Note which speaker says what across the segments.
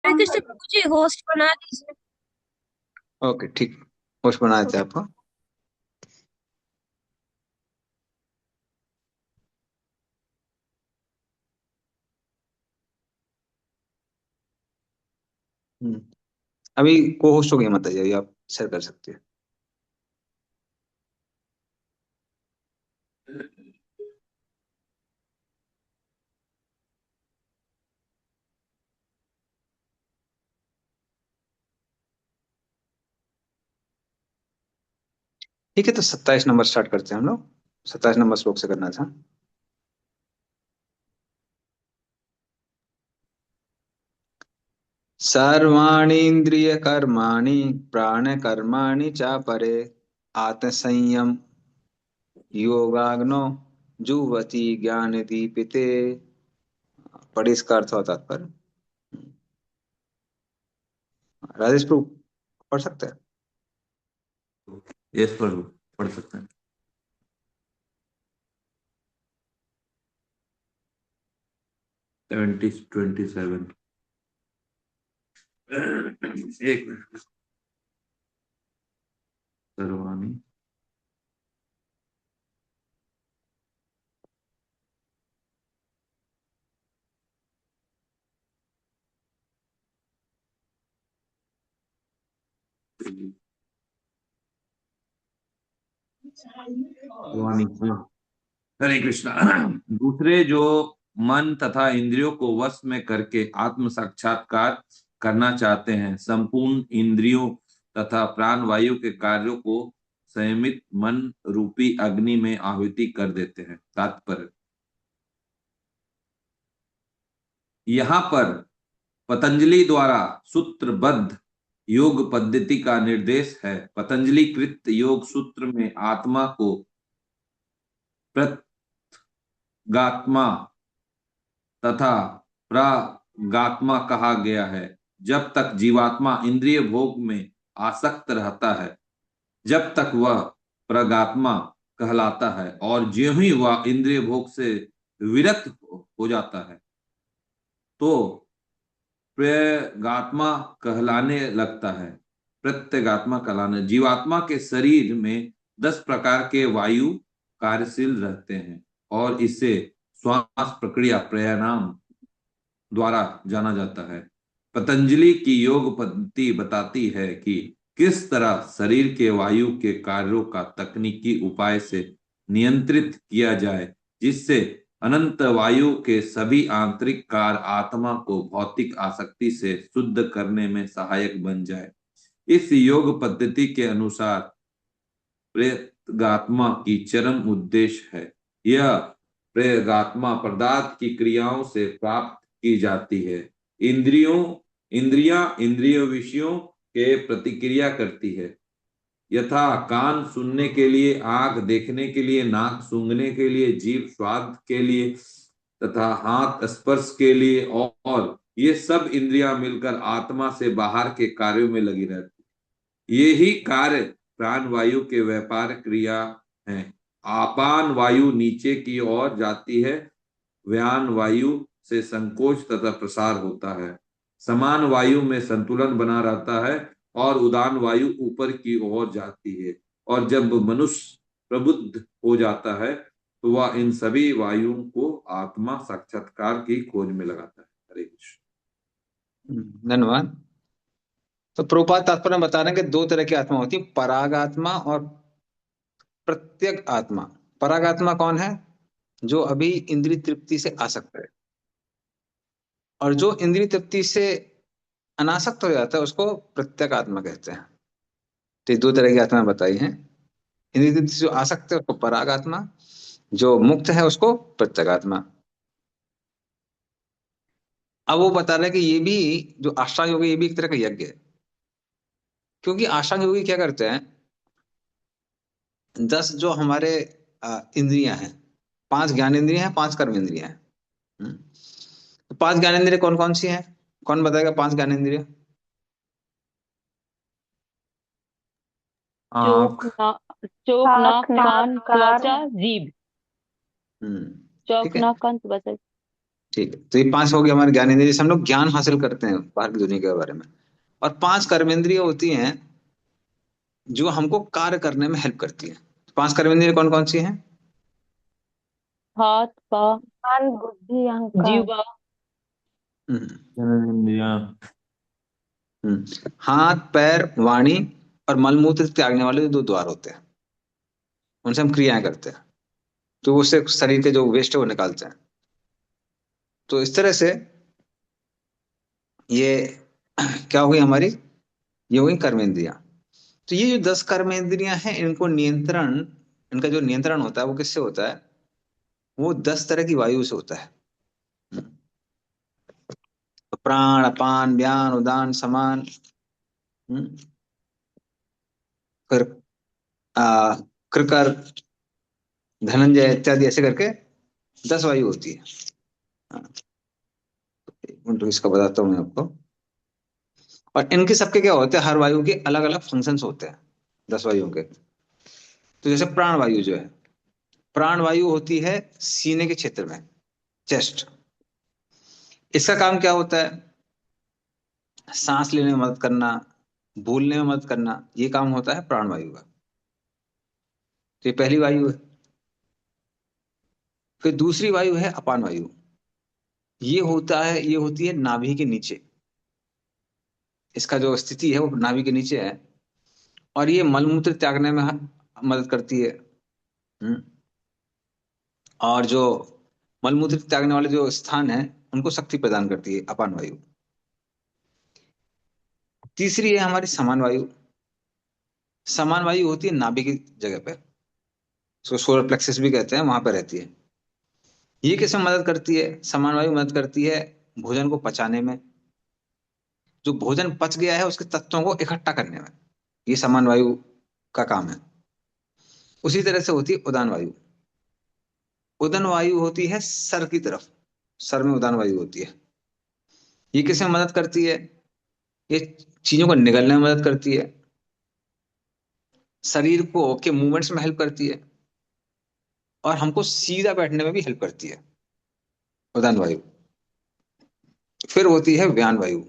Speaker 1: हरे कृष्ण प्रभु जी, host बना दीजिए।
Speaker 2: Okay, ठीक। होस्ट बना देते हैं आपको। हम्म, अभी को होस्ट हो गया माता जी, अभी आप शेयर कर सकते हैं। ठीक है, तो 27 नंबर स्टार्ट करते हैं हम लोग। 27 नंबर श्लोक से करना था। सर्वाणीन्द्रिय कर्माणि प्राण कर्माणि चापरे आत्मसंयम योगाग्नो जुह्वति ज्ञान दीपिते। पढ़े इसका अर्थ और तात्पर्य। राजेश प्रभु पढ़ सकते हैं।
Speaker 3: यस प्रभु, पढ़ सकते हैं। 27। एक मिनट। सर्वाणी सर्वाणी, हरे कृष्णा। दूसरे जो मन तथा इंद्रियों को वश में करके आत्म साक्षात्कार करना चाहते हैं, संपूर्ण इंद्रियों तथा प्राण वायु के कार्यों को संयमित मन रूपी अग्नि में आहुति कर देते हैं। तात्पर्य, यहाँ पर पतंजलि द्वारा सूत्रबद्ध योग पद्धति का निर्देश है। पतंजलि कृत योग सूत्र में आत्मा को प्रत्यगात्मा तथा प्रागात्मा कहा गया है। जब तक जीवात्मा इंद्रिय भोग में आसक्त रहता है, जब तक वह प्रगात्मा कहलाता है, और ज्यों ही वह इंद्रिय भोग से विरक्त हो जाता है तो प्रत्यगात्मा कहलाने लगता है। प्रत्यगात्मा कहलाने, जीवात्मा के शरीर में 10 प्रकार के वायु कार्यशील रहते हैं और इसे श्वास प्रक्रिया प्राणायाम द्वारा जाना जाता है। पतंजलि की योग पद्धति बताती है कि किस तरह शरीर के वायु के कार्यों का तकनीकी उपाय से नियंत्रित किया जाए, जिससे अनंत वायु के सभी आंतरिक कार्य आत्मा को भौतिक आसक्ति से शुद्ध करने में सहायक बन जाए। इस योग पद्धति के अनुसार प्रत्यगात्मा की चरम उद्देश्य है। यह प्रत्यगात्मा पदार्थ की क्रियाओं से प्राप्त की जाती है। इंद्रियां इंद्रियों विषयों के प्रतिक्रिया करती है, यथा कान सुनने के लिए, आंख देखने के लिए, नाक सूंघने के लिए, जीभ स्वाद के लिए तथा हाथ स्पर्श के लिए, और ये सब इंद्रियां मिलकर आत्मा से बाहर के कार्यों में लगी रहती। ये ही कार्य प्राण वायु के व्यापार क्रिया है। आपान वायु नीचे की ओर जाती है, व्यान वायु से संकोच तथा प्रसार होता है, समान वायु में संतुलन बना रहता है और उदान वायु ऊपर की ओर जाती है। और जब मनुष्य प्रबुद्ध हो जाता है तो वह इन सभी वायुओं को आत्मा साक्षात्कार की खोज में लगाता है। हरे कृष्ण।
Speaker 2: धन्यवाद। तो प्रोपात तात्पर्य में बता रहे हैं कि दो तरह की आत्मा होती है, पराग आत्मा और प्रत्यक आत्मा। पराग आत्मा कौन है? जो अभी इंद्रिय तृप्ति से आसक्त है, और जो इंद्रिय तृप्ति से अनासक्त हो जाता है उसको प्रत्यक आत्मा कहते हैं। तो ये दो तरह की आत्मा बताई हैं। इंद्रिय तृप्ति से जो आसक्त है उसको पराग आत्मा, जो मुक्त है उसको प्रत्यक आत्मा। अब वो बता रहे हैं कि ये भी जो अष्टांग योगी, ये भी एक तरह का यज्ञ है। क्योंकि अष्टांग योगी क्या करते हैं, 10 जो हमारे इंद्रियां हैं, 5 ज्ञान इंद्रियां हैं, 5 कर्म इंद्रियां हैं। हम्म। तो 5 ज्ञान इंद्रिय कौन कौन सी हैं? कौन बताएगा 5 ज्ञान इंद्रिय?
Speaker 1: चोक
Speaker 3: आंख,
Speaker 1: ना चोक, नाक,
Speaker 4: नाक
Speaker 1: कान,
Speaker 4: कान।
Speaker 1: त्वचा, जीभ।
Speaker 2: हम्म।
Speaker 1: चौक,
Speaker 2: ठीक है।
Speaker 1: नाक, कान, त्वचा।
Speaker 2: ठीक है, तो ये 5 हो गए हमारे ज्ञानेंद्रिय, जैसे हम लोग ज्ञान हासिल करते हैं बाहर की दुनिया के बारे में। और 5 कर्मेंद्रिय होती हैं जो हमको कार्य करने में हेल्प करती है। 5 कर्मेंद्रिय कौन कौन सी हैं?
Speaker 1: हाथ पाँव
Speaker 4: कान बुद्धि अहंकार।
Speaker 1: जीवा
Speaker 2: हम्म,
Speaker 3: ज्ञानेंद्रियां।
Speaker 2: हाथ पैर वाणी और मलमूत्र त्यागने वाले जो 2 द्वार होते हैं, उनसे हम क्रियाएं करते हैं, तो उससे शरीर के जो वेस्ट है वो निकालते हैं। तो इस तरह से ये क्या हुई हमारी, ये हुई कर्मेंद्रियां। तो ये जो 10 कर्मेंद्रियां हैं, इनको नियंत्रण, इनका जो नियंत्रण होता है वो किससे होता है? वो 10 तरह की वायु से होता है। तो प्राण अपान व्यान उदान समान, हम्म, फिर आ, कृकर धनंजय इत्यादि, ऐसे करके 10 वायु होती है। हाँ, एक मिनट इसका बताता हूँ मैं आपको। और इनके सबके क्या होते हैं, हर वायु के अलग अलग फंक्शंस होते हैं 10 वायुओं के। तो जैसे प्राण वायु जो है, प्राण वायु होती है सीने के क्षेत्र में, चेस्ट। इसका काम क्या होता है? सांस लेने में मदद करना, बोलने में मदद करना, ये काम होता है प्राण वायु का। तो ये पहली वायु है। फिर दूसरी वायु है अपान वायु। ये होती है नाभि के नीचे, इसका जो स्थिति है वो नाभि के नीचे है। और ये मलमूत्र त्यागने में मदद करती है। हम्म। और जो मलमूत्र त्यागने वाले जो स्थान है, उनको शक्ति प्रदान करती है अपान वायु। तीसरी है हमारी समान वायु। समान वायु होती है नाभि की जगह पे, उसको सोलर प्लेक्सस भी कहते हैं, वहां पर रहती है। ये किसमें मदद करती है? समान वायु मदद करती है भोजन को पचाने में। जो भोजन पच गया है उसके तत्वों को इकट्ठा करने में, ये समान वायु का काम है। उसी तरह से होती है उदान वायु। उदन वायु होती है सर की तरफ, सर में उदान वायु होती है। ये किसमें मदद करती है? ये चीजों को निगलने में मदद करती है, शरीर को के मूवमेंट्स में हेल्प करती है, और हमको सीधा बैठने में भी हेल्प करती है उदान वायु। फिर होती है व्यान वायु।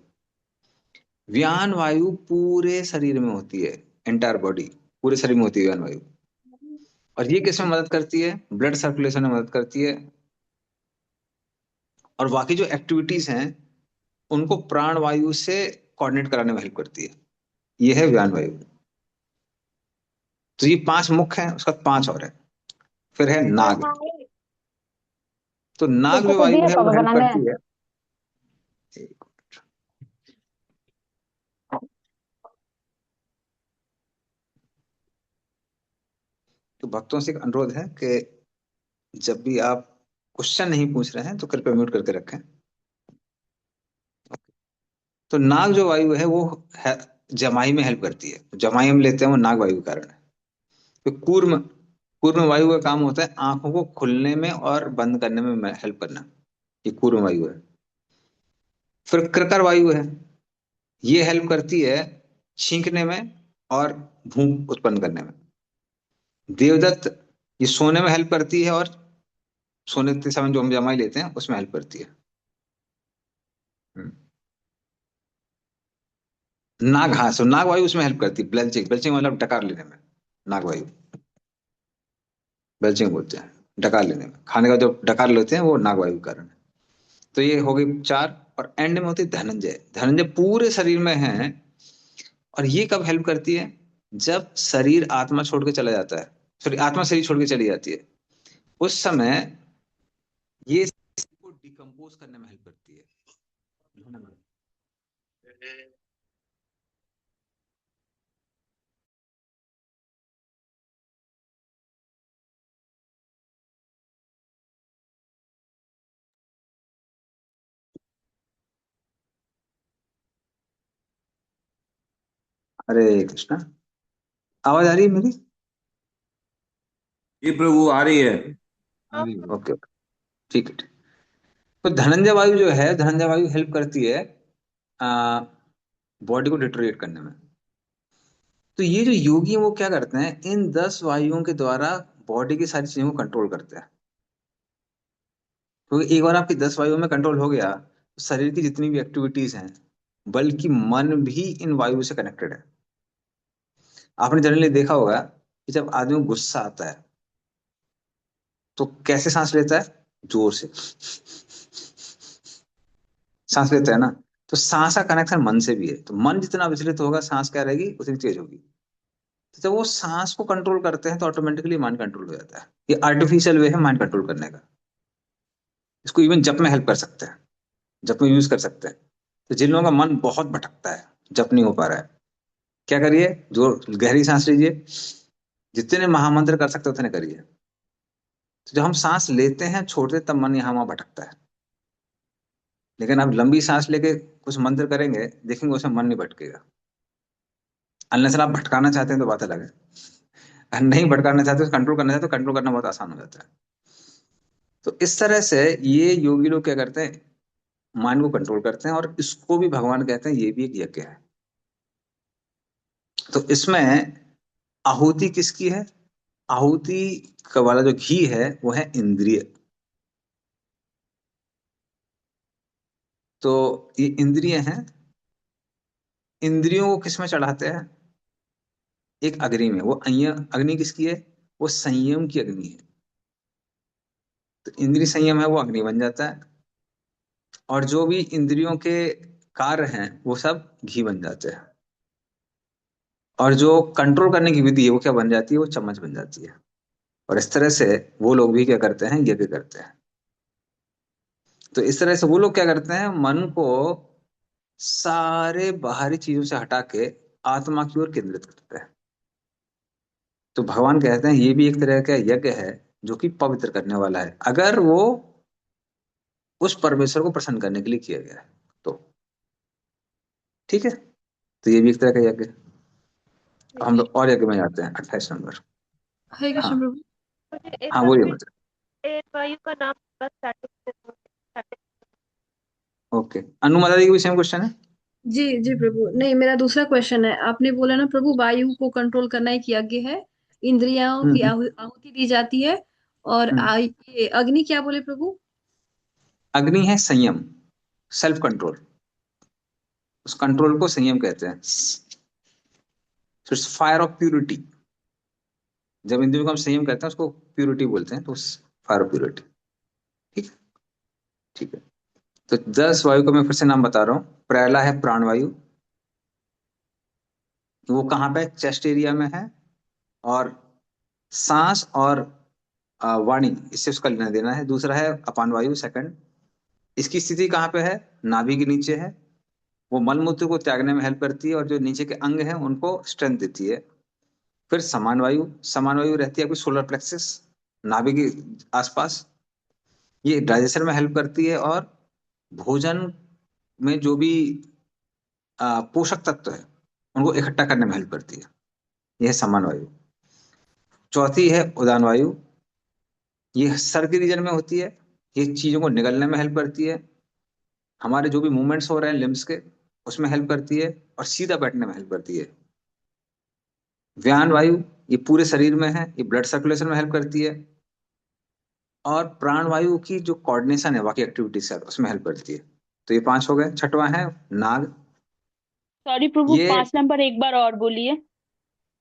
Speaker 2: व्यान वायु पूरे शरीर में होती है, एंटायर बॉडी, पूरे शरीर में होती है व्यान वायु। और ये किसमें मदद करती है? ब्लड सर्कुलेशन में मदद करती है। और बाकी जो एक्टिविटीज हैं उनको प्राण वायु से कोऑर्डिनेट कराने में हेल्प करती है। ये है व्यान वायु। तो ये 5 मुख्य हैं, उसका 5 और है। फिर है नाग। तो नाग
Speaker 4: देखो
Speaker 2: जो
Speaker 4: तो
Speaker 2: वायु
Speaker 4: दिए
Speaker 2: है वो
Speaker 4: पापा
Speaker 2: हेल्प
Speaker 4: बनाने।
Speaker 2: करती है। तो भक्तों से एक अनुरोध है कि जब भी आप क्वेश्चन नहीं पूछ रहे हैं तो कृपया म्यूट करके रखें। तो नाग जो वायु है वो है, जमाई में हेल्प करती है। जमाई हम लेते हैं वो नाग वायु के कारण है। तो कूर्म, कूर्म वायु का काम होता है आंखों को खुलने में और बंद करने में हेल्प करना, ये कूर्म वायु है। फिर कृकर वायु है, ये हेल्प करती है छींकने में और भूख उत्पन्न करने में। देवदत्त, ये सोने में हेल्प करती है, और सोने के समय जो हम जमाई लेते हैं उसमें हेल्प करती है। हम्म। नाग, हाँ, सो नाग वायु उसमें हेल्प करती है, बेल्चिंग, बेल्चिंग मतलब डकार लेने में, नाग वायु बेल्चिंग बोलते हैं, डकार लेने में, खाने का जो डकार लेते हैं वो नाग वायु के कारण है। तो ये हो गई 4। और एंड में होती है धनंजय। धनंजय पूरे शरीर में है, और ये कब हेल्प करती है? जब शरीर आत्मा छोड़ के चला जाता है, सॉरी, आत्मा शरीर छोड़ के चली जाती है, उस समय ये को डिकम्पोज करने में हेल्प करती है। हरे कृष्णा, आवाज आ रही है मेरी?
Speaker 3: ये प्रभु आ रही है।
Speaker 2: ओके, ठीक है, ठीक। तो धनंजय वायु जो है, धनंजय वायु हेल्प करती है बॉडी को डिटोरिएट करने में। तो ये जो योगी हैं वो क्या करते हैं, इन 10 वायुओं के द्वारा बॉडी की सारी चीजों को कंट्रोल करते हैं। क्योंकि एक बार आपकी 10 वायु में कंट्रोल हो गया तो शरीर की जितनी भी एक्टिविटीज हैं, बल्कि मन भी इन वायु से कनेक्टेड है। आपने जनरली देखा होगा कि जब आदमी को गुस्सा आता है तो कैसे सांस लेता है? जोर से सांस लेता है ना। तो सांस का कनेक्शन मन से भी है, तो मन जितना विचलित होगा सांस क्या रहेगी उतनी तेज होगी। तो जब वो सांस को कंट्रोल करते हैं तो ऑटोमेटिकली माइंड कंट्रोल हो जाता है। ये आर्टिफिशियल वे है माइंड कंट्रोल करने का। इसको इवन जप में हेल्प कर सकते हैं, जप में यूज कर सकते हैं। तो जिन लोगों का मन बहुत भटकता है, जप नहीं हो पा रहा है, क्या करिए, जो गहरी सांस लीजिए, जितने महामंत्र कर सकते हैं उतने करिए। तो जब हम सांस लेते हैं छोड़ते हैं, तब मन यहाँ वहां भटकता है। लेकिन आप लंबी सांस लेके कुछ मंत्र करेंगे, देखेंगे उसमें मन नहीं भटकेगा। अनलेस आप भटकाना चाहते हैं तो बात अलग है। अगर नहीं भटकाना चाहते तो कंट्रोल करना चाहते तो कंट्रोल करना बहुत आसान हो जाता है। तो इस तरह से ये योगी लोग क्या करते हैं, माइंड को कंट्रोल करते हैं, और इसको भी भगवान कहते हैं ये भी एक यज्ञ है। तो इसमें आहुति किसकी है? आहुति का वाला जो घी है वो है इंद्रिय। तो ये इंद्रिय हैं, इंद्रियों को किस में चढ़ाते हैं? एक अग्नि में। वो अग्नि किसकी है? वो संयम की अग्नि है। तो इंद्रिय संयम है, वो अग्नि बन जाता है। और जो भी इंद्रियों के कार्य हैं वो सब घी बन जाते हैं। और जो कंट्रोल करने की विधि है वो क्या बन जाती है? वो चम्मच बन जाती है। और इस तरह से वो लोग भी क्या करते हैं, यज्ञ करते हैं। तो इस तरह से वो लोग क्या करते हैं, मन को सारे बाहरी चीजों से हटा के आत्मा की ओर केंद्रित करते हैं। तो भगवान कहते हैं ये भी एक तरह का यज्ञ है जो कि पवित्र करने वाला है, अगर वो उस परमेश्वर को प्रसन्न करने के लिए किया गया है तो। ठीक है, तो ये भी एक तरह का यज्ञ है। अब हम लोग और यज्ञ में जाते हैं, 28 नंबर।
Speaker 5: हरे
Speaker 2: हाँ
Speaker 5: कृष्ण प्रभु।
Speaker 1: मुझे एक
Speaker 2: हाँ,
Speaker 1: बार
Speaker 2: बोलिए
Speaker 1: फिर
Speaker 2: मुझे।
Speaker 1: से वायु का नाम बस स्टार्टिंग।
Speaker 2: ओके, अनु माता जी की भी सेम क्वेश्चन है।
Speaker 5: जी जी प्रभु, नहीं मेरा दूसरा क्वेश्चन है। आपने बोला ना प्रभु, वायु को कंट्रोल करना एक यज्ञ है, इंद्रियों की
Speaker 2: हम्म
Speaker 5: आहुति दी जाती है, और
Speaker 2: हम्म।
Speaker 5: ये अग्नि क्या बोले प्रभु?
Speaker 2: अग्नि है संयम, सेल्फ कंट्रोल। उस कंट्रोल को संयम कहते हैं। Fire of purity. जब इंद्रियों को हम संयम करते हैं उसको प्यूरिटी बोलते हैं, तो फायर ऑफ प्यूरिटी। ठीक है, ठीक है। तो 10 वायु को मैं फिर से नाम बता रहा हूँ। पहला है प्राणवायु। वो कहाँ पे? चेस्ट एरिया में है। और सांस और वाणी, इससे उसका लेना देना है। दूसरा है अपान वायु, सेकंड। इसकी स्थिति कहाँ पे है? नाभि के नीचे है। वो मलमूत्र को त्यागने में हेल्प करती है और जो नीचे के अंग हैं उनको स्ट्रेंथ देती है। फिर समान वायु, समान वायु रहती है आपकी सोलर प्लेक्सस, नाभि के आसपास। ये डाइजेशन में हेल्प करती है और भोजन में जो भी पोषक तत्व है उनको इकट्ठा करने में हेल्प करती है। यह है समान वायु। चौथी है उदान वायु। ये सर के रीजन में होती है। ये चीजों को निगलने में हेल्प करती है। हमारे जो भी मूवमेंट्स हो रहे हैं लिम्स के, उसमें हेल्प करती है। और सीधा बैठने में हेल्प करती है। व्यान वायु, ये पूरे शरीर में है, ये ब्लड सर्कुलेशन में हेल्प करती है। और प्राण वायु की जो कोऑर्डिनेशन है बाकी एक्टिविटीज है उसमें हेल्प करती है। तो ये 5 हो गए। छठवां है नाग।
Speaker 1: सॉरी प्रभु,
Speaker 2: ये
Speaker 1: 5 नंबर एक बार और बोलिए।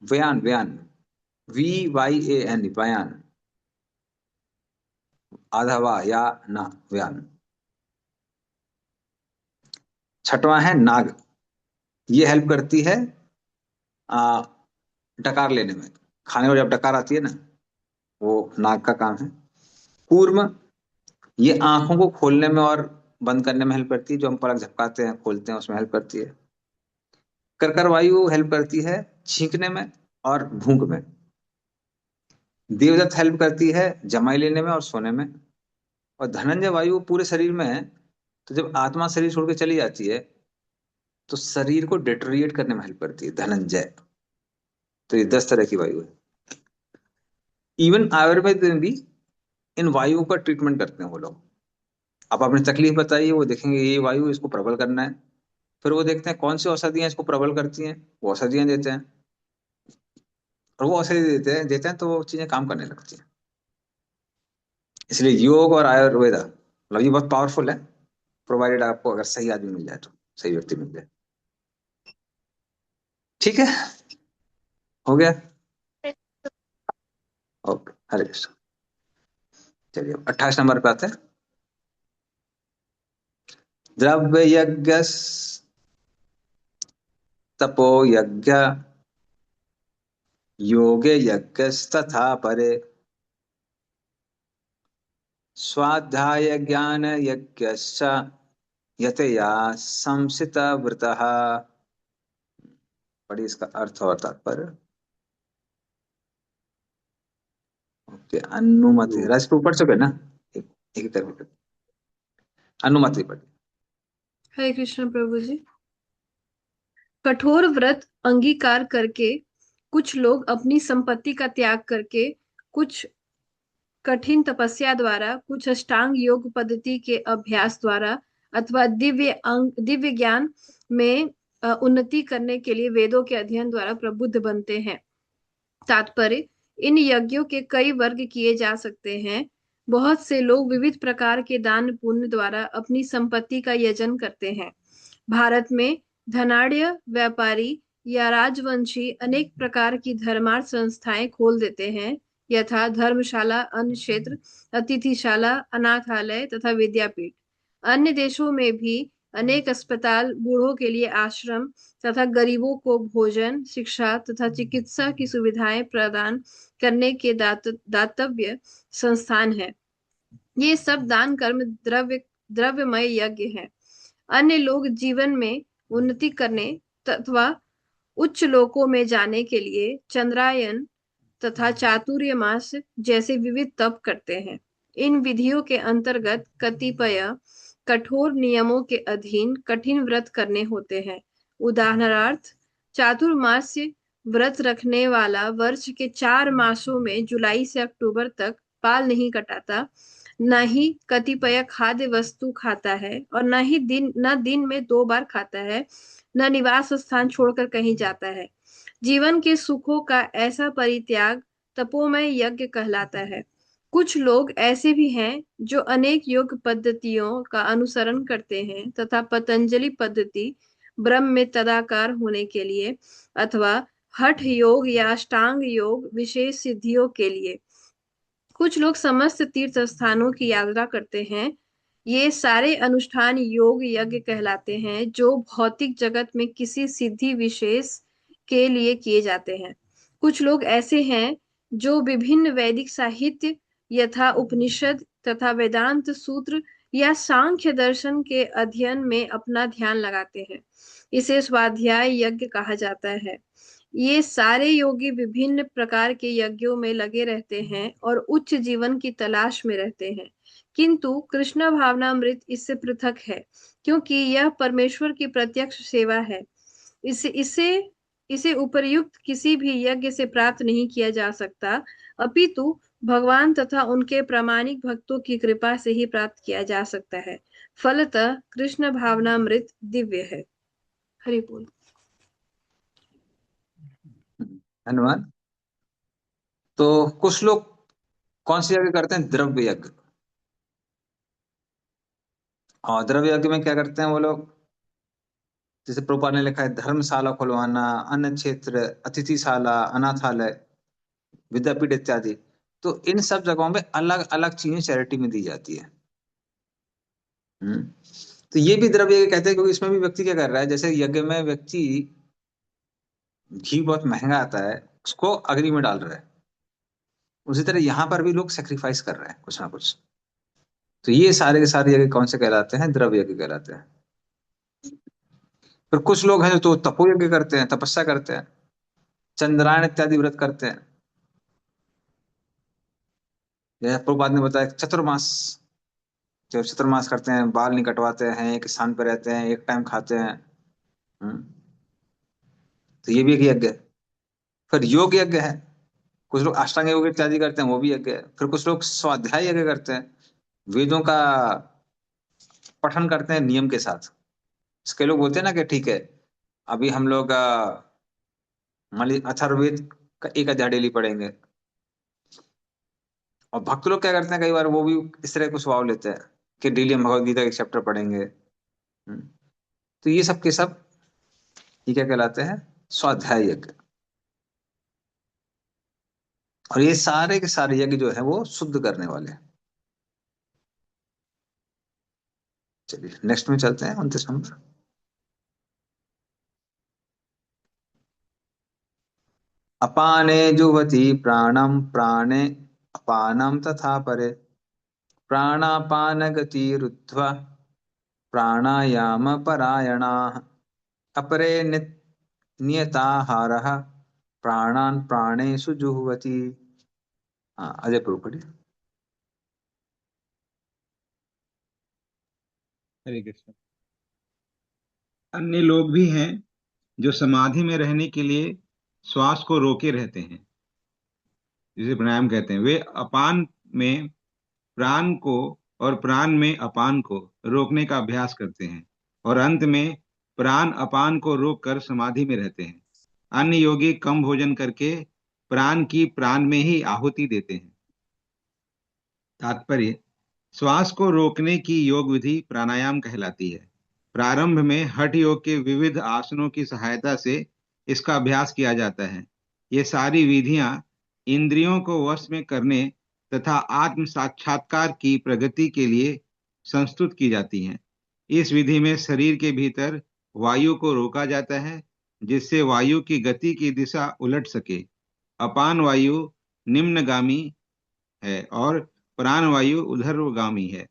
Speaker 2: व्यान, व्यान, VYAN, व्यान। आधा वा या ना, व्यान। छठवां है नाग। ये हेल्प करती है आ, डकार लेने में। खाने में जब डकार आती है ना, वो नाग का काम है। कूर्म, ये आंखों को खोलने में और बंद करने में हेल्प करती है। जो हम पलक झपकाते हैं खोलते हैं उसमें हेल्प करती है। करकर वायु हेल्प करती है छींकने में और भूख में। देवदत्त हेल्प करती है जमाई लेने में और सोने में। और धनंजय वायु पूरे शरीर में है। तो जब आत्मा शरीर छोड़ के चली जाती है तो शरीर को डिटोरिएट करने में हेल्प करती है धनंजय। तो ये 10 तरह की वायु है। इवन आयुर्वेद में भी इन वायुओं का ट्रीटमेंट करते हैं वो लोग। आप अपनी तकलीफ बताइए, वो देखेंगे ये वायु इसको प्रबल करना है। फिर वो देखते हैं कौन सी औषधियां इसको प्रबल करती हैं, वो औषधियां देते हैं। और वो औषधि देते हैं तो वो चीजें काम करने लगती हैं। इसलिए योग और आयुर्वेदा मतलब ये बहुत पावरफुल है, प्रोवाइडेड आपको अगर सही आदमी मिल जाए, तो सही व्यक्ति मिल जाए। ठीक है, हो गया। ओके, हरे कृष्ण। चलिए 28 नंबर पे आते हैं। द्रव्य यज्ञ, तपो यज्ञ, योगे यज्ञस्तथा परे, स्वाध्याय ज्ञान यज्ञश्च यतया संसिता वृतः। पढ़िए इसका अर्थ और तात्पर्य। ओके, अनुमति राज ऊपर से ना, एक एक करके अनुमति पढ़िए।
Speaker 5: हरे कृष्ण प्रभु जी। कठोर व्रत अंगीकार करके कुछ लोग अपनी संपत्ति का त्याग करके, कुछ कठिन तपस्या द्वारा, कुछ अष्टांग योग पद्धति के अभ्यास द्वारा, अथवा दिव्य ज्ञान में उन्नति करने के लिए वेदों के अध्ययन द्वारा प्रबुद्ध बनते हैं। तात्पर्य, इन यज्ञों के कई वर्ग किए जा सकते हैं। बहुत से लोग विविध प्रकार के दान पुण्य द्वारा अपनी संपत्ति का यजन करते हैं। भारत में धनाढ्य व्यापारी या राजवंशी अनेक प्रकार की धर्मार्थ संस्थाएं खोल देते हैं, यथा धर्मशाला, अन्न क्षेत्र, अतिथिशाला, अनाथालय तथा विद्यापीठ। अन्य देशों में भी अनेक अस्पताल, बूढ़ों के लिए आश्रम तथा गरीबों को भोजन, शिक्षा तथा चिकित्सा की सुविधाएं प्रदान करने के दातव्य संस्थान है। ये सब दान कर्म द्रव्यमय यज्ञ है। अन्य लोग जीवन में उन्नति करने तथा उच्च लोकों में जाने के लिए चंद्रायन तथा चातुर्मास जैसे विविध तप करते हैं। इन विधियों के अंतर्गत कतिपय कठोर नियमों के अधीन कठिन व्रत करने होते हैं। उदाहरणार्थ, चातुर्मास्य व्रत रखने वाला वर्ष के 4 मासों में जुलाई से अक्टूबर तक बाल नहीं कटाता, न ही कतिपय खाद्य वस्तु खाता है, और न दिन में 2 बार खाता है, न निवास स्थान छोड़कर कहीं जाता है। जीवन के सुखों का ऐसा परित्याग तपोमय यज्ञ कहलाता है। कुछ लोग ऐसे भी हैं जो अनेक योग पद्धतियों का अनुसरण करते हैं तथा पतंजलि पद्धति, ब्रह्म में तदाकार होने के लिए, अथवा हठ योग या अष्टांग योग विशेष सिद्धियों के लिए। कुछ लोग समस्त तीर्थ स्थानों की यात्रा करते हैं। ये सारे अनुष्ठान योग यज्ञ कहलाते हैं, जो भौतिक जगत में किसी सिद्धि विशेष के लिए किए जाते हैं। कुछ लोग ऐसे हैं जो विभिन्न वैदिक साहित्य यथा उपनिषद तथा वेदांत सूत्र या सांख्य दर्शन के अध्ययन में अपना ध्यान लगाते हैं। इसे स्वाध्याय यज्ञ कहा जाता है। ये सारे योगी विभिन्न प्रकार के यज्ञों में लगे रहते हैं और उच्च जीवन की तलाश में रहते हैं, किंतु कृष्ण भावनामृत इससे पृथक है, क्योंकि यह परमेश्वर की प्रत्यक्ष सेवा है। इसे इसे इसे उपर्युक्त किसी भी यज्ञ से प्राप्त नहीं किया जा सकता, अपितु भगवान तथा उनके प्रामाणिक भक्तों की कृपा से ही प्राप्त किया जा सकता है। फलतः कृष्ण भावनामृत दिव्य है। हरि बोल।
Speaker 2: धन्यवाद। तो कुछ लोग कौन से यज्ञ करते हैं? द्रव्य यज्ञ। और द्रव्य यज्ञ में क्या करते हैं वो लोग? जैसे प्रभुपाद ने लिखा है, धर्मशाला खुलवाना, अन्न क्षेत्र, अतिथिशाला, अनाथालय, विद्यापीठ इत्यादि। तो इन सब जगहों में अलग अलग चीजें चैरिटी में दी जाती है। हम्म। तो ये भी द्रव्य यज्ञ कहते हैं, क्योंकि इसमें भी व्यक्ति क्या कर रहा है, जैसे यज्ञ में व्यक्ति घी बहुत महंगा आता है, उसको अग्नि में डाल रहा है, उसी तरह यहाँ पर भी लोग सेक्रीफाइस कर रहे हैं कुछ ना कुछ। तो ये सारे के सारे यज्ञ कौन से कहलाते हैं? द्रव्य यज्ञ कहलाते हैं। फिर कुछ लोग हैं जो तो तपो यज्ञ करते हैं, तपस्या करते हैं, चंद्रायन इत्यादि व्रत करते हैं। जैसे प्रभुपाद ने बताया चतुर्मास, जो चतुर्मास करते हैं, बाल नहीं कटवाते हैं, एक स्थान पर रहते हैं, एक टाइम खाते हैं। हम्म। तो ये भी एक यज्ञ है। फिर योग यज्ञ है, कुछ लोग अष्टांग योग इत्यादि करते हैं, वो भी यज्ञ है। फिर कुछ लोग स्वाध्याय यज्ञ करते हैं, वेदों का पठन करते हैं नियम के साथ। इसके लोग बोलते हैं ना कि ठीक है, अभी हम लोग अथर्ववेद का एक अध्याय डेली पढ़ेंगे। और भक्त लोग क्या करते हैं, कई बार वो भी इस तरह कुछ भाव लेते हैं, कि डेली हम भगवत गीता के चैप्टर पढ़ेंगे। तो ये सब के सब ये क्या कहलाते हैं? स्वाध्याय यज्ञ। और ये सारे के सारे यज्ञ जो है वो शुद्ध करने वाले हैं। चलिए नेक्स्ट में चलते हैं, 29 नंबर। अपाने जुहति प्राणम प्राणे अपानम तथा परे प्राणापान गतिरुद्ध्वा प्राणायाम परायणाः अपरे नियताहारः प्राणान् प्राणेषु जुह्वति। हाँ अजय प्रभु पढ़िए।
Speaker 6: हरे कृष्ण। अन्य लोग भी हैं जो समाधि में रहने के लिए श्वास को रोके रहते हैं, जिसे प्राणायाम कहते हैं। वे अपान में प्राण को और प्राण में अपान को रोकने का अभ्यास करते हैं और अंत में प्राण अपान को रोककर समाधि में रहते हैं। अन्य योगी कम भोजन करके प्राण की प्राण में ही आहुति देते हैं। तात्पर्य, श्वास को रोकने की योग विधि प्राणायाम कहलाती है। प्रारंभ में हठ योग के विविध आसनों की सहायता से इसका अभ्यास किया जाता है। ये सारी विधियां इंद्रियों को वश में करने तथा आत्म साक्षात्कार की प्रगति के लिए संस्तुत की जाती हैं। इस विधि में शरीर के भीतर वायु को रोका जाता है, जिससे वायु की गति की दिशा उलट सके। अपान वायु निम्नगामी है और प्राण वायु ऊर्ध्वगामी है।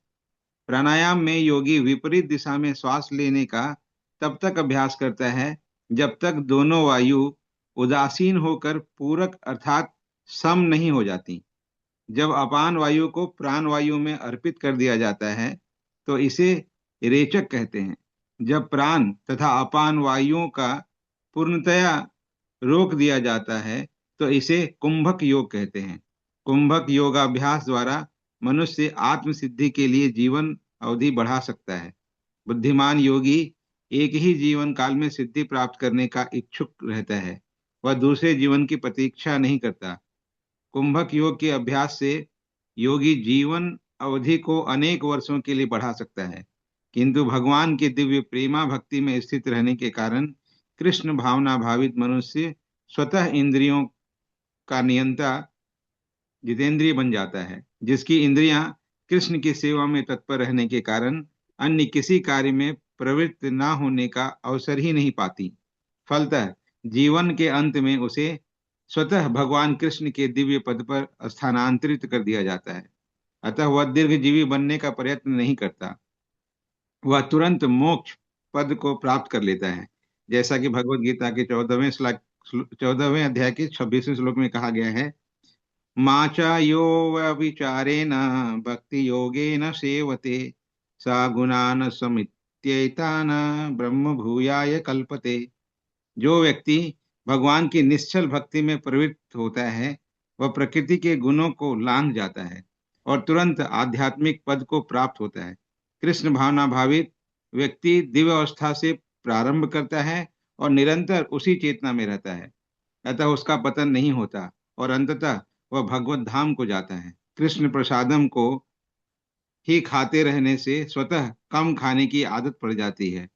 Speaker 6: प्राणायाम में योगी विपरीत दिशा में श्वास लेने का तब तक अभ्यास करता है जब तक दोनों वायु उदासीन होकर पूरक अर्थात सम नहीं हो जाती। जब अपान वायु को प्राण वायु में अर्पित कर दिया जाता है तो इसे रेचक कहते हैं। जब प्राण तथा अपान वायुओं का पूर्णतया रोक दिया जाता है तो इसे कुंभक योग कहते हैं। कुंभक योगाभ्यास द्वारा मनुष्य आत्म सिद्धि के लिए जीवन अवधि बढ़ा सकता है। बुद्धिमान योगी एक ही जीवन काल में सिद्धि प्राप्त करने का इच्छुक रहता है, वह दूसरे जीवन की प्रतीक्षा नहीं करता। कुंभक योग के अभ्यास से योगी जीवन अवधि को अनेक वर्षों के लिए बढ़ा सकता है, किंतु भगवान के दिव्य प्रेमा भक्ति में स्थित रहने के कारण कृष्ण भावना भावित मनुष्य स्वतः इंद्रियों का नियंता जितेंद्रिय बन जाता है, जिसकी इंद्रियां कृष्ण की सेवा में तत्पर रहने के कारण अन्य किसी कार्य में प्रवृत्त न होने का अवसर ही नहीं पाती। फलतः जीवन के अंत में उसे स्वतः भगवान कृष्ण के दिव्य पद पर स्थानांतरित कर दिया जाता है। अतः वह दीर्घजीवी बनने का प्रयत्न नहीं करता, वह तुरंत मोक्ष पद को प्राप्त कर लेता है। जैसा कि भगवत गीता के 14वें अध्याय के 26वें श्लोक में कहा गया है, माचा यो विचारेण भक्ति योगेन सेवते सा गुणान समित्येतान ब्रह्म भूयाय कल्पते। जो व्यक्ति भगवान की निश्चल भक्ति में प्रवृत्त होता है वह प्रकृति के गुणों को लांघ जाता है और तुरंत आध्यात्मिक पद को प्राप्त होता है। कृष्ण भावना भावित व्यक्ति दिव्य अवस्था से प्रारंभ करता है और निरंतर उसी चेतना में रहता है, अतः उसका पतन नहीं होता और अंततः वह भगवत धाम को जाता है। कृष्ण प्रसादम को ही खाते रहने से स्वतः कम खाने की आदत पड़ जाती है।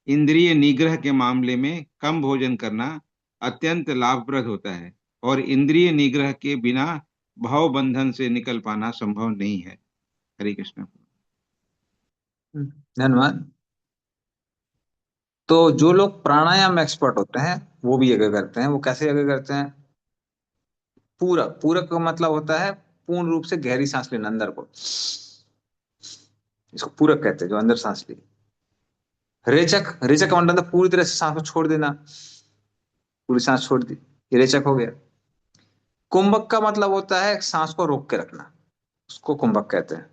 Speaker 6: इंद्रिय निग्रह के मामले में कम भोजन करना अत्यंत लाभप्रद होता है और इंद्रिय निग्रह के बिना भाव बंधन से निकल पाना संभव नहीं है। हरे कृष्ण।
Speaker 2: धन्यवाद। तो जो लोग प्राणायाम में एक्सपर्ट होते हैं वो भी यज्ञ करते हैं। वो कैसे यज्ञ करते हैं? पूरक, पूरक का मतलब होता है पूर्ण रूप से गहरी सांस लेना अंदर को, इसको पूरक कहते हैं, जो अंदर सांस ली। रेचक, रेचक का मतलब पूरी तरह से सांस को छोड़ देना, पूरी सांस छोड़ दी, ये रेचक हो गया। कुंभक का मतलब होता है सांस को रोक के रखना, उसको कुंभक कहते हैं।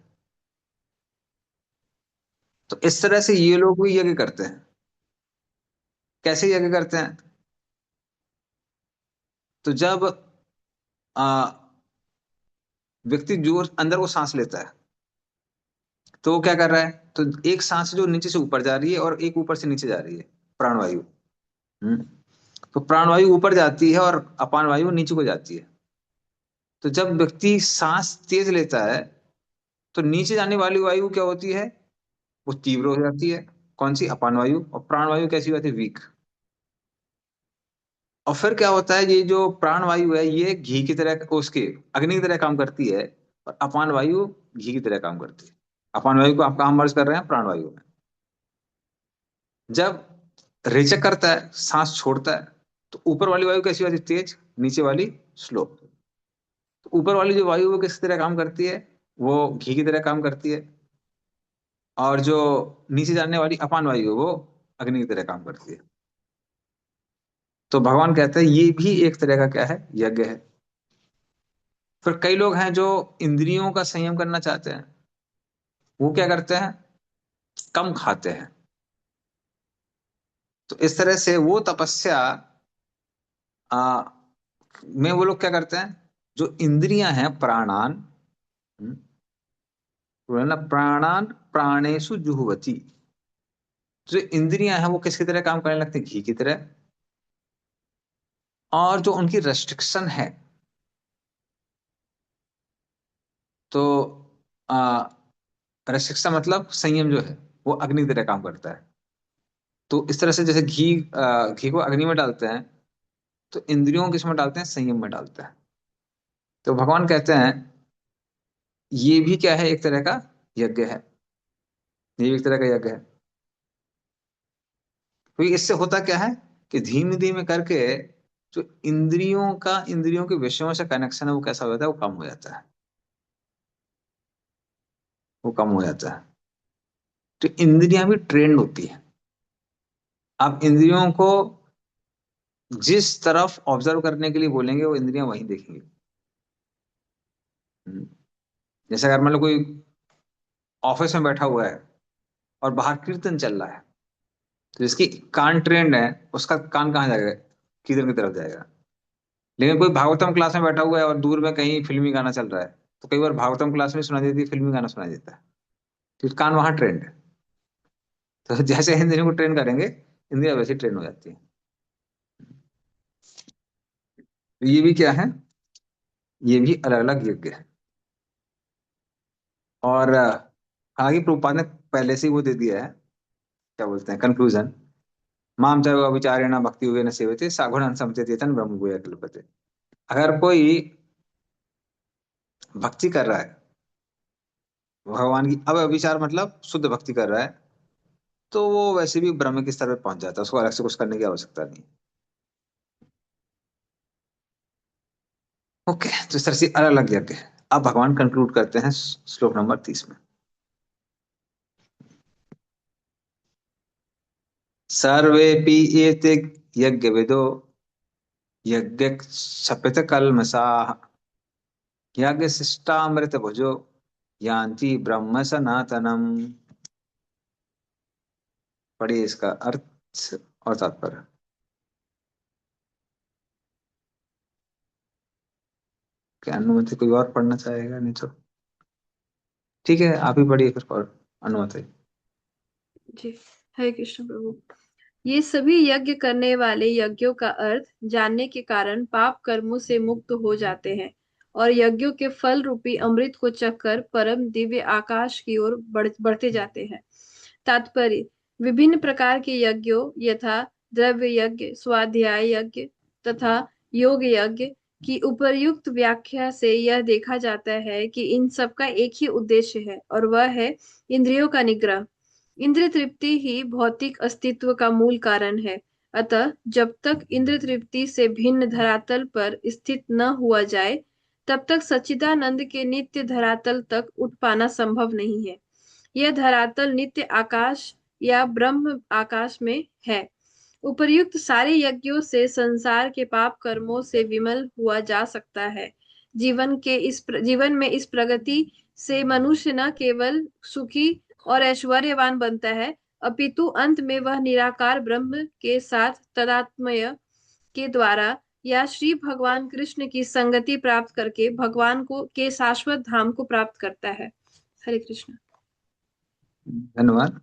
Speaker 2: तो इस तरह से ये लोग भी यज्ञ करते हैं। कैसे यज्ञ करते हैं? तो जब व्यक्ति जो अंदर को सांस लेता है तो वो क्या कर रहा है? तो एक सांस जो नीचे से ऊपर जा रही है और एक ऊपर से नीचे जा रही है, प्राणवायु। तो प्राणवायु ऊपर जाती है और अपान वायु नीचे को जाती है। तो जब व्यक्ति सांस तेज लेता है तो नीचे जाने वाली वायु क्या होती है, वो तीव्र हो जाती है। कौन सी? अपान वायु। और प्राण वायु कैसी होती है? वीक। और फिर क्या होता है, ये जो प्राण वायु है ये घी की तरह, उसके अग्नि की तरह काम करती है, और अपान वायु घी की तरह काम करती है। अपान वायु को आप कहाँ मर्ज कर रहे हैं? प्राण वायु में। जब रेचक करता है, सांस छोड़ता है, तो ऊपर वाली वायु कैसी होती है? तेज। नीचे वाली स्लो। तो ऊपर वाली जो वायु वो किस तरह काम करती है? वो घी की तरह काम करती है। और जो नीचे जाने वाली अपान वायु है वो अग्नि की तरह काम करती है। तो भगवान कहते हैं ये भी एक तरह का क्या है? यज्ञ है। फिर कई लोग हैं जो इंद्रियों का संयम करना चाहते हैं, वो क्या करते हैं? कम खाते हैं। तो इस तरह से वो तपस्या आ, में वो लोग क्या करते हैं, जो इंद्रियां हैं प्राणान, हम्म, वो है ना, प्राणान प्राणेशु जुहवती। जो इंद्रियां हैं वो किसकी तरह काम करने लगती हैं? घी की तरह। और जो उनकी रेस्ट्रिक्शन है, तो आ, रेस्ट्रिक्शन मतलब संयम जो है, वो अग्नि की तरह काम करता है। तो इस तरह से जैसे घी को अग्नि में डालते हैं, तो इंद्रियों को किसमें डालते हैं? संयम में डालते हैं। तो भगवान कहते हैं ये भी क्या है? एक तरह का यज्ञ है। ये भी एक तरह का यज्ञ है। क्योंकि इससे होता क्या है कि धीमे धीमे करके जो इंद्रियों के विषयों से कनेक्शन है वो कैसा हो जाता है? वो कम हो जाता है। वो कम हो जाता है। तो इंद्रियां भी ट्रेंड होती है। आप इंद्रियों को जिस तरफ ऑब्जर्व करने के लिए बोलेंगे वो इंद्रियां वहीं देखेंगी। हम्म। जैसे अगर मतलब कोई ऑफिस में बैठा हुआ है और बाहर कीर्तन चल रहा है, तो जिसकी कान ट्रेंड है उसका कान कहाँ जाएगा? कीर्तन की तरफ जाएगा। लेकिन कोई भागवतम क्लास में बैठा हुआ है और दूर में कहीं फिल्मी गाना चल रहा है, तो कई बार भागवतम क्लास में सुनाई देती है, फिल्मी गाना सुनाई देता है, तो कान वहां ट्रेंड है। तो जैसे इंद्रियों को ट्रेन करेंगे, इंद्रिया वैसे ट्रेन हो जाती है। तो ये भी क्या है? ये भी अलग अलग यज्ञ है। और हालांकि प्रभुपाद ने पहले से ही वो दे दिया है, क्या बोलते हैं, कंक्लूजन। माम च विचारेण भक्ति हुए न सेवते सागुणं समतीतेतन ब्रह्म भूय कल्पते। अगर कोई भक्ति कर रहा है भगवान की, अब विचार मतलब शुद्ध भक्ति कर रहा है, तो वो वैसे भी ब्रह्म के स्तर पे पहुंच जाता है, उसको अलग से कुछ करने की आवश्यकता नहीं। ओके, तो इस तरह से अलग अलग यज्ञ है। अब भगवान कंक्लूड करते हैं श्लोक नंबर 30 में। सर्वेपि एते यज्ञविदो यज्ञ शपित कल्मषाः यज्ञ शिष्टामृत भुजो यान्ति ब्रह्म सनातनम। पढ़िए इसका अर्थ और तात्पर्य। क्या अनुमति कोई और पढ़ना चाहेगा? नहीं तो ठीक है, आप ही पढ़िए फिर, और अनुमति।
Speaker 5: जी, हरे कृष्ण प्रभु। ये सभी यज्ञ करने वाले यज्ञों का अर्थ जानने के कारण पाप कर्मों से मुक्त हो जाते हैं और यज्ञों के फल रूपी अमृत को चखकर परम दिव्य आकाश की ओर बढ़ते जाते हैं। तात्पर्य: विभिन्न प्रकार के यज्ञों यथा द्रव्य यज्ञ, स्वाध्याय यज्ञ तथा योग यज्ञ की उपर्युक्त व्याख्या से यह देखा जाता है कि इन सब का एक ही उद्देश्य है और वह है इंद्रियों का निग्रह। इंद्रिय तृप्ति ही भौतिक अस्तित्व का मूल कारण है। अतः जब तक इंद्रिय तृप्ति से भिन्न धरातल पर स्थित न हुआ जाए, तब तक सच्चिदानंद के नित्य धरातल तक उठ पाना संभव नहीं है। यह धरातल नित्य आकाश या ब्रह्म आकाश में है। उपर्युक्त सारे यज्ञों से संसार के पाप कर्मों से विमल हुआ जा सकता है। जीवन में इस प्रगति से मनुष्य न केवल सुखी और ऐश्वर्यवान बनता है, अपितु अंत में वह निराकार ब्रह्म के साथ तदात्मय के द्वारा या श्री भगवान कृष्ण की संगति प्राप्त करके भगवान को के शाश्वत धाम को प्राप्त करता है। हरे कृष्ण।
Speaker 2: धन्यवाद।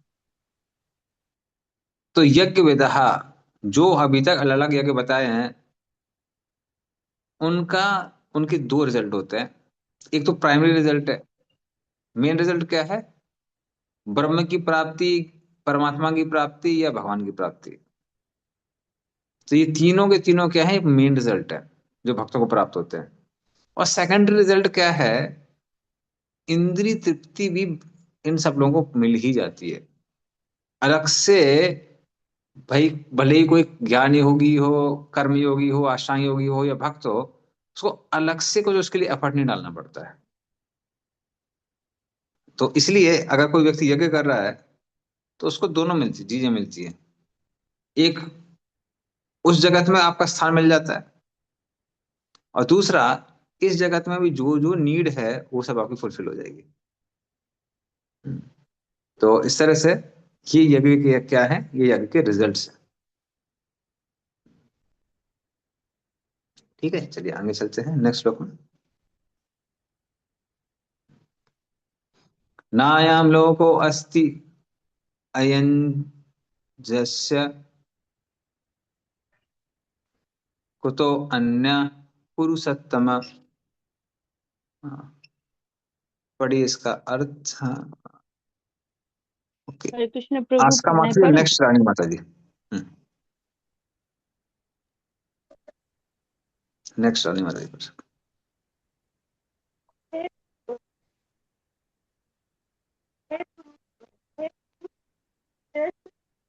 Speaker 2: तो यज्ञ विदहा, जो अभी तक अलग अलग यज्ञ बताए हैं, उनका उनके दो रिजल्ट होते हैं। एक तो प्राइमरी रिजल्ट है मेन रिजल्ट क्या है? ब्रह्म की प्राप्ति, परमात्मा की प्राप्ति, या भगवान की प्राप्ति। तो ये तीनों के तीनों क्या है? मेन रिजल्ट है जो भक्तों को प्राप्त होते हैं। और सेकेंडरी रिजल्ट क्या है? इंद्रिय तृप्ति भी इन सब लोगों को मिल ही जाती है अलग से। भाई भले ही कोई ज्ञान योगी हो, कर्म योगी हो, अष्टांग योगी हो या भक्त हो, उसको अलग से कुछ उसके लिए एफर्ट नहीं डालना पड़ता है। तो इसलिए अगर कोई व्यक्ति यज्ञ कर रहा है तो उसको दोनों मिलती चीजें मिलती है। एक, उस जगत में आपका स्थान मिल जाता है, और दूसरा, इस जगत में भी जो जो नीड है वो सब आपकी फुलफिल हो जाएगी। तो इस तरह से ये यज्ञ के क्या है, ये यज्ञ के रिजल्ट्स हैं। ठीक है, चलिए आगे चलते हैं नेक्स्ट श्लोक में। नायाम लोको अस्ति अयं जस्य कुतो अन्य पुरुषोत्तम। हाँ, पढ़िए इसका अर्थ। हाँ, ओके।
Speaker 4: हरे कृष्ण प्रभु,
Speaker 2: आज का
Speaker 4: मैं
Speaker 2: मतलब
Speaker 4: पढ़ूं?
Speaker 2: नेक्स्ट रानी माता जी। नेक्स्ट रानी माता जी।
Speaker 1: हे हे हे हे,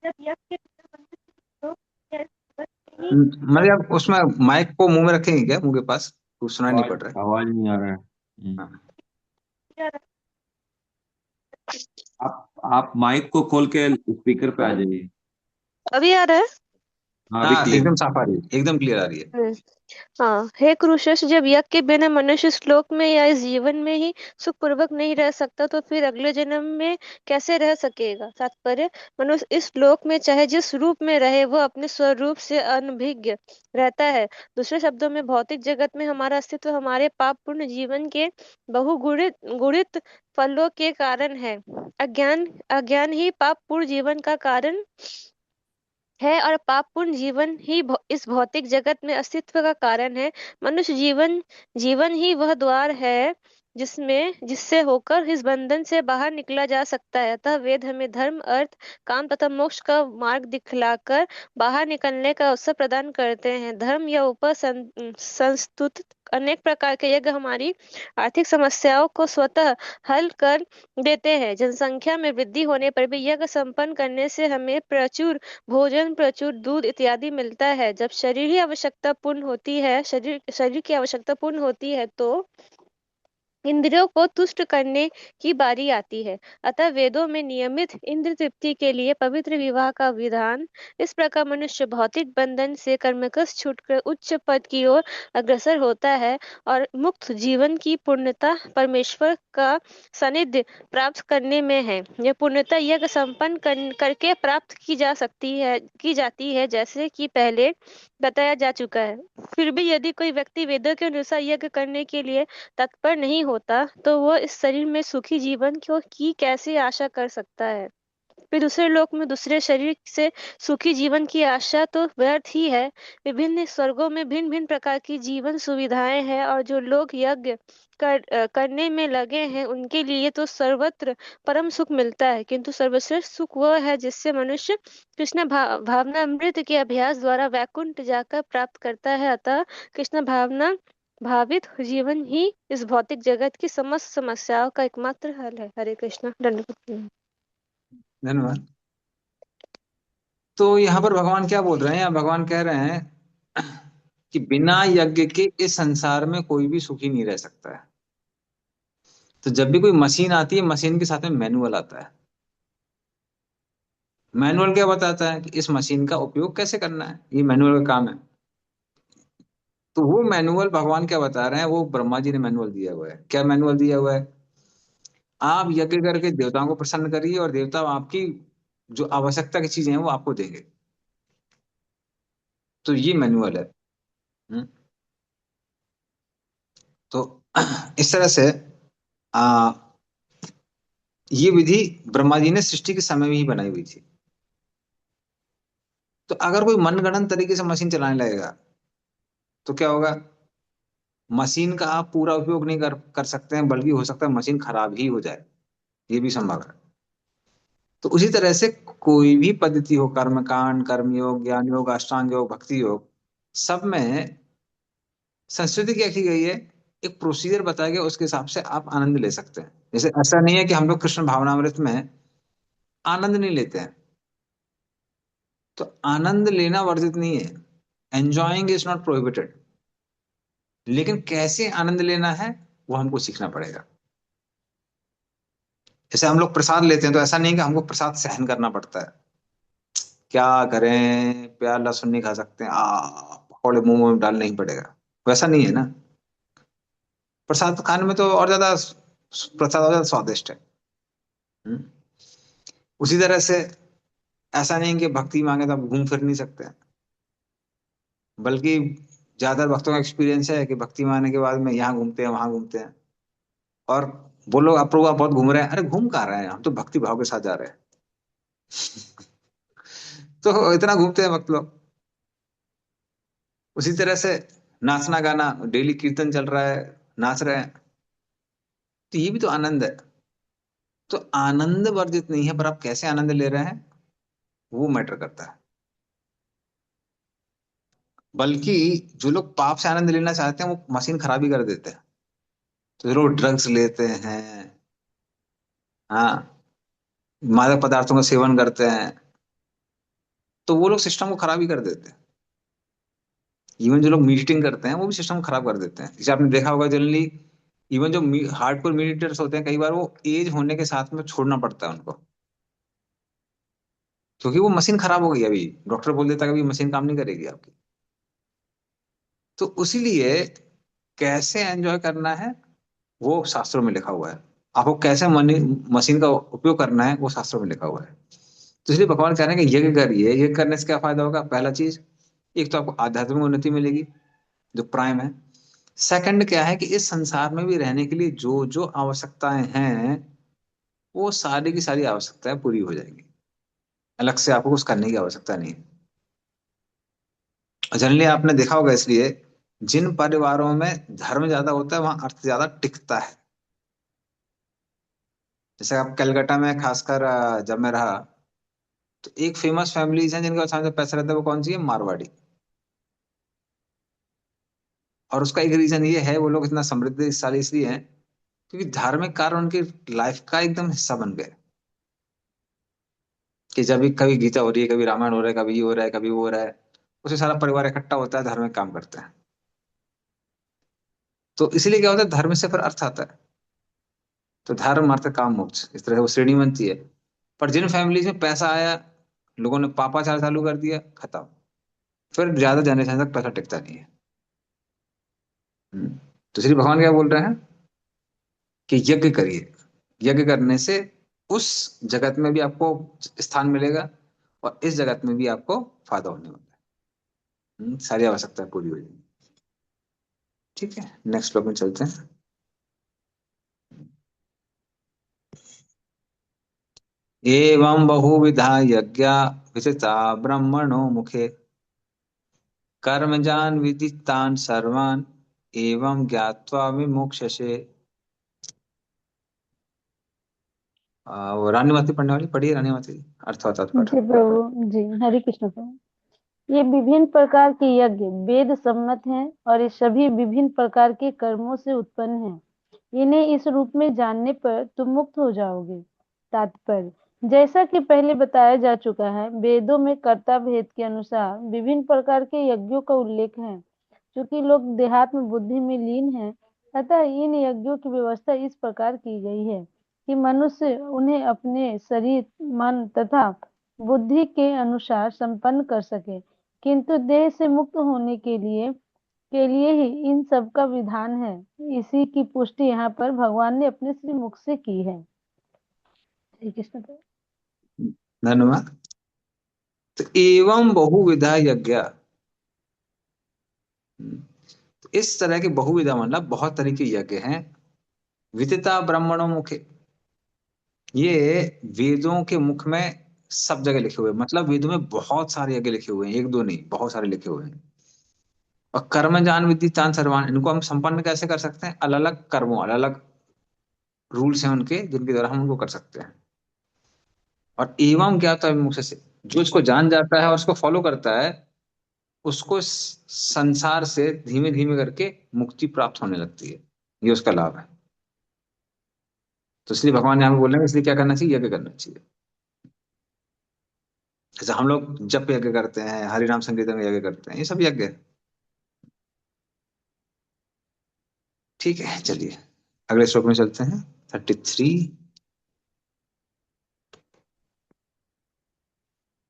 Speaker 1: जब यज्ञ के बिना मनुष्य लोक में बस नहीं
Speaker 2: मतलब उसमें माइक को मुंह में रखेंगे क्या, मुंह के पास? कुछ सुनाई नहीं
Speaker 3: आवाज
Speaker 2: पड़ रहा है।
Speaker 3: आवाज नहीं आ रहा है।
Speaker 2: हाँ।
Speaker 1: किया रहा।
Speaker 3: आप माइक को खोल के स्पीकर पे आ जाइए।
Speaker 1: अभी आ रहा है?
Speaker 3: हाँ, अभी
Speaker 2: हाँ,
Speaker 3: क्लियर।
Speaker 2: एकदम साफ आ रही है, एकदम क्लियर आ रही है।
Speaker 1: हाँ, हे क्रूशस, जब यज्ञ के बिना मनुष्य इस श्लोक में या इस जीवन में ही सुखपूर्वक नहीं रह सकता तो फिर अगले जन्म में कैसे रह सकेगा? तात्पर्य, मनुष्य इस श्लोक में चाहे जिस रूप में रहे वह अपने स्वरूप से अनभिज्ञ रहता है। दूसरे शब्दों में भौतिक जगत में हमारा अस्तित्व हमारे पाप पूर्ण जीवन के बहुगुणित गुणित फलों के कारण है। अज्ञान अज्ञान ही पाप पूर्ण जीवन का कारण है और पापपूर्ण जीवन ही इस भौतिक जगत में अस्तित्व का कारण है। मनुष्य जीवन जीवन ही वह द्वार है जिससे होकर इस बंधन से बाहर निकला जा सकता है। अतः वेद हमें धर्म, अर्थ, काम तथा मोक्ष का मार्ग दिखलाकर बाहर निकलने का अवसर प्रदान करते हैं। धर्म या ऊपर संस्तुत अनेक प्रकार के यज्ञ हमारी आर्थिक समस्याओं को स्वतः हल कर देते हैं। जनसंख्या में वृद्धि होने पर भी यज्ञ संपन्न करने से हमें प्रचुर भोजन, प्रचुर दूध इत्यादि मिलता है। जब शरीर की आवश्यकता पूर्ण होती है तो इंद्रियों को तुष्ट करने की बारी आती है। अतः वेदों में नियमित इंद्र तृप्ति के लिए पवित्र विवाह का विधान। इस प्रकार मनुष्य भौतिक बंधन से कर्मकश छूटकर उच्च पद की ओर अग्रसर होता है और मुक्त जीवन की पूर्णता परमेश्वर का सानिध्य प्राप्त करने में है। यह पूर्णता यज्ञ संपन्न करके प्राप्त की जाती है, जैसे कि पहले बताया जा चुका है। फिर भी यदि कोई व्यक्ति वेदों के अनुसार यज्ञ करने के लिए तत्पर नहीं होता तो वह इस शरीर में सुखी जीवन की कैसे आशा कर सकता है? फिर दूसरे लोक में दूसरे शरीर से सुखी जीवन की आशा तो व्यर्थ ही है। विभिन्न स्वर्गों में भिन्न भिन्न प्रकार की जीवन सुविधाएं हैं और जो लोग यज्ञ करने में लगे हैं उनके लिए तो सर्वत्र परम सुख मिलता है, किंतु सर्वश्रेष्ठ सुख वह है जिससे मनुष्य कृष्ण भावनामृत के अभ्यास द्वारा वैकुंठ जाकर प्राप्त करता है। अतः कृष्ण भावना भावित जीवन ही इस भौतिक जगत की समस्त समस्याओं का एकमात्र हल है। हरे कृष्ण। दंडवत।
Speaker 2: धन्यवाद। तो यहाँ पर भगवान क्या बोल रहे हैं? यहाँ भगवान कह रहे हैं कि बिना यज्ञ के इस संसार में कोई भी सुखी नहीं रह सकता है। तो जब भी कोई मशीन आती है, मशीन के साथ में मैनुअल आता है। मैनुअल क्या बताता है कि इस मशीन का उपयोग कैसे करना है, ये मैनुअल का काम है। तो वो मैनुअल भगवान क्या बता रहे हैं, वो ब्रह्मा जी ने मैनुअल दिया हुआ है। क्या मैनुअल दिया हुआ है? आप यज्ञ करके देवताओं को प्रसन्न करिए और देवता आपकी जो आवश्यकता की चीजें हैं वो आपको देंगे। तो ये मैनुअल है। हम्म। तो इस तरह से आ, ये विधि ब्रह्मा जी ने सृष्टि के समय में ही बनाई हुई थी। तो अगर कोई मनगढ़ंत तरीके से मशीन चलाने लगेगा तो क्या होगा? मशीन का आप पूरा उपयोग नहीं कर सकते हैं, बल्कि हो सकता है मशीन खराब ही हो जाए। ये भी संभव है। तो उसी तरह से कोई भी पद्धति हो, कर्म कांड, कर्मयोग, ज्ञान योग, अष्टांग योग, भक्ति योग, सब में संस्कृति क्या की गई है, एक प्रोसीजर बताया गया, उसके हिसाब से आप आनंद ले सकते हैं। जैसे ऐसा नहीं है कि हम लोग कृष्ण भावनामृत में आनंद नहीं लेते हैं, तो आनंद लेना वर्जित नहीं है, एंजॉइंग इज नॉट प्रोहिबिटेड, लेकिन कैसे आनंद लेना है वो हमको सीखना पड़ेगा। जैसे हम लोग प्रसाद लेते हैं, तो ऐसा नहीं कि हमको प्रसाद सहन करना पड़ता है, क्या करें, प्याज लहसुन नहीं खा सकते, पकौड़े मुंह में डालना ही पड़ेगा, वैसा नहीं है ना। प्रसाद खाने में तो और ज्यादा, प्रसाद और ज्यादा स्वादिष्ट है। हम्म। उसी तरह से ऐसा नहीं कि भक्ति मांगे तो आप घूम फिर नहीं सकते हैं, बल्कि ज्यादातर भक्तों का एक्सपीरियंस है कि भक्ति मांगने के बाद में यहाँ घूमते हैं वहां घूमते हैं, और वो लोग, आप प्रभु आप बहुत घूम रहे हैं, अरे घूम कहाँ रहे हैं, हम तो भक्ति भाव के साथ जा रहे हैं। तो इतना घूमते हैं भक्त लोग। उसी तरह से नाचना गाना, डेली कीर्तन चल रहा है, नाच रहे हैं, तो ये भी तो आनंद है। तो आनंद वर्जित नहीं है, पर आप कैसे आनंद ले रहे हैं वो मैटर करता है। बल्कि जो लोग पाप से आनंद लेना चाहते हैं वो मशीन खराबी कर देते हैं। तो जो लोग ड्रग्स लेते हैं, हाँ, मादक पदार्थों का सेवन करते हैं, तो वो लोग सिस्टम को खराबी कर देते हैं। इवन जो लोग मीटिंग करते हैं वो भी सिस्टम को खराब कर देते हैं। जैसे आपने देखा होगा जनरली, इवन जो हार्डकोर मेडिटेटर्स होते हैं, कई बार वो एज होने के साथ में छोड़ना पड़ता है उनको, क्योंकि वो मशीन खराब हो गई। अभी डॉक्टर बोल देता है कि अभी मशीन काम नहीं करेगी आपकी। तो उसीलिए कैसे एंजॉय करना है वो शास्त्रों में लिखा हुआ है, आपको कैसे मनी मशीन का उपयोग करना है वो शास्त्रों में लिखा हुआ है। तो इसलिए भगवान कह रहे हैं कि यज्ञ करिए। यज्ञ करने से क्या फायदा होगा? पहला चीज, एक तो आपको आध्यात्मिक उन्नति मिलेगी, जो प्राइम है। सेकंड क्या है कि इस संसार में भी रहने के लिए जो जो आवश्यकताएं हैं, वो सारी की सारी आवश्यकताएं पूरी हो जाएंगी, अलग से आपको कुछ करने की आवश्यकता नहीं है। जनरली आपने देखा होगा, इसलिए जिन परिवारों में धर्म ज्यादा होता है वहां अर्थ ज्यादा टिकता है। जैसे आप कलकत्ता में खासकर जब मैं रहा, तो एक फेमस फैमिलीज हैं जिनके पास ज्यादा पैसा रहता है, वो कौन सी है? मारवाड़ी। और उसका एक रीजन ये है, वो लोग इतना समृद्धशाली इसलिए हैं क्योंकि धार्मिक कार्य उनकी लाइफ का एकदम हिस्सा बन गए। कि जब भी कभी गीता हो रही है, कभी रामायण हो रहा है, कभी ये हो रहा है, कभी वो हो रहा है, उसे सारा परिवार इकट्ठा होता है, धार्मिक काम करते हैं। तो इसीलिए क्या होता है, धर्म से फिर अर्थ आता है। तो धर्म अर्थ काम मोक्ष, इस तरह से वो श्रेणी बनती है। पर जिन फैमिलीज में पैसा आया, लोगों ने पापाचार चालू कर दिया, खत्म। फिर ज्यादा जनरेशन तक पैसा टिकता नहीं है। तो श्री भगवान क्या बोल रहे हैं कि यज्ञ करिए। यज्ञ करने से उस जगत में भी आपको स्थान मिलेगा, और इस जगत में भी आपको फायदा होने वाला है। सारी आवश्यकता पूरी हो जाएगी। ठीक है, नेक्स्ट श्लोक में चलते हैं। एवं बहुविधा यज्ञा वितता ब्रह्मणो मुखे, कर्मजान विदितान सर्वान एवं ज्ञात्वा विमुक्षसे। वो रानी माती पढ़ने वाली, पढ़िए रानी माती, अर्थात पाठ।
Speaker 4: जी प्रभु जी, हरे कृष्ण प्रभु। ये विभिन्न प्रकार के यज्ञ वेद सम्मत हैं और ये सभी विभिन्न प्रकार के कर्मों से उत्पन्न हैं। इन्हें इस रूप में जानने पर तुम मुक्त हो जाओगे। तात्पर्य, जैसा कि पहले बताया जा चुका है, वेदों में कर्ता भेद के अनुसार विभिन्न प्रकार के यज्ञों का उल्लेख है। क्योंकि लोग देहात्म बुद्धि में लीन हैं, अतः इन यज्ञों की व्यवस्था इस प्रकार की गई है कि मनुष्य उन्हें अपने शरीर, मन तथा बुद्धि के अनुसार संपन्न कर सके। किंतु देह से मुक्त होने के लिए ही इन सब का विधान है। इसी की पुष्टि यहाँ पर भगवान ने अपने श्री मुख से की है। श्री कृष्ण प्रभु।
Speaker 2: धन्यवाद। तो एवं बहुविधा यज्ञ, तो इस तरह के बहुविधा मतलब बहुत तरह के यज्ञ हैं। विदिता ब्राह्मणों मुखे, ये वेदों के मुख में सब जगह लिखे हुए हैं। मतलब वेदों में बहुत सारे यज्ञ लिखे हुए हैं, एक दो नहीं, बहुत सारे लिखे हुए हैं। और कर्म जान विद्धि तान सर्वान, इनको हम संपन्न कैसे कर सकते हैं? अलग अलग कर्मों, अलग अलग रूल्स हैं उनके, जिनके द्वारा हम उनको कर सकते हैं। और एवं क्या होता है मुख्य से, जो इसको जान जाता है और उसको फॉलो करता है, उसको इस संसार से धीमे धीमे करके मुक्ति प्राप्त होने लगती है। ये उसका लाभ है। तो इसलिए भगवान यहाँ पे बोल रहे हैं, इसलिए क्या करना चाहिए, यज्ञ करना चाहिए। जैसे हम लोग जप यज्ञ करते हैं, हरि नाम संकीर्तन यज्ञ करते हैं, ये सब यज्ञ है। ठीक है, चलिए अगले श्लोक में चलते हैं। 33।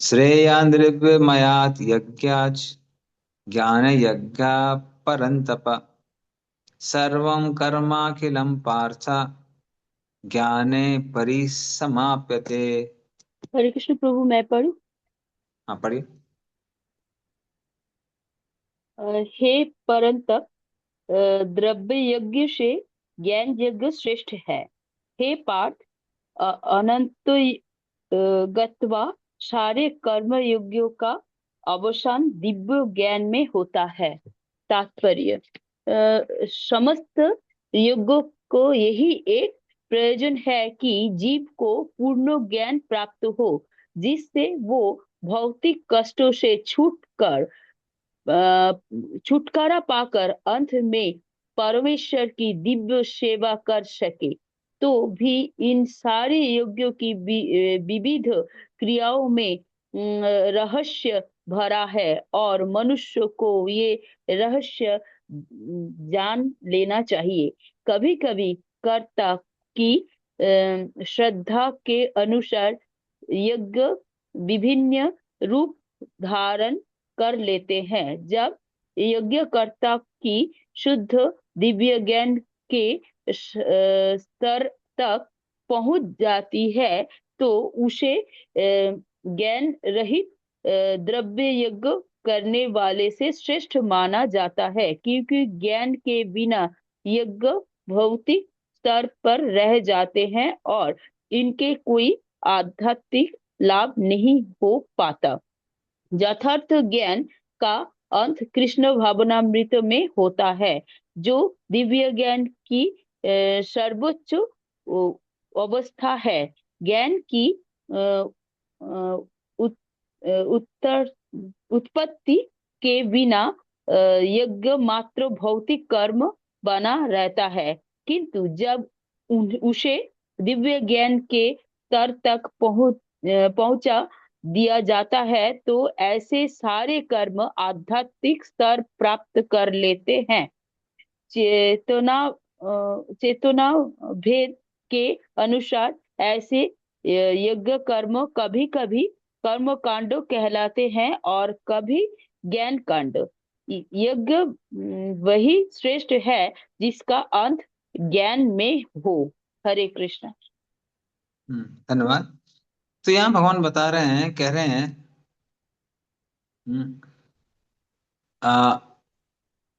Speaker 2: श्रेयान् द्रव्यमयात् यज्ञाच् ज्ञान यज्ञ परन्तप सर्वं कर्माखिलं पार्थ ज्ञाने परिसमाप्यते।
Speaker 7: हरे कृष्ण प्रभु, मैं पढ़ूं?
Speaker 2: हाँ पढ़िए।
Speaker 7: हे परंतप, द्रव्य यज्ञ से ज्ञान यज्ञ श्रेष्ठ है। हे पार्थ, अनंत गत्वा सारे कर्म यज्ञों का अवसान दिव्य ज्ञान में होता है। तात्पर्य, समस्त यज्ञों को यही एक प्रयोजन है कि जीव को पूर्ण ज्ञान प्राप्त हो, जिससे वो भौतिक कष्टों से छुटकारा पाकर अंत में परमेश्वर की दिव्य सेवा कर सके। तो भी इन सारे यज्ञों की विविध क्रियाओं में रहस्य भरा है, और मनुष्य को ये रहस्य जान लेना चाहिए। कभी कभी कर्ता की श्रद्धा के अनुसार यज्ञ विभिन्न रूप धारण कर लेते हैं। जब यज्ञकर्ता की शुद्ध दिव्य ज्ञान के स्तर तक पहुंच जाती है, तो उसे ज्ञान रहित द्रव्य यज्ञ करने वाले से श्रेष्ठ माना जाता है, क्योंकि ज्ञान के बिना यज्ञ भौतिक स्तर पर रह जाते हैं और इनके कोई आध्यात्मिक लाभ नहीं हो पाता। यथार्थ ज्ञान का अंत कृष्ण भावनामृत में होता है, जो दिव्य ज्ञान की सर्वोच्च अवस्था है। ज्ञान की उत्तर उत्पत्ति के बिना यज्ञ मात्र भौतिक कर्म बना रहता है, किंतु जब उसे दिव्य ज्ञान के स्तर तक पहुंचा दिया जाता है, तो ऐसे सारे कर्म आध्यात्मिक स्तर प्राप्त कर लेते हैं। चेतना भेद के अनुसार ऐसे यज्ञ कर्म कभी कभी कर्म कांड कहलाते हैं और कभी ज्ञान कांड। यज्ञ वही श्रेष्ठ है जिसका अंत ज्ञान में हो। हरे कृष्ण।
Speaker 2: धन्यवाद। तो यहाँ भगवान बता रहे हैं, कह रहे हैं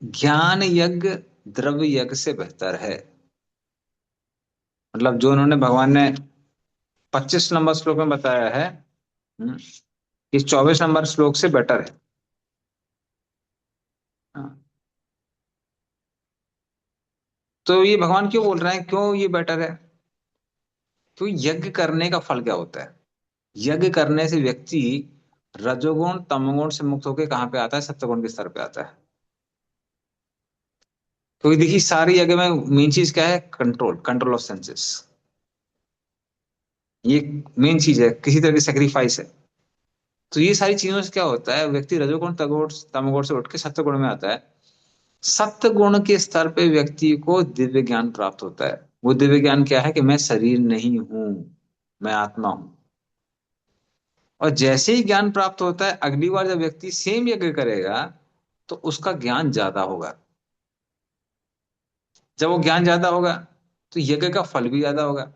Speaker 2: ज्ञान यज्ञ द्रव्य यज्ञ से बेहतर है। मतलब जो उन्होंने भगवान ने 25 नंबर श्लोक में बताया है, इस 24 नंबर श्लोक से बेटर है। तो ये भगवान क्यों बोल रहे हैं, क्यों ये बेटर है? तो यज्ञ करने का फल क्या होता है? यज्ञ करने से व्यक्ति रजोगुण तमोगुण से मुक्त होकर कहाँ पे आता है? सत्वगुण के स्तर पे आता है। क्योंकि देखिए सारी यज्ञ में मेन चीज क्या है? Control, control of senses. ये मेन चीज है, किसी तरह की सेक्रीफाइस है। तो ये सारी चीजों से क्या होता है, व्यक्ति रजोगुण तमोगुण से उठ के सत्वगुण में आता है। सत्य गुण के स्तर पे व्यक्ति को दिव्य ज्ञान प्राप्त होता है। वो दिव्य ज्ञान क्या है कि मैं शरीर नहीं हूं, मैं आत्मा हूं। और जैसे ही ज्ञान प्राप्त होता है, अगली बार जब व्यक्ति सेम यज्ञ करेगा तो उसका ज्ञान ज्यादा होगा। जब वो ज्ञान ज्यादा होगा तो यज्ञ का फल भी ज्यादा होगा।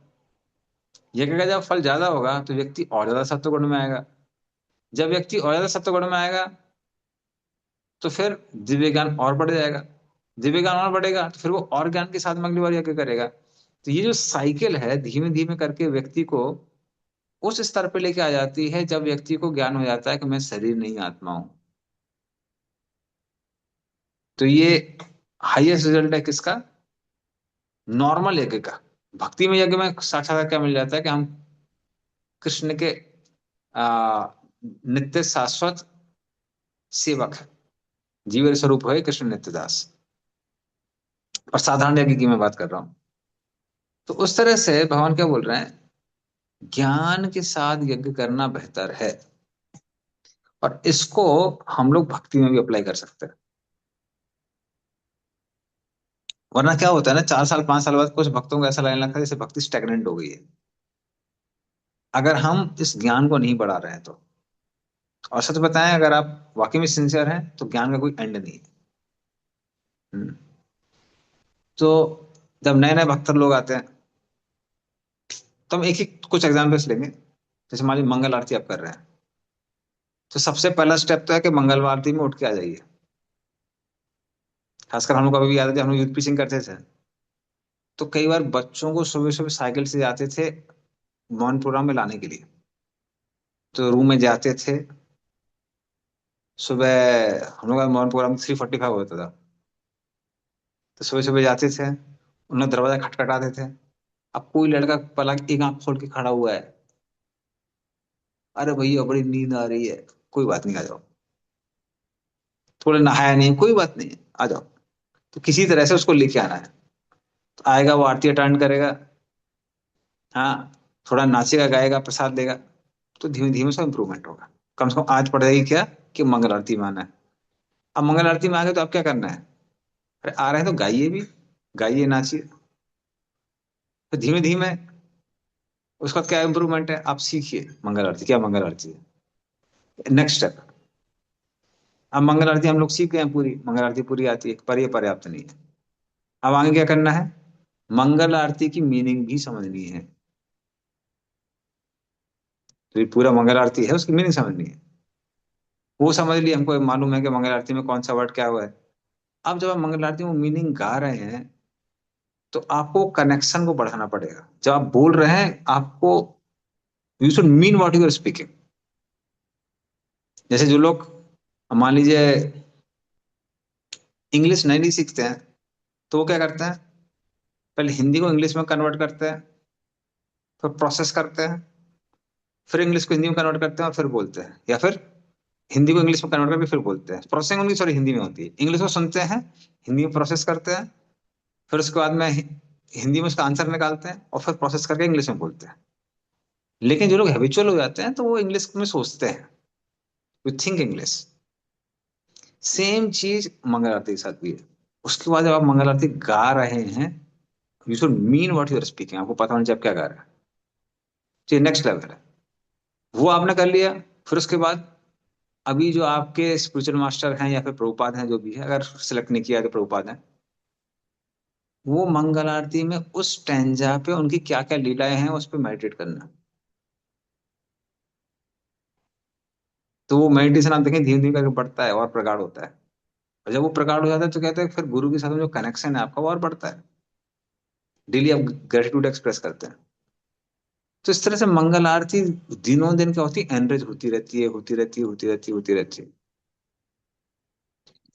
Speaker 2: यज्ञ का जब फल ज्यादा होगा तो व्यक्ति और ज्यादा सत्वगुण में आएगा। जब व्यक्ति और ज्यादा सत्वगुण में आएगा तो फिर दिव्य ज्ञान और बढ़ जाएगा। दिव्य ज्ञान और बढ़ेगा तो फिर वो और ज्ञान के साथ में अगली बार यज्ञ करेगा। तो ये जो साइकिल है, धीमे धीमे करके व्यक्ति को उस स्तर पे लेके आ जाती है जब व्यक्ति को ज्ञान हो जाता है कि मैं शरीर नहीं आत्मा हूं। तो ये हाईएस्ट रिजल्ट है किसका? नॉर्मल यज्ञ का। भक्ति में, यज्ञ में साक्षात्कार क्या मिल जाता है कि हम कृष्ण के नित्य शाश्वत सेवक है, जीवन स्वरूप है कृष्ण नित्यदास। और साधारण यज्ञ की मैं बात कर रहा हूं। तो उस तरह से भगवान क्या बोल रहे हैं, ज्ञान के साथ यज्ञ करना बेहतर है। और इसको हम लोग भक्ति में भी अप्लाई कर सकते हैं। वरना क्या होता है ना, 4 साल 5 साल बाद कुछ भक्तों को ऐसा लगने लगता है जैसे भक्ति स्टेगनेंट हो गई है, अगर हम इस ज्ञान को नहीं बढ़ा रहे हैं तो। और सच बताएं, अगर आप वाकई में सिंसियर हैं तो ज्ञान का कोई एंड नहीं है। हम्म। तो जब नए नए भक्त लोग आते हैं तो हम एक ही कुछ एग्जाम्पल्स लेंगे। जैसे मान लीजिए मंगल आरती आप कर रहे हैं, तो सबसे पहला स्टेप तो है कि मंगल आरती में उठ के आ जाइए। खासकर हम लोग को अभी भी याद है जब हम लोग यूथ पिचिंग करते थे, तो कई बार बच्चों को सुबह सुबह साइकिल से जाते थे मॉर्निंग प्रोग्राम में लाने के लिए। तो रूम में जाते थे सुबह, हम लोग का मॉर्निंग प्रोग्राम 3:45 होता था। तो सुबह सुबह जाते थे, उन लोग दरवाजा खटखटाते थे। अब कोई लड़का पलक एक आंख खोल के खड़ा हुआ है, अरे भैया बड़ी नींद आ रही है, कोई बात नहीं आ जाओ। थोड़े नहाया नहीं, कोई बात नहीं आ जाओ। तो किसी तरह से उसको लेके आना है। तो आएगा, वो आरती अटेंड करेगा, हाँ, थोड़ा नाचेगा गाएगा प्रसाद देगा, तो धीमे धीमे उसका इंप्रूवमेंट होगा। कम से कम आज पड़ जाएगी क्या कि मंगल आरती में आना है। अब मंगल आरती में आ गए तो अब क्या करना है, अरे आ रहे हैं तो गाइए भी, गाइए नाचिए। तो धीमे धीमे उसका क्या इंप्रूवमेंट है, आप सीखिए मंगल आरती क्या मंगल आरती है। नेक्स्ट स्टेप, अब मंगल आरती हम लोग सीख गए हैं, पूरी मंगल आरती पूरी आती है, पर ये पर्याप्त नहीं है। अब आगे क्या करना है, मंगल आरती की मीनिंग भी समझनी है। तो ये पूरा मंगल आरती है, उसकी मीनिंग समझनी है। वो समझ लिए, हमको मालूम है कि मंगल आरती में कौन सा वर्ड क्या हुआ है। अब जब आप मंगल आरती में मीनिंग गा रहे हैं, तो आपको कनेक्शन को बढ़ाना पड़ेगा। जब आप बोल रहे हैं, आपको you should mean what you are speaking. जैसे जो लोग मान लीजिए इंग्लिश नहीं सीखते हैं, तो वो क्या करते हैं, पहले हिंदी को इंग्लिश में कन्वर्ट करते हैं, फिर प्रोसेस करते हैं, फिर इंग्लिश को हिंदी में कन्वर्ट करते हैं और फिर बोलते हैं, या फिर हिंदी को इंग्लिश में कन्वर्ट करके फिर बोलते हैं। प्रोसेसिंग उनकी सॉरी हिंदी में होती है, इंग्लिश को सुनते हैं, हिंदी में प्रोसेस करते हैं, फिर उसके बाद में हिंदी में उसका आंसर निकालते हैं और फिर प्रोसेस करके इंग्लिश में बोलते हैं। लेकिन जो लोग हैबिचुअल हो जाते हैं तो वो इंग्लिश में सोचते हैं, वी थिंक इंग्लिश। सेम चीज मंगल आरती के साथ भी है। उसके बाद जब आप मंगल आरती गा रहे हैं, you should mean what you are speaking. आपको पता होना चाहिए आप क्या गा रहे हैं। तो नेक्स्ट लेवल है, वो आपने कर लिया। फिर उसके बाद अभी जो आपके स्पिरिचुअल मास्टर हैं या फिर प्रभुपाद हैं, जो भी है, अगर सिलेक्ट नहीं किया तो प्रभुपाद हैं, वो मंगल आरती में उस स्टैंजा पे उनकी क्या क्या लीलाएं हैं उस पर मेडिटेट करना। तो वो मेडिटेशन आप देखें धीमे धीमे करके बढ़ता है और प्रगाढ़ होता है। और जब वो प्रगाढ़ हो जाता है तो कहते हैं फिर गुरु के साथ में जो कनेक्शन है आपका वो और बढ़ता है। डेली आप ग्रेटिट्यूड एक्सप्रेस करते हैं। तो इस तरह से मंगल आरती दिनों दिन क्या होती है, एनरिच होती रहती है, होती रहती है, होती रहती है, होती रहती है।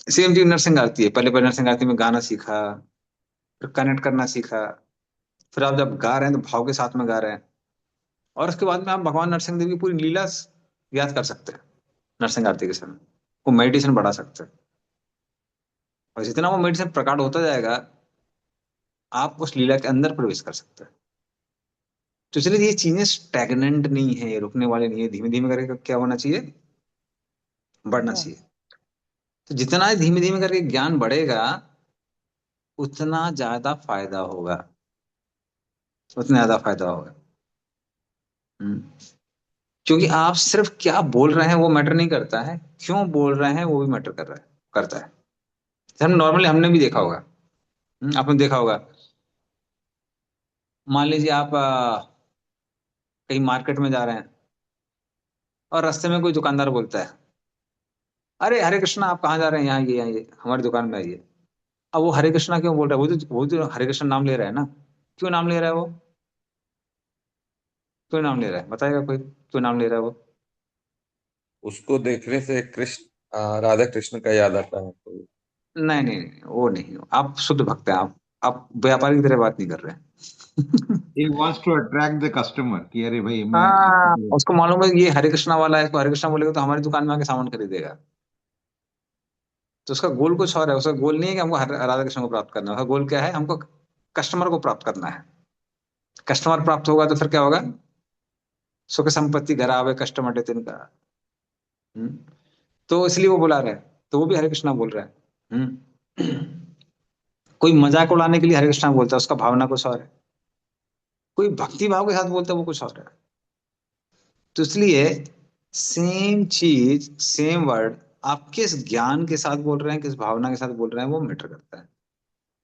Speaker 2: सेम चीज नरसिंह आरती है। पहले पहले नरसिंह आरती में गाना सीखा, फिर कनेक्ट करना सीखा, फिर आप जब गा रहे हैं तो भाव के साथ में गा रहे हैं। और उसके बाद में आप भगवान नरसिंह देव की पूरी लीला याद कर सकते हैं नरसिंह आरती के समय। वो मेडिटेशन बढ़ा सकते हैं। और जितना वो मेडिटेशन प्रकट होता जाएगा, आप उस लीला के अंदर प्रवेश कर सकते हैं। तो इसलिए ये चीजें स्टैग्नेंट नहीं है, ये रुकने वाले नहीं है, धीमे धीमे करके क्या होना चाहिए, बढ़ना चाहिए। तो जितना धीमे धीमे करके ज्ञान बढ़ेगा, उतना ज्यादा फायदा होगा, उतना ज्यादा फायदा होगा। हम्म। क्योंकि आप सिर्फ क्या बोल रहे हैं वो मैटर नहीं करता है, क्यों बोल रहे हैं वो भी मैटर कर रहा है, करता है। हम नॉर्मली हमने भी देखा होगा, आपने देखा होगा। मान लीजिए आप कहीं मार्केट में जा रहे हैं और रास्ते में कोई दुकानदार बोलता है, अरे हरे कृष्णा आप कहाँ जा रहे हैं, यहाँ ये हमारी दुकान में आइए। अब वो हरे कृष्णा क्यों बोल रहा है, वो तो हरे कृष्ण नाम ले रहा है ना। क्यों नाम ले रहा है वो, क्यों नाम ले रहा है, बताएगा कोई क्यों नाम ले रहा है वो।
Speaker 3: उसको देखने से कृष्ण राधा कृष्ण का याद आता है तो।
Speaker 2: नहीं नहीं नहीं, वो नहीं, आप शुद्ध भक्त हैं, आप व्यापारी की तरह बात नहीं कर रहे हैं।
Speaker 6: He wants to attract the customer कि अरे भाई मैं
Speaker 2: हाँ,
Speaker 6: आपको
Speaker 2: उसको मालूम है ये हरे कृष्णा वाला है, इसको हरे कृष्णा बोलेगा तो हमारी दुकान में आके सामान खरीदेगा। तो उसका गोल कुछ और है, उसका गोल नहीं है कि हमको राधा कृष्ण को प्राप्त करना है, उसका गोल क्या है, हमको कस्टमर को प्राप्त करना है। कस्टमर प्राप्त होगा तो फिर क्या होगा, सुख संपत्ति घर आवे कस्टमर तिनका। हम्म, तो इसलिए वो बुला रहा है, तो वो भी हरे कृष्णा बोल रहा है। कोई मजाक उड़ाने के लिए हरे कृष्णा बोलता है, उसका भावना कुछ और है। कोई भक्ति भाव के साथ बोलता है, वो कुछ और है। तो इसलिए सेम चीज सेम वर्ड आप किस ज्ञान के साथ बोल रहे हैं, किस भावना के साथ बोल रहे हैं, वो मैटर करता है।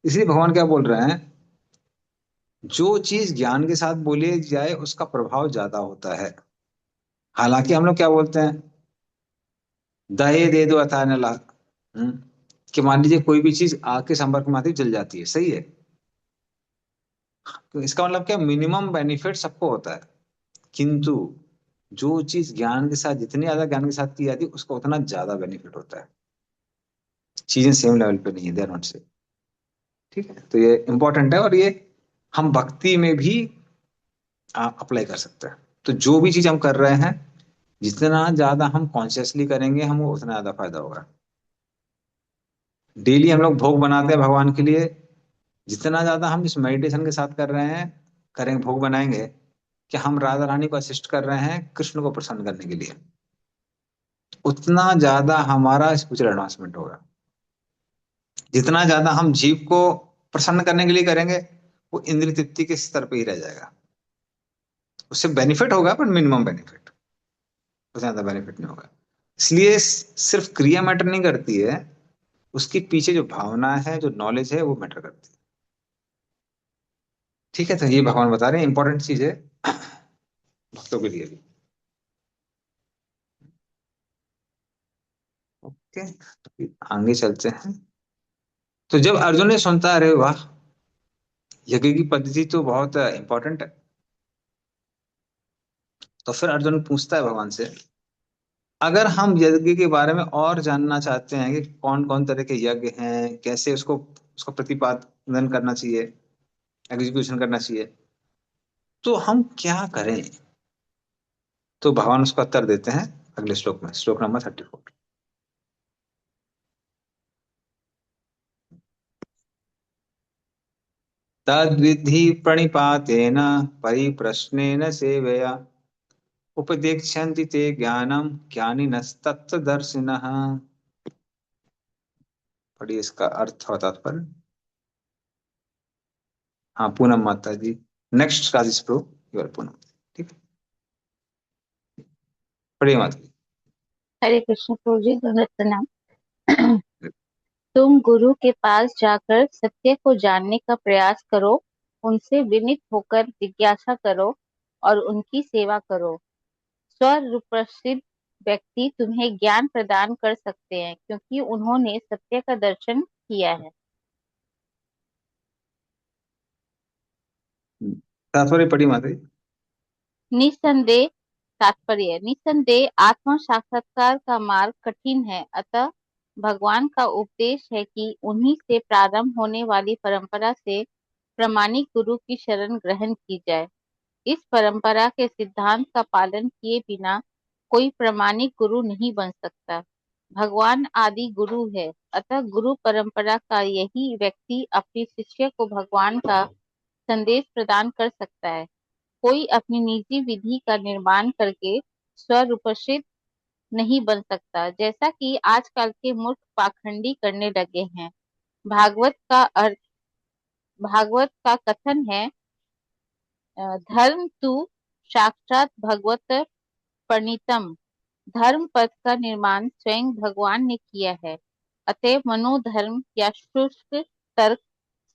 Speaker 2: इसलिए भगवान क्या बोल रहे हैं, जो चीज ज्ञान के साथ बोली जाए उसका प्रभाव ज्यादा होता है। हालांकि हम लोग क्या बोलते हैं, दहे दे दो अथा न ला। हम्म, कि मान लीजिए कोई भी चीज आग के संपर्क में आती है जल जाती है, सही है। तो इसका मतलब क्या, मिनिमम बेनिफिट सबको होता है, किंतु जो चीज ज्ञान के साथ, जितनी ज्यादा ज्ञान के साथ की जाती है उसका उतना ज्यादा बेनिफिट होता है। चीजें सेम लेवल पे नहीं है, दे आर नॉट सेम। ठीक है, तो ये इंपॉर्टेंट है, और ये हम भक्ति में भी अप्लाई कर सकते हैं। तो जो भी चीज हम कर रहे हैं, जितना ज्यादा हम कॉन्शियसली करेंगे हमको उतना ज्यादा फायदा होगा। डेली हम लोग भोग बनाते हैं भगवान के लिए, जितना ज्यादा हम इस मेडिटेशन के साथ कर रहे हैं, करेंगे भोग बनाएंगे, कि हम राधा रानी को असिस्ट कर रहे हैं कृष्ण को प्रसन्न करने के लिए, उतना ज्यादा हमारा स्पिरिचुअल एडवांसमेंट होगा। जितना ज्यादा हम जीव को प्रसन्न करने के लिए करेंगे, वो इंद्रिय तृप्ति के स्तर पे ही रह जाएगा। उससे बेनिफिट होगा पर मिनिमम बेनिफिट, उससे ज्यादा बेनिफिट नहीं होगा। इसलिए सिर्फ क्रिया मैटर नहीं करती है, उसके पीछे जो भावना है, जो नॉलेज है, वो मैटर करती है। ठीक है, तो ये भगवान बता रहे हैं इंपॉर्टेंट चीज है भक्तों के लिए भी। ओके, आगे चलते हैं। तो जब अर्जुन ने सुनता, अरे वाह, यज्ञ की पद्धति तो बहुत इंपॉर्टेंट है, तो फिर अर्जुन पूछता है भगवान से, अगर हम यज्ञ के बारे में और जानना चाहते हैं कि कौन कौन तरह के यज्ञ हैं, कैसे उसको उसका प्रतिपादन करना चाहिए, एग्जीक्यूशन करना चाहिए, तो हम क्या करें। तो भगवान उसका उत्तर देते हैं अगले श्लोक में, श्लोक नंबर 34। तद्विधि प्रणिपातेन परिप्रश्नेन सेवया उपदेक्ष्यन्ति ते ज्ञानम ज्ञानिनस्तत्त्वदर्शिनः। पढ़िए इसका अर्थ और तात्पर्य। हाँ, पूनम माता जी, नेक्स्ट काजिस प्रो, यूर पूनम। ठीक है, पढ़िए माता जी।
Speaker 7: हरे कृष्ण प्रभु जी, दंडवत प्रणाम। तुम गुरु के पास जाकर सत्य को जानने का प्रयास करो, उनसे विनीत होकर जिज्ञासा करो और उनकी सेवा करो। स्वरूपसिद्ध व्यक्ति तुम्हें ज्ञान प्रदान कर सकते हैं, क्योंकि उन्होंने सत्य का दर्शन किया है।
Speaker 2: तात्पर्य पढ़िए माता जी।
Speaker 7: निस्संदेह निस्संदेह आत्म साक्षात्कार का मार्ग कठिन है, अतः भगवान का उपदेश है कि उन्हीं से प्रारंभ होने वाली परंपरा से प्रामाणिक गुरु की शरण ग्रहण की जाए। इस परंपरा के सिद्धांत का पालन किए बिना कोई प्रामाणिक गुरु नहीं बन सकता। भगवान आदि गुरु है, अतः गुरु परंपरा का यही व्यक्ति अपने शिष्य को भगवान का संदेश प्रदान कर सकता है। कोई अपनी निजी विधि का निर्माण करके स्वरूपसिद्ध नहीं बन सकता, जैसा कि आजकल के मूर्ख पाखंडी करने लगे हैं। भागवत का कथन है, धर्म तु साक्षात भगवत प्रणीतम। धर्म पथ का निर्माण स्वयं भगवान ने किया है, अतएव मनोधर्म या शुष्क तर्क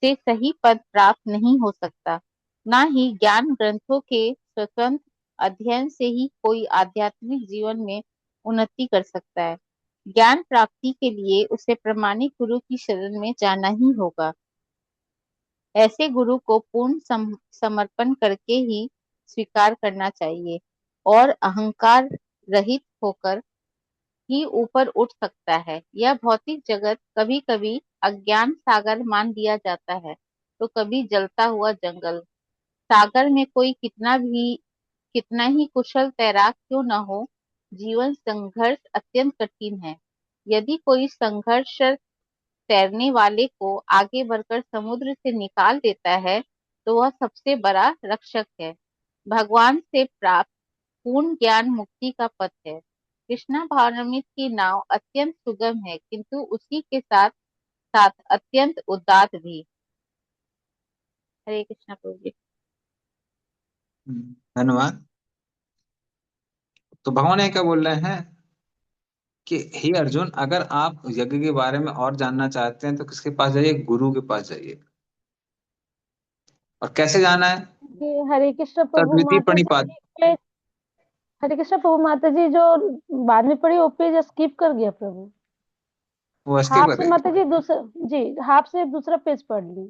Speaker 7: से सही पद प्राप्त नहीं हो सकता। न ही ज्ञान ग्रंथों के स्वतंत्र अध्ययन से ही कोई आध्यात्मिक जीवन में उन्नति कर सकता है। ज्ञान प्राप्ति के लिए उसे प्रामाणिक गुरु की शरण में जाना ही होगा। ऐसे गुरु को पूर्ण समर्पण करके ही स्वीकार करना चाहिए, और अहंकार रहित होकर ही ऊपर उठ सकता है। यह भौतिक जगत कभी कभी अज्ञान सागर मान लिया जाता है,
Speaker 8: तो कभी जलता हुआ जंगल। सागर में कोई कितना ही कुशल तैराक क्यों न हो, जीवन संघर्ष अत्यंत कठिन है। यदि कोई संघर्ष तैरने वाले को आगे बढ़कर समुद्र से निकाल देता है तो वह सबसे बड़ा रक्षक है। भगवान से प्राप्त पूर्ण ज्ञान मुक्ति का पथ है। कृष्णा भावनामृत की नाव अत्यंत सुगम है, किंतु उसी के साथ साथ अत्यंत उदात्त भी। हरे कृष्णा प्रभु जी।
Speaker 2: धन्यवाद। तो भगवान ये क्या बोल रहे हैं कि हे अर्जुन, अगर आप यज्ञ के बारे में और जानना चाहते हैं तो किसके पास जाइए? गुरु के पास जाइए। और कैसे जाना है?
Speaker 4: ये हरे कृष्ण प्रभु
Speaker 2: तद्विधि
Speaker 4: माता जी
Speaker 2: प्रणिपात।
Speaker 4: पेज, हरे कृष्ण प्रभु माता जी जो बाद में पढ़ी वो पेज स्किप कर गया प्रभु।
Speaker 2: वो स्किप
Speaker 4: हाफ
Speaker 2: कर
Speaker 4: से
Speaker 2: देंगे।
Speaker 4: माता जी दूसरा, जी हाफ से दूसरा पेज पढ़ ली।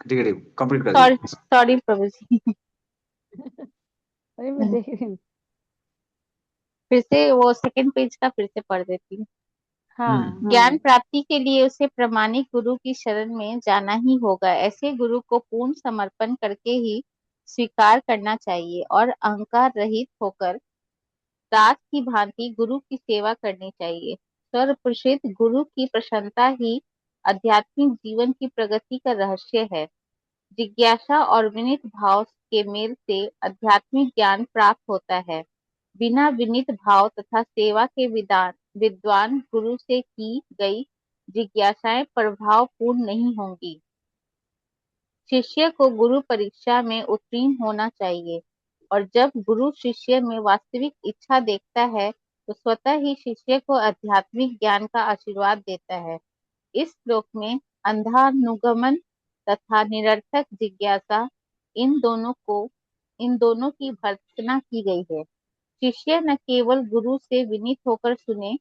Speaker 2: ठीक है, ठीक, कंप्लीट कर
Speaker 8: सॉरी
Speaker 2: दीजिए।
Speaker 8: सॉरी प्रभु जी।
Speaker 4: अरे मैं देख रही हूँ।
Speaker 8: फिर से वो सेकंड पेज का फिर से पढ़ देती हूँ।
Speaker 4: हाँ
Speaker 8: ज्ञान
Speaker 4: हाँ।
Speaker 8: प्राप्ति के लिए उसे प्रामाणिक गुरु की शरण में जाना ही होगा। ऐसे गुरु को पूर्ण समर्पण करके ही स्वीकार करना चाहिए और अहंकार रहित होकर दास की भांति गुरु की सेवा करनी चाहिए। सर्वप्रसिद्ध गुरु की प्रसन्नता ही आध्यात्मिक जीवन की प्रगति का रहस्य है। जिज्ञासा और विनीत भाव के मेल से आध्यात्मिक ज्ञान प्राप्त होता है। बिना विनीत भाव तथा सेवा के विद्वान गुरु से की गई जिज्ञासाएं प्रभाव पूर्ण नहीं होंगी। शिष्य को गुरु परीक्षा में उत्तीर्ण होना चाहिए, और जब गुरु शिष्य में वास्तविक इच्छा देखता है तो स्वतः ही शिष्य को आध्यात्मिक ज्ञान का आशीर्वाद देता है। इस श्लोक में अंधानुगमन तथा निरर्थक जिज्ञासा इन दोनों की भर्त्सना की गई है। शिष्य न केवल गुरु से विनीत होकर सुने,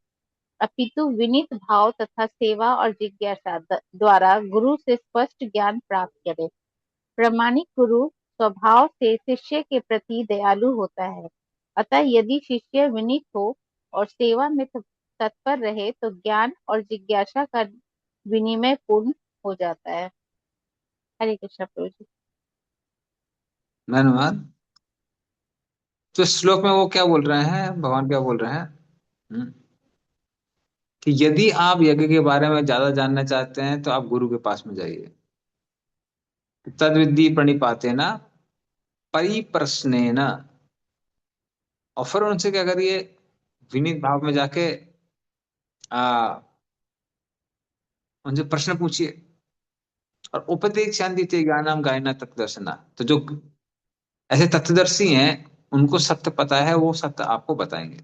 Speaker 8: अपितु विनीत भाव तथा सेवा और जिज्ञासा द्वारा गुरु से स्पष्ट ज्ञान प्राप्त करे। प्रामाणिक गुरु स्वभाव से शिष्य के प्रति दयालु होता है। अतः यदि शिष्य विनीत हो और सेवा में तत्पर रहे तो ज्ञान और जिज्ञासा का विनिमय पूर्ण हो जाता है। हरे कृष्ण प्रभु जी।
Speaker 2: धन्यवाद। तो इस श्लोक में वो क्या बोल रहे हैं, भगवान क्या बोल रहे हैं? हम्म, कि यदि आप यज्ञ के बारे में ज्यादा जानना चाहते हैं तो आप गुरु के पास में जाइए। तद्विधि प्रणिपातेन परिप्रश्नेन। और फिर उनसे क्या करिए? विनीत भाव में जाके आ उनसे प्रश्न पूछिए। और उपदेश शांति ज्ञानम गायना तत्वदर्शना। तो जो ऐसे तत्वदर्शी हैं, उनको सत्य पता है, वो सत्य आपको बताएंगे।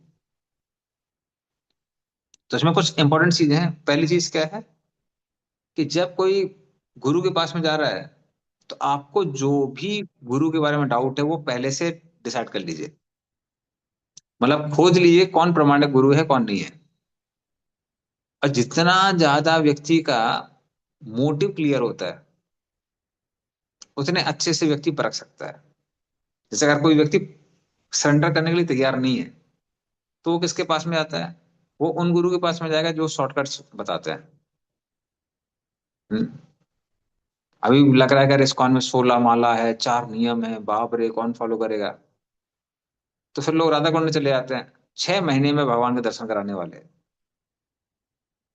Speaker 2: तो इसमें कुछ इंपॉर्टेंट चीजें हैं। पहली चीज क्या है कि जब कोई गुरु के पास में जा रहा है तो आपको जो भी गुरु के बारे में डाउट है वो पहले से डिसाइड कर लीजिए। मतलब खोज लीजिए कौन प्रमाणिक गुरु है, कौन नहीं है। और जितना ज्यादा व्यक्ति का मोटिव क्लियर होता है उतने अच्छे से व्यक्ति परख सकता है। जैसे अगर कोई व्यक्ति सरेंडर करने के लिए तैयार नहीं है तो वो किसके पास में जाता है? वो उन गुरु के पास में जाएगा जो शॉर्टकट्स बताते हैं। हम्म। अभी लग रहा है कि इस्कॉन में 16 माला है, 4 नियम है, बाप रे कौन फॉलो करेगा? तो फिर लोग राधा कुंड चले जाते हैं। 6 महीने में भगवान के दर्शन कराने वाले हैं।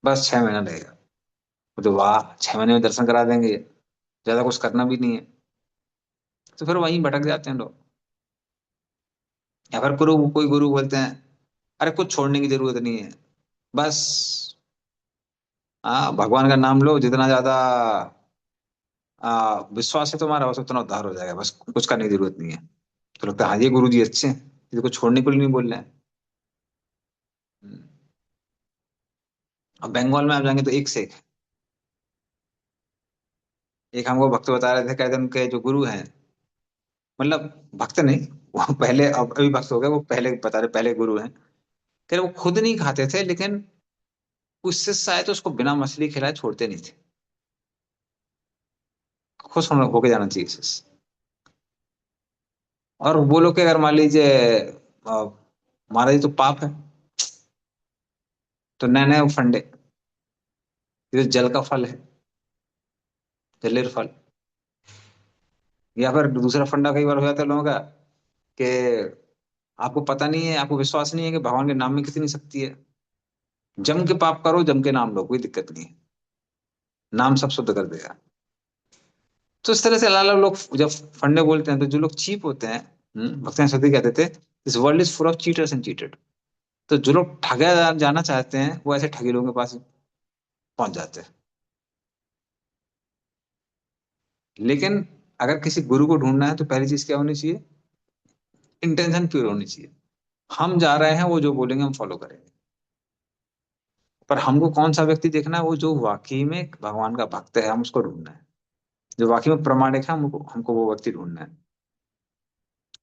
Speaker 2: बस 6 महीना लगेगा। तो वाह, 6 महीने में दर्शन करा देंगे, ज्यादा कुछ करना भी नहीं है। तो फिर वहीं भटक जाते हैं लोग। या फिर कोई गुरु बोलते हैं अरे कुछ छोड़ने की जरूरत नहीं है, बस हाँ भगवान का नाम लो, जितना ज्यादा विश्वास है तुम्हारा बस उतना उद्धार हो जाएगा, बस कुछ करने की जरूरत नहीं है। तो लगता है हाँ ये गुरु जी अच्छे हैं, ये कुछ छोड़ने के लिए नहीं बोल रहे हैं। हम्म। अब बंगाल में आप जाएंगे तो एक से एक हमको भक्त बता रहे थे, कहते हैं उनके जो गुरु हैं, मतलब भक्त नहीं, वो पहले अब अभी भक्त हो गए, वो पहले बता रहे पहले गुरु हैं। कह रहे वो खुद नहीं खाते थे लेकिन उससे शायद उसको बिना मछली खिलाए छोड़ते नहीं थे। खुश होके जाना चाहिए इससे। और वो लोग के अगर मान लीजिए महाराज जी तो पाप है, तो नए नए फंडे ये तो जल का फल है, जलेर फल। या फिर दूसरा फंडा कई बार हो जाता है लोगों का कि आपको पता नहीं है, आपको विश्वास नहीं है कि भगवान के नाम में कितनी शक्ति है। जम के पाप करो, जम के नाम लो, कोई दिक्कत नहीं है, नाम सब शुद्ध कर देगा। तो इस तरह से अलग अलग लोग जब फंडे बोलते हैं, तो जो लोग चीप होते हैं, भक्ति सती कहते थे, this world is full of cheaters and cheated. तो जो लोग ठगे जाना चाहते हैं, वो ऐसे ठगी लोगों के पास पहुंच जाते हैं। लेकिन अगर किसी गुरु को ढूंढना है, तो पहली चीज क्या होनी चाहिए? इंटेंशन प्योर होनी चाहिए। हम जा रहे हैं, वो जो बोलेंगे हम फॉलो करेंगे। पर हमको कौन सा व्यक्ति देखना है? वो जो वाकई में भगवान का भक्त है, हम उसको ढूंढना है। जो वाकई में प्रामाणिक है, हमको हमको वो व्यक्ति ढूंढना है।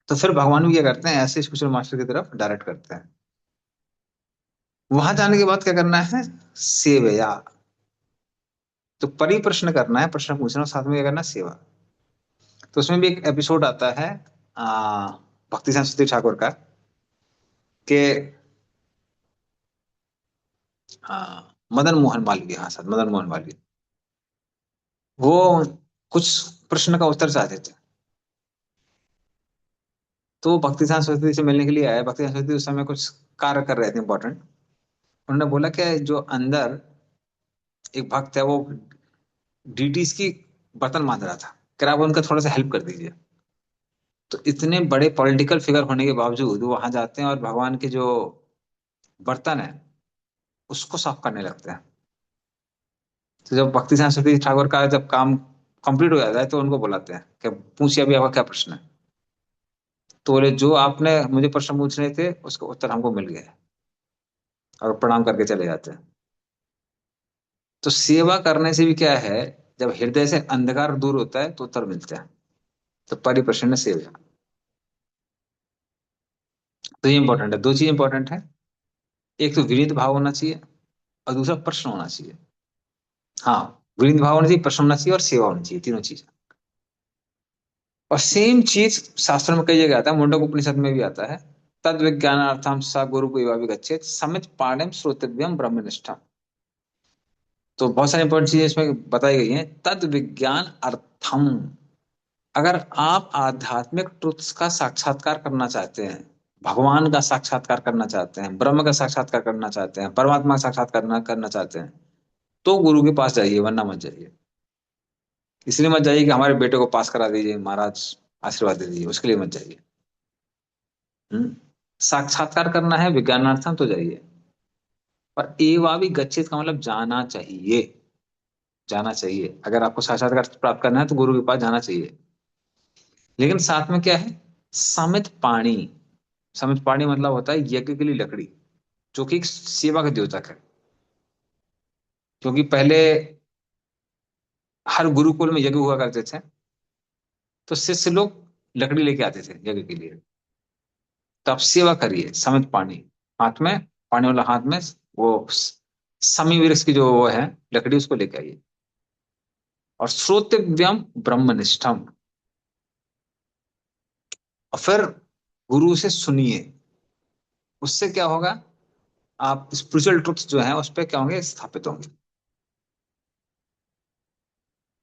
Speaker 2: तो फिर भगवान भी क्या करते हैं? ऐसे स्पिरिचुअल मास्टर की तरफ डायरेक्ट करते हैं। वहां जाने के बाद क्या करना है? सेवया। तो परिप्रश्न करना है, प्रश्न पूछना, साथ में क्या करना? सेवा। तो उसमें भी एक एपिसोड आता है भक्ति सरस्वती ठाकुर का, कि मदन मोहन मालवीय, हाँ सर, मदन मोहन मालवीय, वो कुछ प्रश्न का उत्तर चाहते थे। तो वो भक्ति सरस्वती से मिलने के लिए आए। भक्ति सरस्वती उस समय कुछ कार्य कर रहे थे इंपॉर्टेंट। उन्होंने बोला कि जो अंदर एक भक्त है, वो डीटीज की बर्तन मान रहा था, क्या आप उनका थोड़ा सा हेल्प कर दीजिए। तो इतने बड़े पॉलिटिकल फिगर होने के बावजूद वो वहां जाते हैं और भगवान के जो बर्तन है उसको साफ करने लगते हैं। तो जब भक्ति सरस्वती ठाकुर का जब काम कंप्लीट हो जाता है, तो उनको बुलाते हैं कि पूछिए अभी आपका क्या प्रश्न है। तो बोले जो आपने मुझे प्रश्न पूछने थे उसका उत्तर हमको मिल गया है, और प्रणाम करके चले जाते हैं। तो सेवा करने से भी क्या है, जब हृदय से अंधकार दूर होता है तो उत्तर मिलता है। तो परिप्रश्न सेवा, तो ये इंपॉर्टेंट है। दो चीज इंपॉर्टेंट है, एक तो विनीत भाव होना चाहिए, और दूसरा प्रश्न होना चाहिए। हाँ, विनीत भाव होना चाहिए, प्रश्न होना चाहिए, और सेवा होनी चाहिए, तीनों चीज। और सेम चीज शास्त्र में कई जगह आता है, मुंडक उपनिषद में भी आता है। तद विज्ञानार्थम सा गुरु को विगच्छेत समित पाणिम श्रोतव्यम ब्रह्मनिष्ठा। तो बहुत सारी इंपॉर्टेंट चीजें इसमें बताई गई हैं। तद विज्ञान अर्थम, अगर आप आध्यात्मिक ट्रुथ्स का साक्षात्कार करना चाहते हैं, भगवान का साक्षात्कार करना चाहते हैं, ब्रह्म का साक्षात्कार करना चाहते हैं, परमात्मा का साक्षात्कार करना करना चाहते हैं, तो गुरु के पास जाइए, वरना मत जाइए। इसलिए मत जाइए कि हमारे बेटे को पास करा दीजिए महाराज, आशीर्वाद दे दीजिए, उसके लिए मत जाइए। हम्म साक्षात्कार करना है विज्ञानार्थम, तो जाइए। पर एवा भी गच्छित का मतलब जाना चाहिए, जाना चाहिए। अगर आपको साक्षात्कार प्राप्त करना है तो गुरु के पास जाना चाहिए। लेकिन साथ में क्या है? समित पाणी। समित पाणी मतलब होता है यज्ञ के लिए लकड़ी, जो कि एक सेवा का द्योतक है। क्योंकि पहले हर गुरुकुल में यज्ञ हुआ करते थे, तो शिष्य लोग लकड़ी लेके आते थे यज्ञ के लिए। तो आप सेवा करिए, समित पाणी, हाथ में पानी वाला, हाथ में वो समी वृक्ष की जो वो है लकड़ी, उसको लेके आइए। और श्रोतव्यम ब्रह्मनिष्ठम, और फिर गुरु से सुनिए। उससे क्या होगा? आप स्पिरिचुअल ट्रुथ जो है उस पर क्या होंगे? स्थापित होंगे।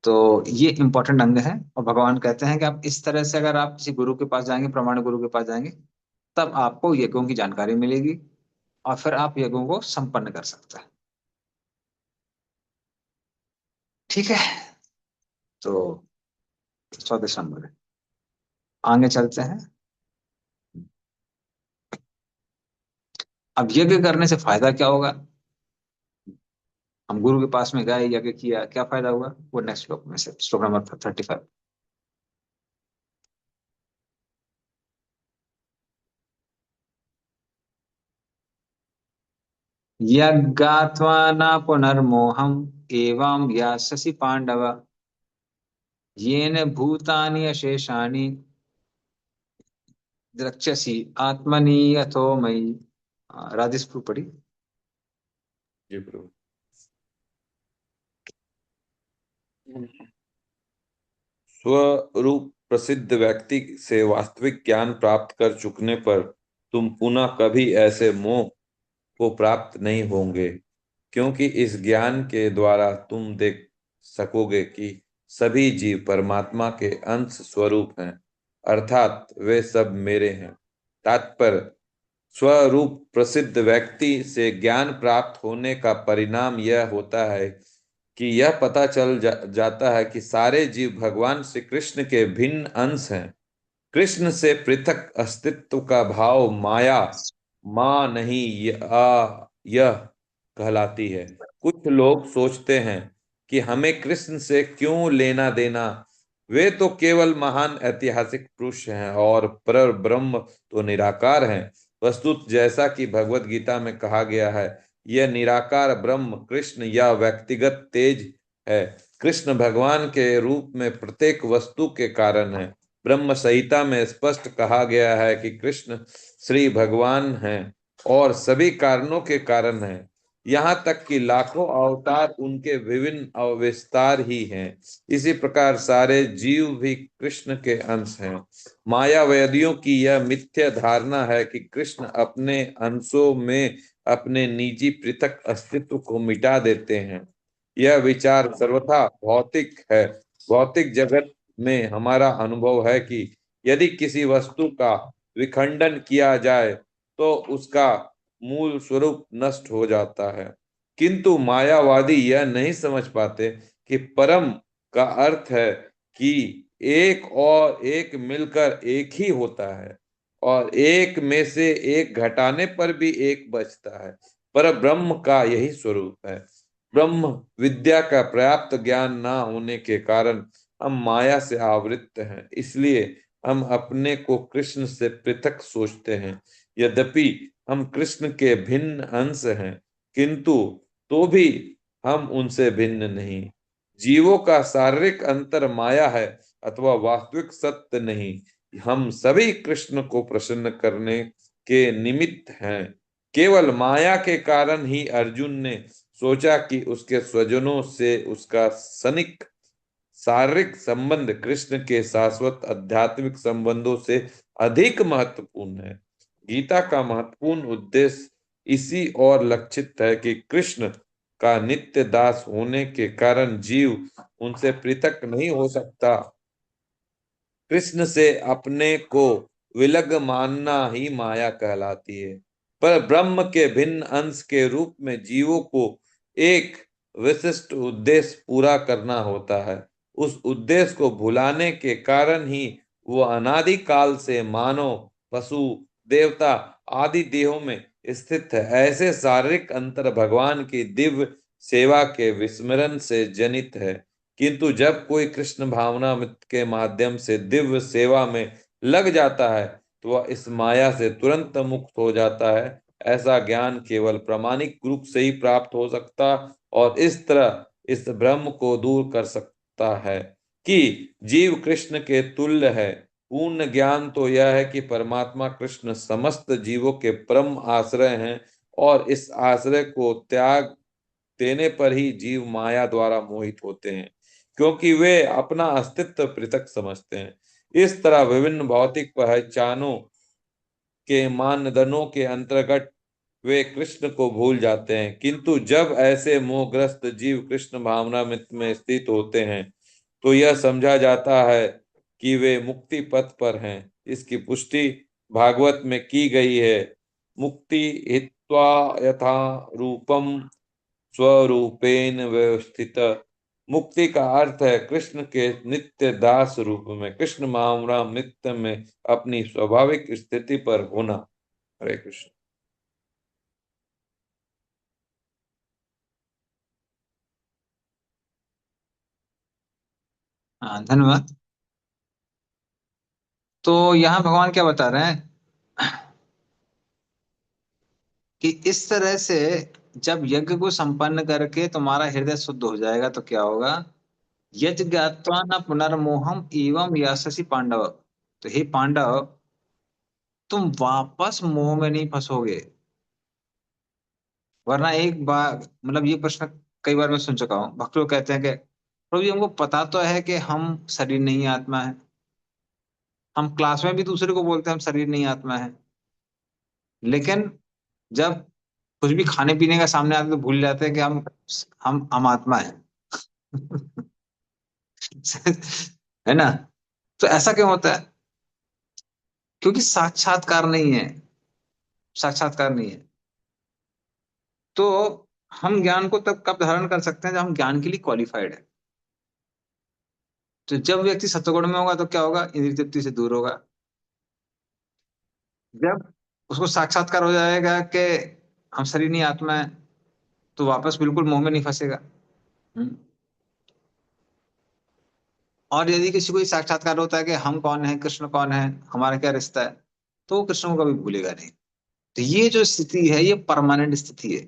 Speaker 2: तो ये इंपॉर्टेंट अंग है। और भगवान कहते हैं कि आप इस तरह से अगर आप किसी गुरु के पास जाएंगे, प्रमाणिक गुरु के पास जाएंगे, तब आपको यज्ञों की जानकारी मिलेगी, और फिर आप यज्ञों को संपन्न कर सकते हैं। ठीक है, तो 14 नंबर है। आगे चलते हैं। अब यज्ञ करने से फायदा क्या होगा? हम गुरु के पास में गए, यज्ञ किया, क्या फायदा हुआ? वो नेक्स्ट श्लोक में से, श्लोक नंबर 35। यज्ञात्वा न पुनर्मोहम एवं यास्यसि पांडव, येन भूतानि अशेषाणि द्रक्ष्यसि आत्मनि यथो मयि। राधिस्पु पढ़ी।
Speaker 3: जी प्रभु। स्वरूप प्रसिद्ध व्यक्ति से वास्तविक ज्ञान प्राप्त कर चुकने पर तुम पुनः कभी ऐसे मोह को प्राप्त नहीं होंगे। क्योंकि इस ज्ञान के द्वारा तुम देख सकोगे कि सभी जीव परमात्मा के अंश स्वरूप हैं, अर्थात वे सब मेरे हैं। तात्पर्य, स्वरूप प्रसिद्ध व्यक्ति से ज्ञान प्राप्त होने का परिणाम यह होता है कि यह पता चल जाता है कि सारे जीव भगवान श्री कृष्ण के भिन्न अंश हैं। कृष्ण से पृथक अस्तित्व का भाव माया मां नहीं यह कहलाती है। कुछ लोग सोचते हैं कि हमें कृष्ण से क्यों लेना देना, वे तो केवल महान ऐतिहासिक पुरुष हैं और पर ब्रह्म तो निराकार हैं। वस्तुत जैसा कि भगवत गीता में कहा गया है, यह निराकार ब्रह्म कृष्ण या व्यक्तिगत तेज है। कृष्ण भगवान के रूप में प्रत्येक वस्तु के कारण है। ब्रह्म संहिता में स्पष्ट कहा गया है कि कृष्ण श्री भगवान हैं और सभी कारणों के कारण हैं। यहाँ तक कि लाखों अवतार उनके विभिन्न अविस्तार ही हैं। इसी प्रकार सारे जीव भी कृष्ण के अंश हैं। मायावादियों की यह मिथ्या धारणा है कि कृष्ण अपने अंशों में अपने निजी पृथक अस्तित्व को मिटा देते हैं। यह विचार सर्वथा भौतिक है। भौतिक जगत में हमारा अनुभव है कि यदि किसी वस्तु का विखंडन किया जाए तो उसका मूल स्वरूप नष्ट हो जाता है, किंतु मायावादी यह नहीं समझ पाते कि परम का अर्थ है कि एक और एक मिलकर एक ही होता है और एक में से एक घटाने पर भी एक बचता है। पर ब्रह्म का यही स्वरूप है। ब्रह्म विद्या का पर्याप्त ज्ञान ना होने के कारण हम माया से आवृत्त हैं, इसलिए हम अपने को कृष्ण से पृथक सोचते हैं। यद्यपि हम कृष्ण के भिन्न अंश हैं, किंतु तो भी हम उनसे भिन्न नहीं। जीवों का शारीरिक अंतर माया है अथवा वास्तविक सत्य नहीं। हम सभी कृष्ण को प्रसन्न करने के निमित्त हैं। केवल माया के कारण ही अर्जुन ने सोचा कि उसके स्वजनों से उसका सनिक शारीरिक संबंध कृष्ण के शाश्वत आध्यात्मिक संबंधों से अधिक महत्वपूर्ण है। गीता का महत्वपूर्ण उद्देश्य इसी और लक्षित है कि कृष्ण का नित्य दास होने के कारण जीव उनसे पृथक नहीं हो सकता। कृष्ण से अपने को विलग मानना ही माया कहलाती है। पर ब्रह्म के भिन्न अंश के रूप में जीवों को एक विशिष्ट उद्देश्य पूरा करना होता है। उस उद्देश्य को भुलाने के कारण ही वो अनादि काल से मानव, पशु, देवता आदि देहों में स्थित है। ऐसे शारीरिक अंतर भगवान की दिव्य सेवा के विस्मरण से जनित है, किंतु जब कोई कृष्ण भावनामृत के माध्यम से दिव्य सेवा में लग जाता है तो वह इस माया से तुरंत मुक्त हो जाता है। ऐसा ज्ञान केवल प्रामाणिक रूप से ही प्राप्त हो सकता और इस तरह इस भ्रम को दूर कर सकता है कि जीव कृष्ण के तुल्य है। पूर्ण ज्ञान तो यह है कि परमात्मा कृष्ण समस्त जीवों के परम आश्रय हैं और इस आश्रय को त्याग देने पर ही जीव माया द्वारा मोहित होते हैं, क्योंकि वे अपना अस्तित्व पृथक समझते हैं। इस तरह विभिन्न भौतिक पहचानों के मानदंडों के अंतर्गत वे कृष्ण को भूल जाते हैं, किंतु जब ऐसे मोहग्रस्त जीव कृष्ण भावनामृत में स्थित होते हैं तो यह समझा जाता है कि वे मुक्ति पथ पर हैं। इसकी पुष्टि भागवत में की गई है। मुक्ति हित्वा यथा रूपम स्वरूपेण व्यवस्थित। मुक्ति का अर्थ है कृष्ण के नित्य दास रूप में, कृष्ण महामराम नित्य में अपनी स्वाभाविक स्थिति पर होना। हरे कृष्ण।
Speaker 2: हाँ, धन्यवाद। तो यहाँ भगवान क्या बता रहे हैं कि इस तरह से जब यज्ञ को संपन्न करके तुम्हारा हृदय शुद्ध हो जाएगा तो क्या होगा। यज्ञ ज्ञात्वा न पुनर्मोहम एवं याससी पांडव। तो हे पांडव, तुम वापस मोह में नहीं फंसोगे। वरना एक बार मतलब ये प्रश्न कई बार मैं सुन चुका हूँ। भक्त लोग कहते हैं कि प्रभु जी, हमको पता तो है कि हम शरीर नहीं आत्मा है। हम क्लास में भी दूसरे को बोलते हैं हम शरीर नहीं आत्मा है, लेकिन जब कुछ भी खाने पीने का सामने आते तो भूल जाते हैं कि हम आत्मा है। है ना? तो ऐसा क्यों होता है? क्योंकि साक्षात्कार नहीं है। साक्षात्कार नहीं है। तो हम ज्ञान को तब कब धारण कर सकते हैं जब हम ज्ञान के लिए क्वालिफाइड है। तो जब व्यक्ति सत्वगुण में होगा तो क्या होगा? इंद्रिय तृप्ति से दूर होगा। जब उसको साक्षात्कार हो जाएगा कि हम शरीर नहीं आत्मा है, तो वापस बिल्कुल मोह में नहीं फंसेगा। हम्म। और यदि किसी को ये साक्षात्कार होता है कि हम कौन है, कृष्ण कौन है, हमारा क्या रिश्ता है, तो वो कृष्ण को कभी भूलेगा नहीं। तो ये जो स्थिति है ये परमानेंट स्थिति है।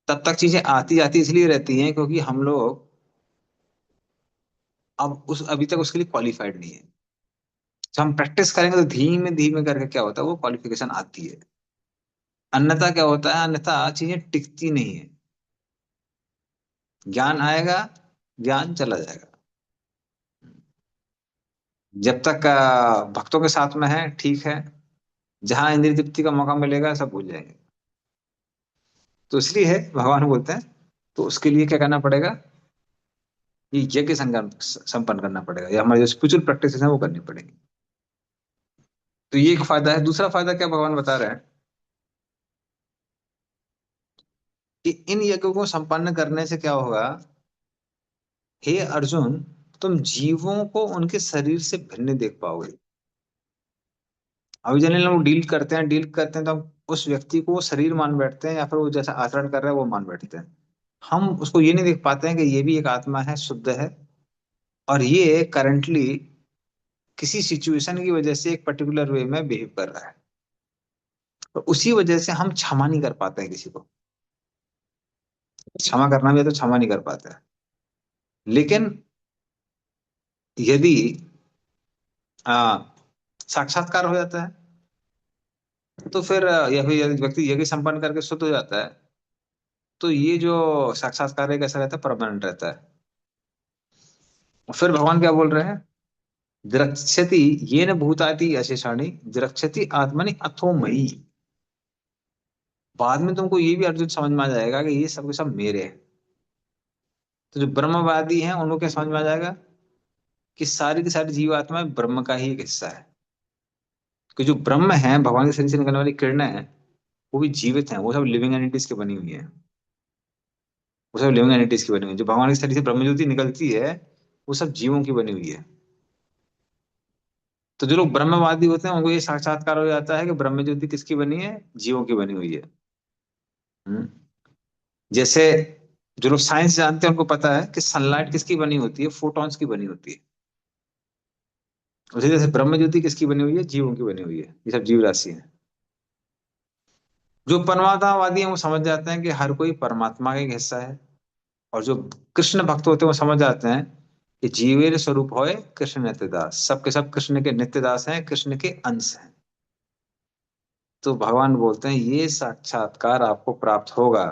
Speaker 2: तब तक चीजें आती जाती इसलिए रहती हैं क्योंकि हम लोग अब उस अभी तक उसके लिए क्वालिफाइड नहीं है। जब हम प्रैक्टिस करेंगे तो धीमे धीमे करके क्या होता है, वो क्वालिफिकेशन आती है। अन्यथा क्या होता है? अन्यथा चीजें टिकती नहीं है। ज्ञान आएगा, ज्ञान चला जाएगा। जब तक भक्तों के साथ में है ठीक है, जहां इंद्रिय तृप्ति का मौका मिलेगा सब भूल जाएंगे। तो इसलिए है भगवान बोलते हैं, तो उसके लिए क्या करना पड़ेगा? ये यज्ञ संपन्न करना पड़ेगा, या हमारी जो स्पिरिचुअल प्रैक्टिस है वो करनी पड़ेगी। तो ये एक फायदा है। दूसरा फायदा क्या भगवान बता रहे हैं कि इन यज्ञों को संपन्न करने से क्या होगा? हे अर्जुन, तुम जीवों को उनके शरीर से भिन्न देख पाओगे। अभी जनरली लोग डील करते हैं तो हम उस व्यक्ति को वो शरीर मान बैठते हैं, या फिर वो जैसा आचरण कर रहा है वो मान बैठते हैं। हम उसको ये नहीं देख पाते हैं कि ये भी एक आत्मा है, शुद्ध है, और ये करंटली किसी सिचुएशन की वजह से एक पर्टिकुलर वे में बिहेव कर रहा है। तो उसी वजह से हम क्षमा नहीं कर पाते हैं किसी को। क्षमा करना भी है तो क्षमा नहीं कर पाते हैं। लेकिन यदि आ, साक्षात्कार हो जाता है, तो फिर या फिर यदि व्यक्ति यज्ञ संपन्न करके शुद्ध हो जाता है, तो ये जो साक्षात्कार है कैसा रहता है? परमानेंट रहता है। और फिर भगवान क्या बोल रहे हैं? द्रक्ष्यति येन भूताति अशेषाणि द्रक्ष्यति आत्मनि अथो मयि। बाद में तुमको ये भी अर्जुन समझ में आ जाएगा कि ये सब के सब मेरे हैं। तो जो ब्रह्मवादी हैं उनको क्या समझ में आ जाएगा कि सारी की सारी जीवात्माएं ब्रह्म का ही एक हिस्सा है। कि जो ब्रह्म है, भगवान के शरीर से निकलने वाली किरणें हैं, वो भी जीवित हैं। वो सब लिविंग एंटिटीज की बनी हुई है। वो सब लिविंग एंटिटीज की बनी हुई है। जो भगवान के शरीर से ब्रह्म ज्योति निकलती है, वो सब जीवों की बनी हुई है। तो जो लोग ब्रह्मवादी होते हैं उनको ये साक्षात्कार हो जाता है कि ब्रह्म ज्योति किसकी बनी है? जीवों की बनी हुई है। हम्म। जैसे जो लोग साइंस जानते हैं उनको पता है कि सनलाइट किसकी बनी होती है? फोटॉन्स की बनी होती है। उसी जैसे ब्रह्म ज्योति किसकी बनी हुई है? जीवों की बनी हुई है। ये सब जीव राशि है। जो परमात्मावादी हैं वो समझ जाते हैं कि हर कोई परमात्मा का एक हिस्सा है। और जो कृष्ण भक्त होते हैं वो समझ जाते हैं कि जीवेर स्वरूप होए कृष्ण नित्यदास। सबके सब कृष्ण के नित्यदास हैं, कृष्ण के अंश हैं। तो भगवान बोलते हैं ये साक्षात्कार आपको प्राप्त होगा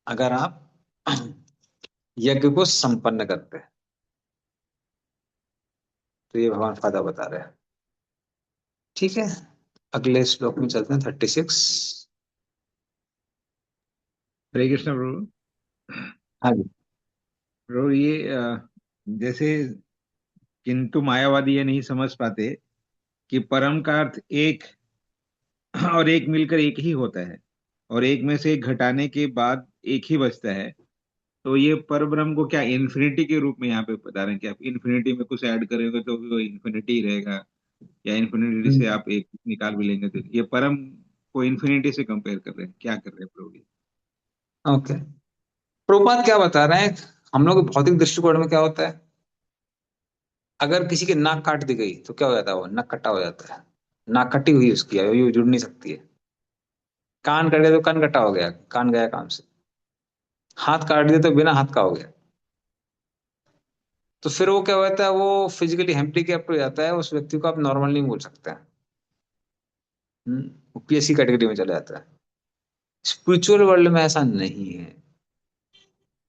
Speaker 2: अगर आप यज्ञ को संपन्न करते हैं। तो ये भगवान फायदा बता रहे हैं। ठीक है, अगले श्लोक में चलते हैं 36।
Speaker 6: हरे कृष्ण प्रभु।
Speaker 2: हाँ जी।
Speaker 6: प्रभु ये जैसे किंतु मायावादी ये नहीं समझ पाते कि परम का अर्थ एक और एक मिलकर एक ही होता है, और एक में से एक घटाने के बाद एक ही बचता है। तो ये पर ब्रह्म को क्या इन्फिनिटी के रूप में यहाँ पे बता रहे हैं कि आप इन्फिनिटी में कुछ ऐड करेंगे तो वो इन्फिनिटी ही रहेगा, या इन्फिनिटी से आप एक निकाल भी लेंगे तो ये परम को इन्फिनिटी से कंपेयर कर रहे हैं, क्या कर रहे हैं प्रभु जी?
Speaker 2: ओके, प्रभुपाद क्या बता रहे हैं? हम लोग के भौतिक दृष्टिकोण में क्या होता है? अगर किसी की नाक काट दी गई तो क्या हो जाता है? वो नाक कटा हो जाता है। नाक कटी हुई उसकी है, ये जुड़ नहीं सकती है। कान कट गया तो कान कटा हो गया, कान गया काम से। हाथ काट दिया तो बिना हाथ का हो गया। तो फिर वो क्या होता है? वो फिजिकली हैंडिकैप्ट हो जाता है। उस व्यक्ति को आप नॉर्मल नहीं बोल सकते हैं। वो पीएससी कैटेगरी में चला जाता है। स्पिरिचुअल वर्ल्ड में ऐसा नहीं है।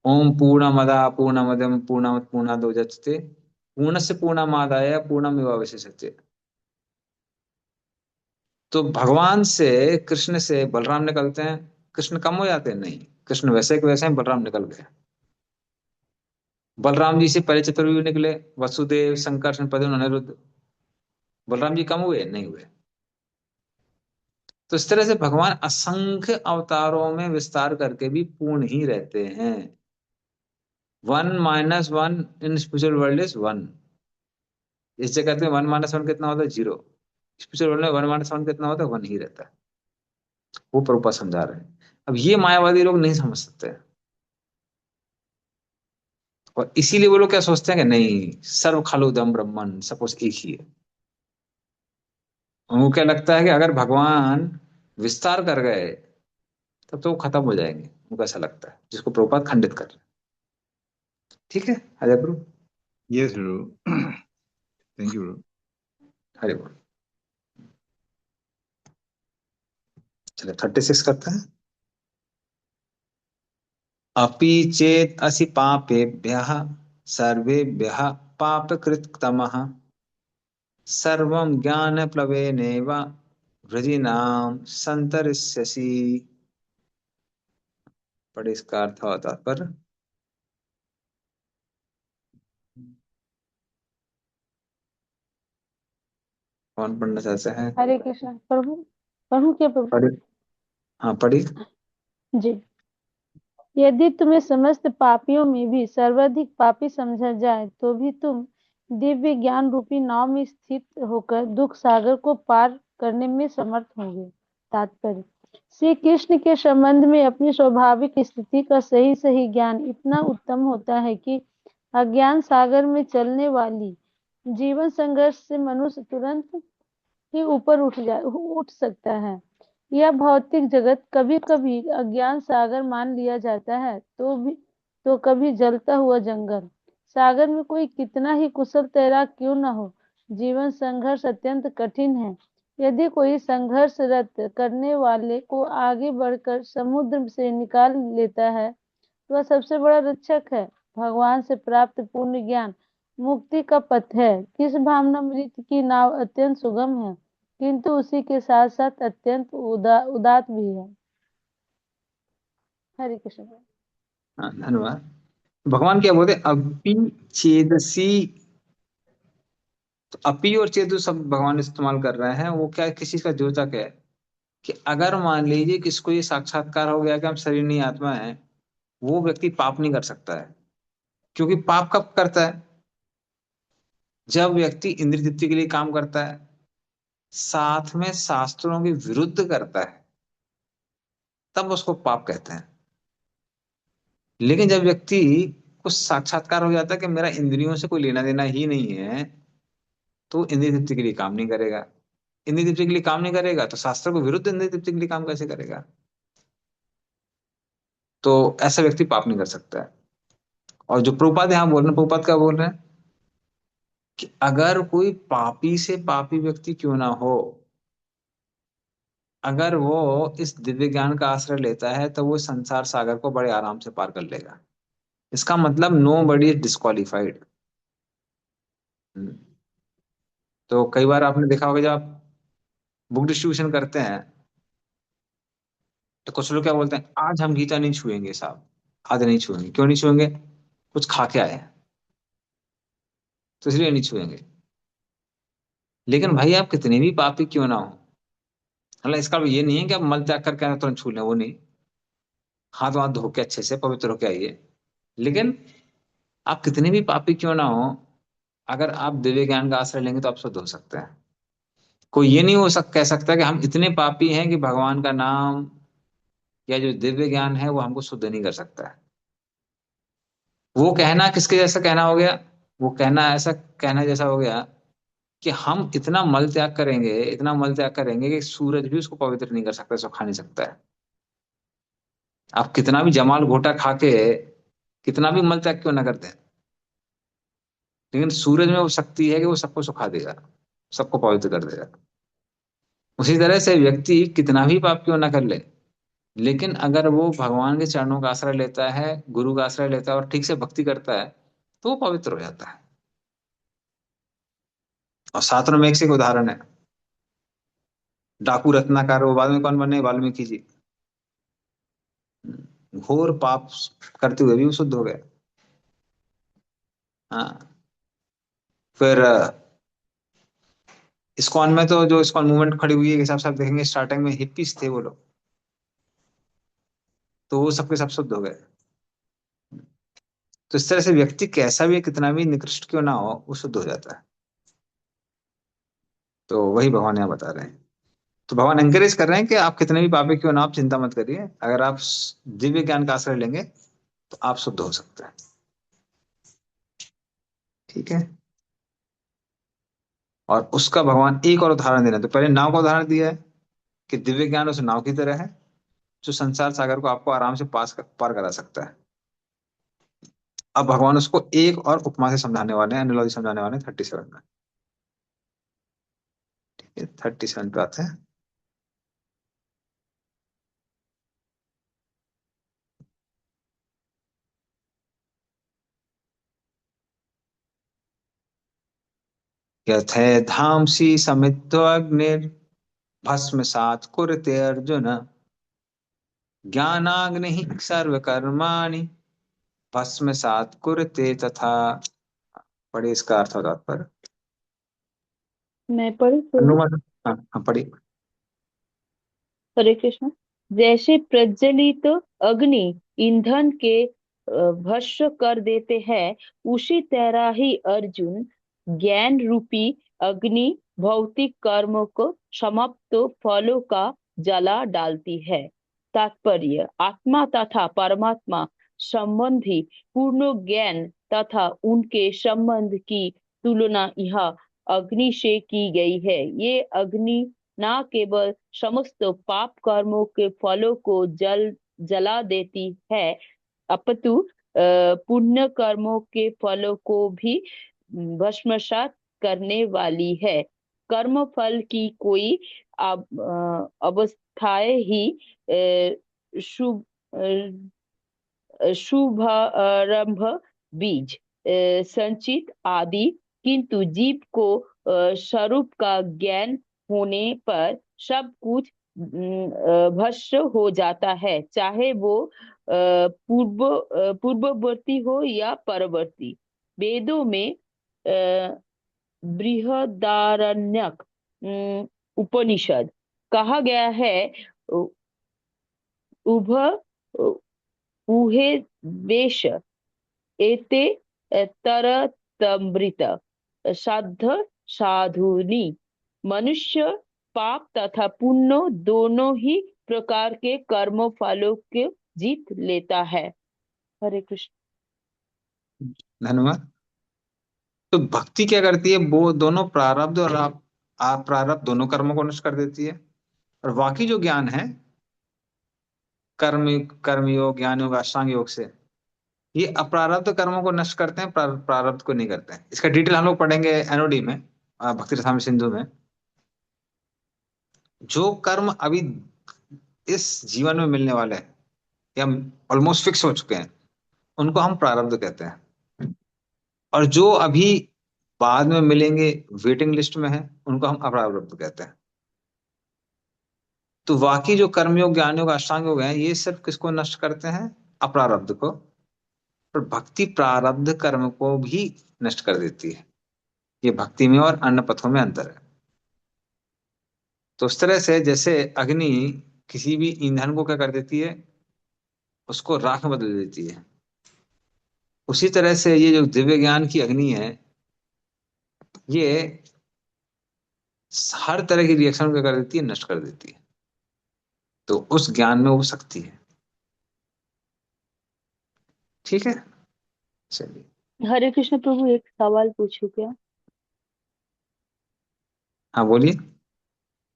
Speaker 2: ओम पूर्णमदा पूर्णमदम पूर्णमत पूर्णादोदच्यते पूर्णस्य पूर्णमादाय पूर्णमेवावशिष्यते। तो भगवान से, कृष्ण से बलराम निकलते हैं, कृष्ण कम हो जाते हैं? नहीं, कृष्ण वैसे के वैसे हैं, बलराम निकल गए। बलराम जी से पहले चतुर्व्यूह निकले, वसुदेव, संकर्षण, प्रद्युम्न, अनिरुद्ध। बलराम जी कम हुए? नहीं हुए। तो इस तरह से भगवान असंख्य अवतारों में विस्तार करके भी पूर्ण ही रहते हैं। 1 - 1 इन स्पिरिचुअल वर्ल्ड इज 1। इस जगह कहते हैं 1 - 1 कितना होता है? 0। स्पिरिचुअल वर्ल्ड में 1 - 1 कितना होता है? 1 ही रहता है। वो प्रभुपाद समझा रहे हैं। अब ये मायावादी लोग नहीं समझ सकते हैं। और इसीलिए वो लोग क्या सोचते हैं कि नहीं, सर्व खलुदम ब्रह्मन, सब कुछ एक ही है। उनको क्या लगता है कि अगर भगवान विस्तार कर गए तब तो वो खत्म हो जाएंगे, उनको ऐसा लगता है, जिसको प्रभुपाद खंडित कर रहे हैं। ठीक है, हरे गुरु।
Speaker 6: Yes bro, thank you bro.
Speaker 2: हरे गुरु। चलिए 36 करते हैं। अपि चेत् असि पापेभ्यः सर्वेभ्यः पापकृत्तमः सर्वं ज्ञानप्लवेनैव वृजिनां सन्तरिष्यसि। पढ़े इसका अर्थ और तात्पर्य। कौन पढ़ना चाहते हैं?
Speaker 4: हरे कृष्ण प्रभु। पढ़ूं क्या प्रभु?
Speaker 2: पढ़ी। हाँ पढ़ी।
Speaker 4: जी। यदि तुम्हें समस्त पापियों में भी सर्वाधिक पापी समझा जाए तो भी तुम दिव्य ज्ञान रूपी नाव में स्थित होकर दुख सागर को पार करने में समर्थ होंगे। तात्पर्य, श्री कृष्ण के संबंध में अपनी स्वाभाविक स्थिति का सही सही ज्ञान इतना उत्तम होता है कि अज्ञान सागर में चलने वाली जीवन संघर्ष से मनुष्य तुरंत ही ऊपर उठ सकता है। यह भौतिक जगत कभी कभी अज्ञान सागर मान लिया जाता है तो कभी जलता हुआ जंगल। सागर में कोई कितना ही कुशल तैराक क्यों न हो, जीवन संघर्ष अत्यंत कठिन है। यदि कोई संघर्षरत करने वाले को आगे बढ़कर समुद्र से निकाल लेता है तो वह सबसे बड़ा रक्षक है। भगवान से प्राप्त पूर्ण ज्ञान मुक्ति का पथ है। किस भावनामृत की नाव अत्यंत सुगम है किंतु उसी के साथ साथ अत्यंत उदात भी है। हरे कृष्ण।
Speaker 2: हाँ धन्यवाद। भगवान क्या बोलते? अपि चेदसी। तो अपि और चेदु शब्द भगवान इस्तेमाल कर रहे हैं। वो क्या, किसी का द्योतक है कि अगर मान लीजिए किसको ये साक्षात्कार हो गया कि हम शरीर नहीं आत्मा है, वो व्यक्ति पाप नहीं कर सकता है। क्योंकि पाप कब करता है? जब व्यक्ति इंद्रिय तृप्ति के लिए काम करता है, साथ में शास्त्रों के विरुद्ध करता है, तब उसको पाप कहते हैं। लेकिन जब व्यक्ति को साक्षात्कार हो जाता है कि मेरा इंद्रियों से कोई लेना देना ही नहीं है, तो इंद्रिय तृप्ति के लिए काम नहीं करेगा। इंद्रिय तृप्ति के लिए काम नहीं करेगा तो शास्त्र को विरुद्ध इंद्रिय तृप्ति के लिए काम कैसे करेगा? तो ऐसा व्यक्ति पाप नहीं कर सकता है। और जो प्रभुपाद यहाँ बोल रहे हैं, प्रभुपाद क्या बोल रहे हैं कि अगर कोई पापी से पापी व्यक्ति क्यों ना हो, अगर वो इस दिव्य ज्ञान का आश्रय लेता है तो वो संसार सागर को बड़े आराम से पार कर लेगा। इसका मतलब नो बडी इज डिस्क्वालिफाइड। तो कई बार आपने देखा होगा, जब आप बुक डिस्ट्रीब्यूशन करते हैं तो कुछ लोग क्या बोलते हैं, आज हम गीता नहीं छुएंगे साहब, आज नहीं छुएंगे। क्यों नहीं छुएंगे? कुछ खा के आए हैं तो इसलिए नहीं छुएंगे। लेकिन भाई आप कितने भी पापी क्यों ना हो, मतलब इसका ये नहीं है कि आप मल त्याग करके आए तुरंत छू लें, वो नहीं। हाथ वाथ धो के अच्छे से पवित्र होके आइए। लेकिन आप कितने भी पापी क्यों ना हो, अगर आप दिव्य ज्ञान का आश्रय लेंगे तो आप शुद्ध हो सकते हैं। कोई ये नहीं कह सकता कि हम इतने पापी हैं कि भगवान का नाम या जो दिव्य ज्ञान है वो हमको शुद्ध नहीं कर सकता है। वो कहना किसके जैसा कहना हो गया? वो कहना ऐसा कहना जैसा हो गया कि हम इतना मल त्याग करेंगे, इतना मल त्याग करेंगे कि सूरज भी उसको पवित्र नहीं कर सकता, उसको खा नहीं सकता है। आप कितना भी जमाल घोटा खा के कितना भी मल त्याग क्यों ना करते हैं, लेकिन सूरज में वो शक्ति है कि वो सबको सुखा देगा, सबको पवित्र कर देगा। उसी तरह से व्यक्ति कितना भी पाप क्यों ना कर ले, लेकिन अगर वो भगवान के चरणों का आश्रय लेता है, गुरु का आश्रय लेता है और ठीक से भक्ति करता है तो वो पवित्र हो जाता है। और शास्त्रों में एक से एक उदाहरण है। डाकू रत्नाकर, वो बाद में कौन बने? वाल्मीकि जी। घोर पाप करते हुए भी वो शुद्ध हो गए। हाँ। फिर इस्कॉन में तो, जो इस्कॉन मूवमेंट खड़ी हुई है, के हिसाब से आप देखेंगे स्टार्टिंग में हिप्पीज थे वो लोग, तो वो सबके सब शुद्ध हो गए। तो इस तरह से व्यक्ति कैसा भी, कितना भी निकृष्ट क्यों ना हो, वो शुद्ध हो जाता है। तो वही भगवान यहाँ बता रहे हैं। तो भगवान एंकरेज कर रहे हैं कि आप कितने भी पापी क्यों ना, आप चिंता मत करिए, अगर आप दिव्य ज्ञान का आश्रय लेंगे तो आप शुद्ध हो सकते हैं। ठीक है। और उसका भगवान एक और उदाहरण दे रहे हैं। तो पहले नाव का उदाहरण दिया है कि दिव्य ज्ञान उस नाव की तरह है जो संसार सागर को आपको आराम से पार करा सकता है। अब भगवान उसको एक और उपमा से समझाने वाले हैं, एनालॉजी समझाने वाले हैं 37 में। ठीक है, 37 पे आते हैं। यथे धामसी समित्वग्निर् भस्म सात् कुरुते अर्जुन ज्ञानाग्नि सर्वकर्माणि भस्म सात् कुरुते तथा। पढ़िए इसका अर्थ और तात्पर्य।
Speaker 7: मैं पढ़ू प्रभु?
Speaker 2: अनुवाद। हाँ हाँ, पढ़िए।
Speaker 7: हरे कृष्ण। जैसे प्रज्वलित अग्नि ईंधन के भस्म कर देते हैं, उसी तरह ही अर्जुन ज्ञान रूपी अग्नि भौतिक कर्मों को समाप्त फलों का जला डालती है। तात्पर्य: आत्मा तथा परमात्मा संबंधी पूर्ण ज्ञान तथा उनके संबंध की तुलना यह अग्नि से की गई है। ये अग्नि न केवल समस्त पाप कर्मों के फलों को जला देती है, अपितु पुण्य कर्मों के फलों को भी भस्मसात करने वाली है। कर्म फल की कोई अवस्थाएं ही शुभ शुभारंभ, बीज, संचित आदि, किंतु जीव को स्वरूप का ज्ञान होने पर सब कुछ भस्म हो जाता है, चाहे वो पूर्ववर्ती हो या परवर्ती। वेदों में बृहदारण्यक उपनिषद कहा गया है, उभ उहे वेश एते तरतमृत साध साधुनी। मनुष्य पाप तथा पुण्य दोनों ही प्रकार के कर्म फलों को जीत लेता है। हरे कृष्ण।
Speaker 2: धन्यवाद। तो भक्ति क्या करती है? वो दोनों प्रारब्ध और आप प्रारब्ध दोनों कर्मों को नष्ट कर देती है। और बाकी जो ज्ञान है, कर्म कर्म योग, ज्ञान योग, अष्टांग योग से, ये अप्रारब्ध कर्मों को नष्ट करते हैं, प्रारब्ध को नहीं करते हैं। इसका डिटेल हम लोग पढ़ेंगे एनओडी में, भक्ति रसायन सिंधु में। जो कर्म अभी इस जीवन में मिलने वाले हैं या ऑलमोस्ट फिक्स हो चुके हैं, उनको हम प्रारब्ध कहते हैं। और जो अभी बाद में मिलेंगे, वेटिंग लिस्ट में है, उनको हम अप्रारब्ध कहते हैं। तो बाकी जो कर्मयोग, ज्ञान योग, अष्टांग योग हैं, ये सिर्फ किसको नष्ट करते हैं? अप्रारब्ध को। पर भक्ति प्रारब्ध कर्म को भी नष्ट कर देती है। ये भक्ति में और अन्य पथों में अंतर है। तो उस तरह से जैसे अग्नि किसी भी ईंधन को क्या कर देती है? उसको राख में बदल देती है। उसी तरह से ये जो दिव्य ज्ञान की अग्नि है, ये हर तरह की रिएक्शन को क्या कर देती है? नष्ट कर देती है। तो उस ज्ञान में वो शक्ति है। ठीक है, चलिए।
Speaker 7: हरे कृष्ण प्रभु, एक सवाल पूछू क्या?
Speaker 2: हाँ बोलिए।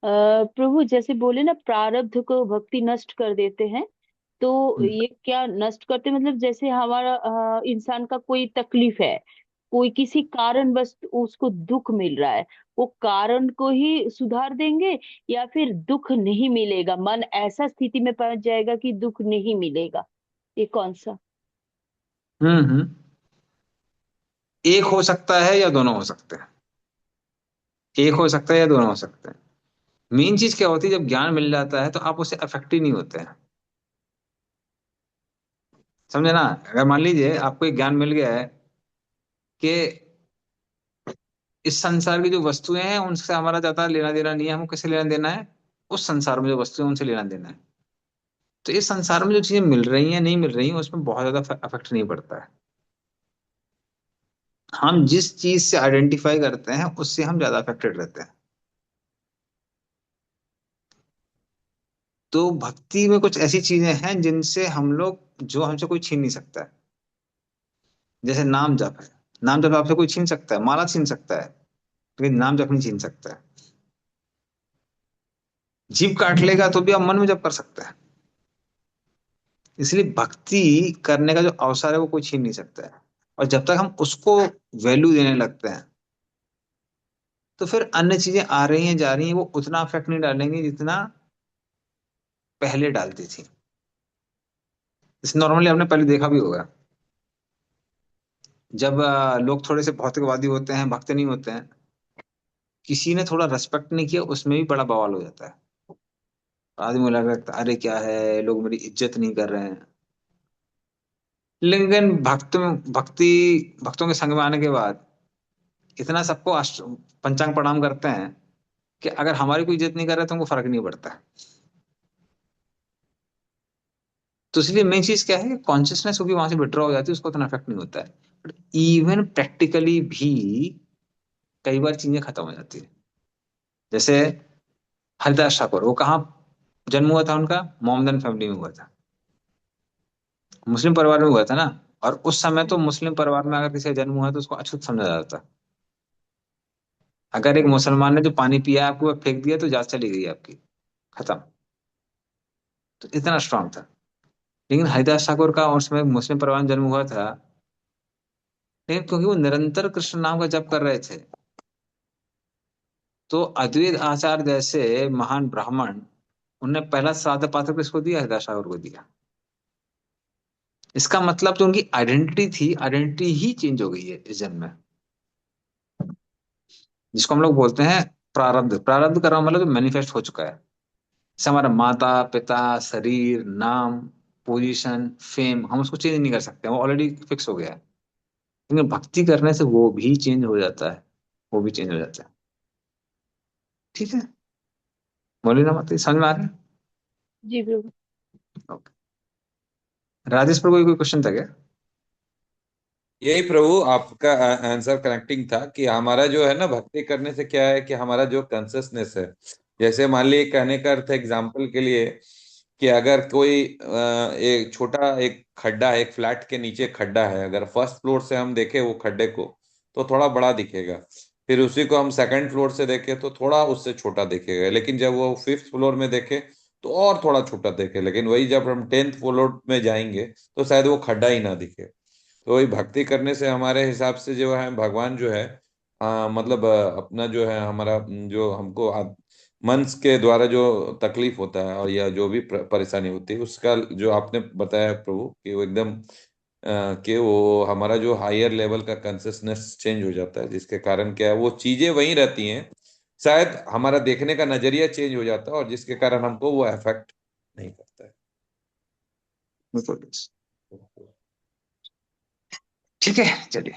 Speaker 7: प्रभु, जैसे बोले ना प्रारब्ध को भक्ति नष्ट कर देते हैं, तो
Speaker 2: हम्म
Speaker 7: ये क्या नष्ट करते, मतलब जैसे हमारा इंसान का कोई तकलीफ है, कोई किसी कारण बस उसको दुख मिल रहा है, वो कारण को ही सुधार देंगे, या फिर दुख नहीं मिलेगा, मन ऐसा स्थिति में पहुंच जाएगा कि दुख नहीं मिलेगा, ये कौन सा?
Speaker 2: हम्म। एक हो सकता है या दोनों हो सकते हैं। एक हो सकता है या दोनों हो सकते हैं। मेन चीज क्या होती है, जब ज्ञान मिल जाता है तो आप उससे अफेक्ट ही नहीं होते हैं। समझे ना? अगर मान लीजिए आपको एक ज्ञान मिल गया है कि इस संसार की जो वस्तुएं हैं उनसे हमारा ज्यादा लेना देना नहीं है, हमको किससे लेना देना है, उस संसार में जो वस्तुएं हैं, उनसे लेना देना है। तो इस संसार में जो चीजें मिल रही हैं नहीं मिल रही हैं उसमें बहुत ज्यादा अफेक्ट नहीं पड़ता है। हम जिस चीज से आइडेंटिफाई करते हैं उससे हम ज्यादा अफेक्टेड रहते हैं। तो भक्ति में कुछ ऐसी चीजें हैं जिनसे हम लोग, जो हमसे कोई छीन नहीं सकता है। जैसे नाम जप है। नाम जप आपसे कोई छीन सकता है? माला छीन सकता है, लेकिन नाम जप नहीं छीन सकता है। जीभ काट लेगा तो भी आप मन में जप कर सकते हैं। इसलिए भक्ति करने का जो अवसर है वो कोई छीन नहीं सकता है। और जब तक हम उसको वैल्यू देने लगते हैं तो फिर अन्य चीजें आ रही हैं जा रही हैं वो उतना अफेक्ट नहीं डालेंगे जितना पहले डालती थी। इस नॉर्मली आपने पहले देखा भी होगा, जब लोग थोड़े से भौतिकवादी होते हैं, भक्त नहीं होते हैं, किसी ने थोड़ा रेस्पेक्ट नहीं किया उसमें भी बड़ा बवाल हो जाता है। आदमी को लगता है अरे क्या है, लोग मेरी इज्जत नहीं कर रहे हैं। लेकिन भक्तों के संग में आने के बाद इतना सबको पंचांग प्रणाम करते हैं कि अगर हमारी कोई इज्जत नहीं कर रहा तो उनको फर्क नहीं पड़ता है। तो इसलिए मेन चीज क्या है कि कॉन्शियसनेस होगी वहां से विड्रॉ हो जाती है, उसको उतना इफेक्ट नहीं होता है। बट इवन प्रैक्टिकली भी कई बार चीजें खत्म हो जाती है। जैसे हरिदास ठाकुर, वो कहाँ जन्म हुआ था उनका? मोहम्मदन फैमिली में हुआ था, मुस्लिम परिवार में हुआ था ना। और उस समय तो मुस्लिम परिवार में अगर किसी का जन्म हुआ है तो उसको अछूत समझा जाता था। अगर एक मुसलमान ने जो पानी पिया आपको वो फेंक दिया तो जान चली गई आपकी, खत्म। तो इतना स्ट्रांग था। लेकिन हरिदास ठाकुर का उस समय मुस्लिम परिवार में जन्म हुआ था, लेकिन क्योंकि वो निरंतर कृष्ण नाम का जप कर रहे थे, तो अद्वैत आचार्य जैसे महान ब्राह्मण, उनने पहला श्राद्ध पात्र किसको दिया? हरिदास ठाकुर को दिया। इसका मतलब जो उनकी आइडेंटिटी थी, आइडेंटिटी ही चेंज हो गई है इस जन्म में। जिसको हम लोग बोलते हैं प्रारब्ध। प्रारब्ध का मतलब जो मैनिफेस्ट हो चुका है, जैसे हमारा माता पिता, शरीर, नाम, पोजीशन, फेम, हम उसको चेंज नहीं कर सकते, वो ऑलरेडी फिक्स हो गया है। लेकिन भक्ति करने से वो भी चेंज हो जाता है, वो भी चेंज हो जाता है। ठीक है, बोलिए ना, माता जी, समझ में आ रहा है?
Speaker 4: जी प्रभु।
Speaker 2: ओके। राजेश पर कोई क्वेश्चन था क्या?
Speaker 3: यही प्रभु आपका आंसर कनेक्टिंग था कि हमारा जो है ना भक्ति करने से क्या है कि हमारा जो कॉन्सियसनेस है, जैसे मान लीजिए कहने का अर्थ एग्जाम्पल के लिए कि अगर कोई एक छोटा एक खड्डा है, एक फ्लैट के नीचे खड्डा है, अगर फर्स्ट फ्लोर से हम देखें वो खड्डे को तो थोड़ा बड़ा दिखेगा, फिर उसी को हम सेकंड फ्लोर से देखें तो थोड़ा उससे छोटा दिखेगा, लेकिन जब वो फिफ्थ फ्लोर में देखे तो और थोड़ा छोटा दिखे, लेकिन वही जब हम टेंथ फ्लोर में जाएंगे तो शायद वो खड्डा ही ना दिखे। तो वही भक्ति करने से हमारे हिसाब से जो है भगवान जो है मतलब अपना जो है हमारा जो हमको मन के द्वारा जो तकलीफ होता है और या जो भी परेशानी होती है उसका जो आपने बताया प्रभु कि वो एकदम कि वो हमारा जो हायर लेवल का कंसियसनेस चेंज हो जाता है, जिसके कारण क्या है वो चीजें वहीं रहती हैं, शायद हमारा देखने का नजरिया चेंज हो जाता है और जिसके कारण हमको वो इफेक्ट नहीं करता है।
Speaker 2: बिल्कुल। ठीक है, चलिए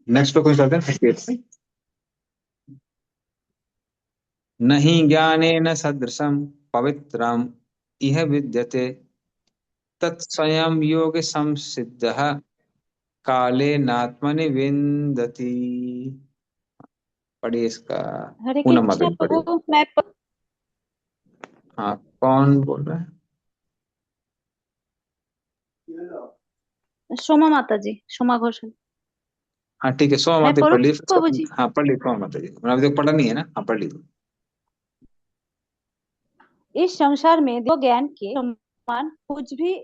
Speaker 2: नेक्स्ट पे कोई चलते हैं 58 पे। नहीं ज्ञानेन सदृशं पवित्रम इह विद्यते तत्स्वयं योग संसिद्धः कालेनात्मनि विन्दति। पढ़िए इसका।
Speaker 8: हरे
Speaker 2: पूनम
Speaker 8: कृष्णा
Speaker 2: अबेन पढ़िए।
Speaker 8: प्रभु। मैं
Speaker 2: हाँ, कौन बोल रहा है?
Speaker 8: सोमा माता जी, सोमा घोषाल।
Speaker 2: हाँ ठीक है, सोमा
Speaker 8: मैं
Speaker 2: माता
Speaker 8: पढ़ू
Speaker 2: पढ़ ली।
Speaker 8: प्रभु जी?
Speaker 2: हाँ पढ़ ली सोमा माता जी, मैंने अभी तक पढ़ा नहीं है ना। हाँ पढ़ ली।
Speaker 8: इस संसार में दो ज्ञान के समान कुछ भी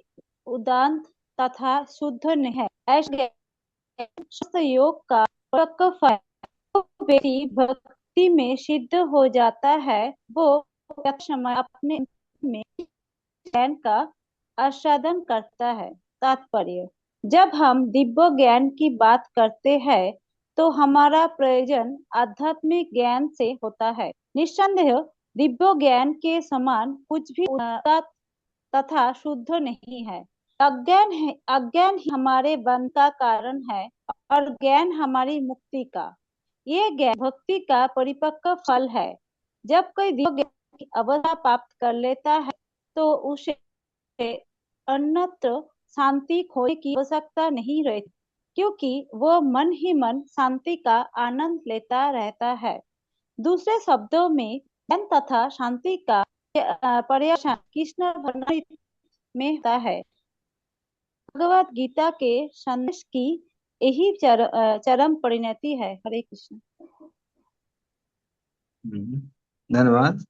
Speaker 8: उदात्त तथा शुद्ध नहीं है। ऐसे ज्ञान स्वस्थ योग का पक्का फल। जो व्यक्ति भक्ति में सिद्ध हो जाता है वो समय अपने में ज्ञान का आस्वादन करता है। तात्पर्य: जब हम दिव्य ज्ञान की बात करते हैं
Speaker 4: तो हमारा प्रयोजन आध्यात्मिक ज्ञान से होता है। निस्संदेह दिव्य ज्ञान के समान कुछ भी तथा शुद्ध नहीं है। अज्ञान ही हमारे बंध का कारण है और ज्ञान हमारी मुक्ति का। ये ज्ञान भक्ति का परिपक्व फल है। जब कोई दिव्य ज्ञान की अवस्था प्राप्त कर लेता है तो उसे अन्यत्र शांति खोने की आवश्यकता नहीं रहती, क्योंकि वो मन ही मन शांति का आनंद लेता रहता है। दूसरे शब्दों में ज्ञान तथा शांति का पर्यवसान कृष्ण भरणामृत में होता है। भगवत गीता के संदेश की यही चरम परिणति है। हरे कृष्ण।
Speaker 2: धन्यवाद।